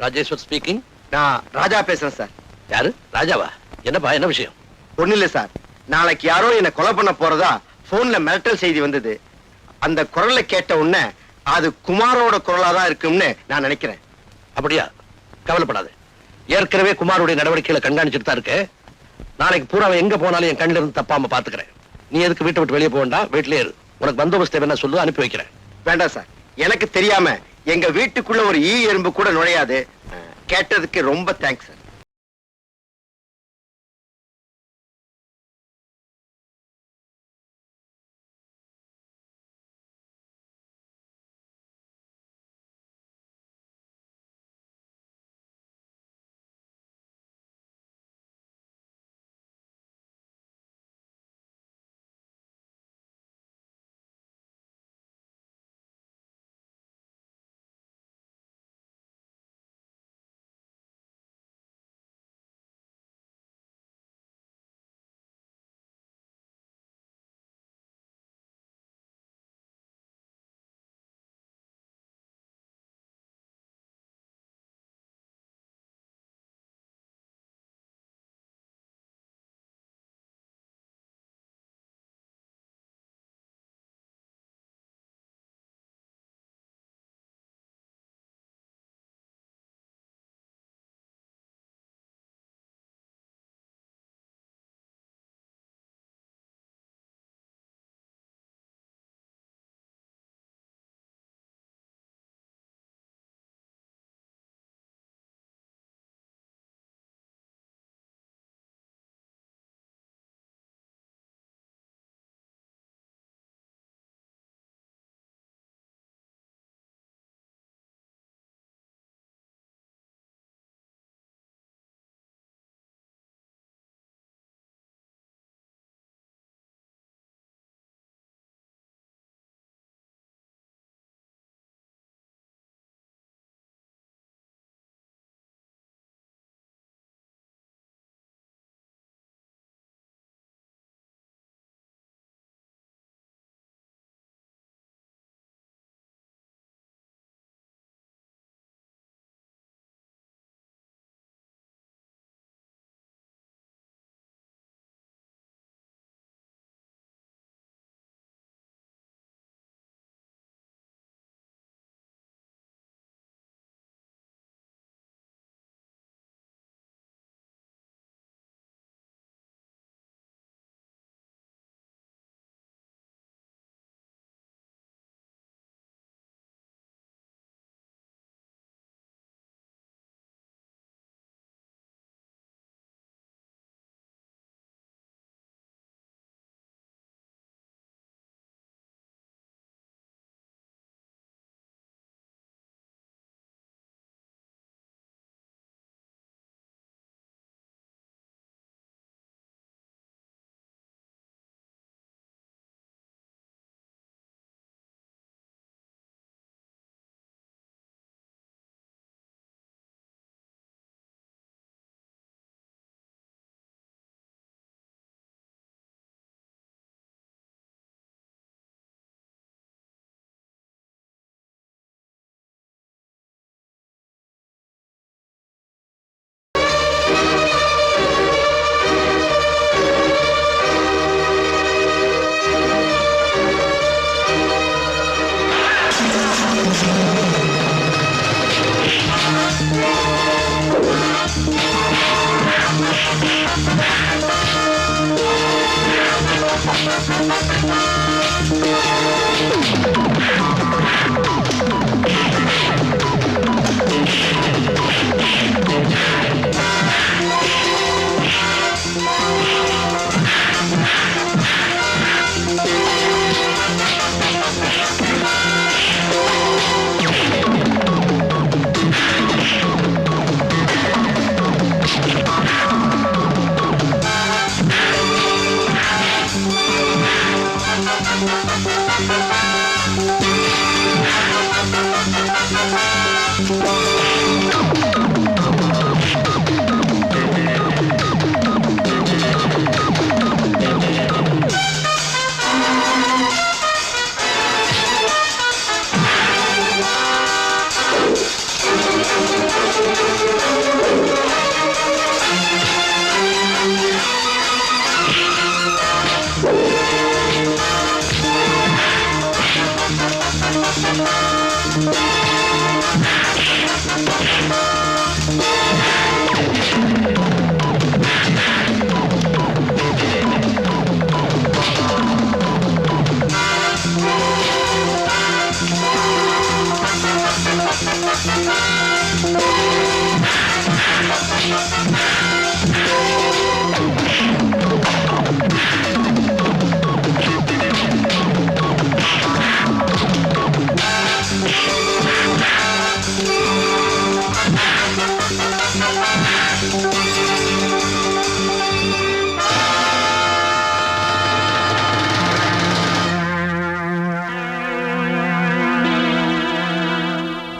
ராஜேஸ்வர் ஸ்பீக்கிங். நான் ராஜா பேசுறேன் சார். யாரு? ராஜாவா? என்னப்பா, என்ன விஷயம்? ஒண்ணு இல்ல சார், நாளைக்கு யாரோ என்ன கொலை பண்ண போறதா போன்ல மிரட்டல் செய்தி வந்தது. அந்த குரலை கேட்ட உடனே அது குமாரோட குரலா தான் இருக்கும்னு நான் நினைக்கிறேன். அப்படியா? கவலைப்படாத. ஏற்கனவே குமாருடைய நடவடிக்கைகளை கண்காணிச்சுட்டு தான் இருக்கு. நாளைக்கு பூரா அவன் எங்க போனாலும் என் கண்ணில இருந்து தப்பாம பாத்துக்கிறேன். நீ எதுக்கு வீட்டை விட்டு வெளியே போக வேண்டாம், வீட்டிலே இரு. உனக்கு பந்தோபஸ்து என்ன சொல்லு, அனுப்பி வைக்கிறேன். வேண்டாம் சார், எனக்கு தெரியாம எங்க வீட்டுக்குள்ள ஒரு ஈ எறும்பு கூட நுழையாது. கேட்டதுக்கு ரொம்ப தேங்க்ஸ் சார்.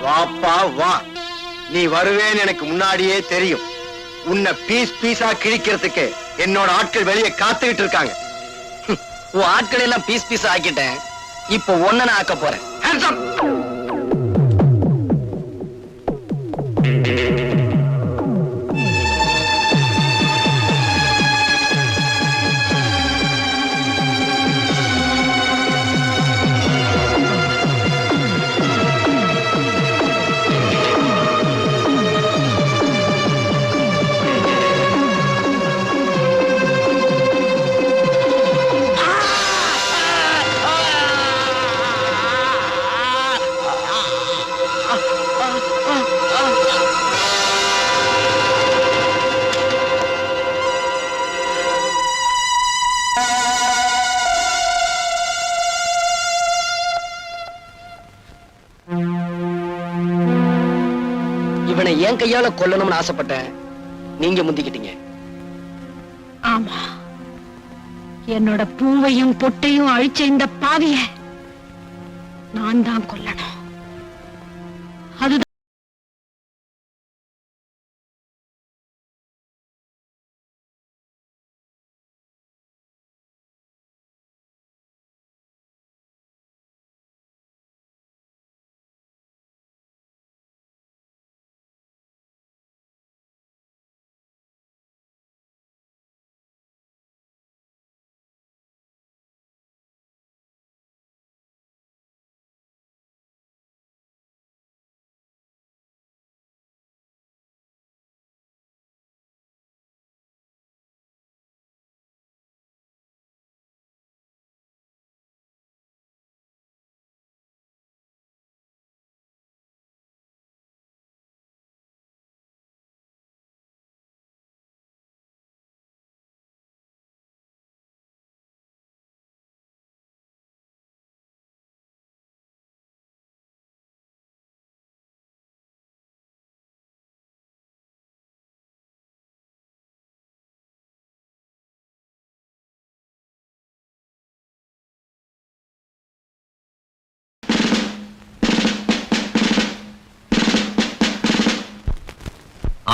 வாப்பா வா, நீ வருவேன்னு எனக்கு முன்னாடியே தெரியும். உன்னை பீஸ் பீஸா கிழிக்கிறதுக்கு என்னோட ஆட்கள் வெளியே காத்துக்கிட்டு இருக்காங்க. உன் ஆட்களை எல்லாம் பீஸ் பீஸ் ஆக்கிட்டேன். இப்போ ஒன்ன நான் ஆக்க போறேன். Hands up! இவனை என் கையால கொல்லணும்னு ஆசைப்பட்டேன். நீங்க முந்திக்கிட்டீங்க. ஆமா, என்னோட பூவையும் பொட்டையும் அழிச்ச இந்த பாவிய நான் தான் கொல்லணும். அதுதான்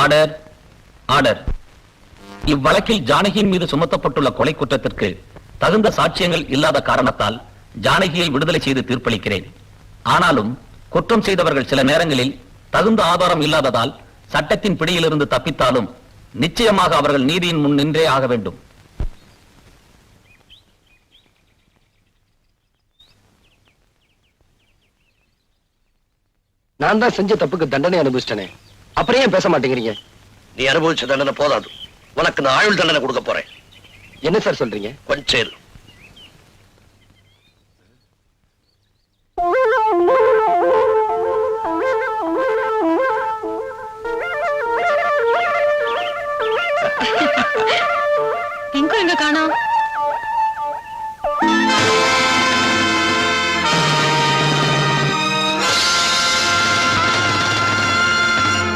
ஆர்டர் ஆர்டர். இவ்வழக்கில் ஜானகியின் மீது சுமத்தப்பட்டுள்ள கொலை குற்றத்திற்கு தகுந்த சாட்சியங்கள் இல்லாத காரணத்தால் ஜானகியை விடுதலை செய்து தீர்ப்பளிக்கிறேன். ஆனாலும் குற்றம் செய்தவர்கள் சில நேரங்களில் தகுந்த ஆதாரம் இல்லாததால் சட்டத்தின் பிடியிலிருந்து தப்பித்தாலும் நிச்சயமாக அவர்கள் நீதியின் முன் நின்றே ஆக வேண்டும். நான் தான் செஞ்ச தப்புக்கு தண்டனை அனுபவிச்சிட்டேனே, அப்புறம் ஏன் பேச மாட்டேங்கிறீங்க? நீ அனுபவிச்ச தண்டனை போதாது, உனக்கு நான் ஆயுள் தண்டனை கொடுக்க போறேன். என்ன சார் சொல்றீங்க? கொஞ்சம் பிங்கு எங்க காணோம்?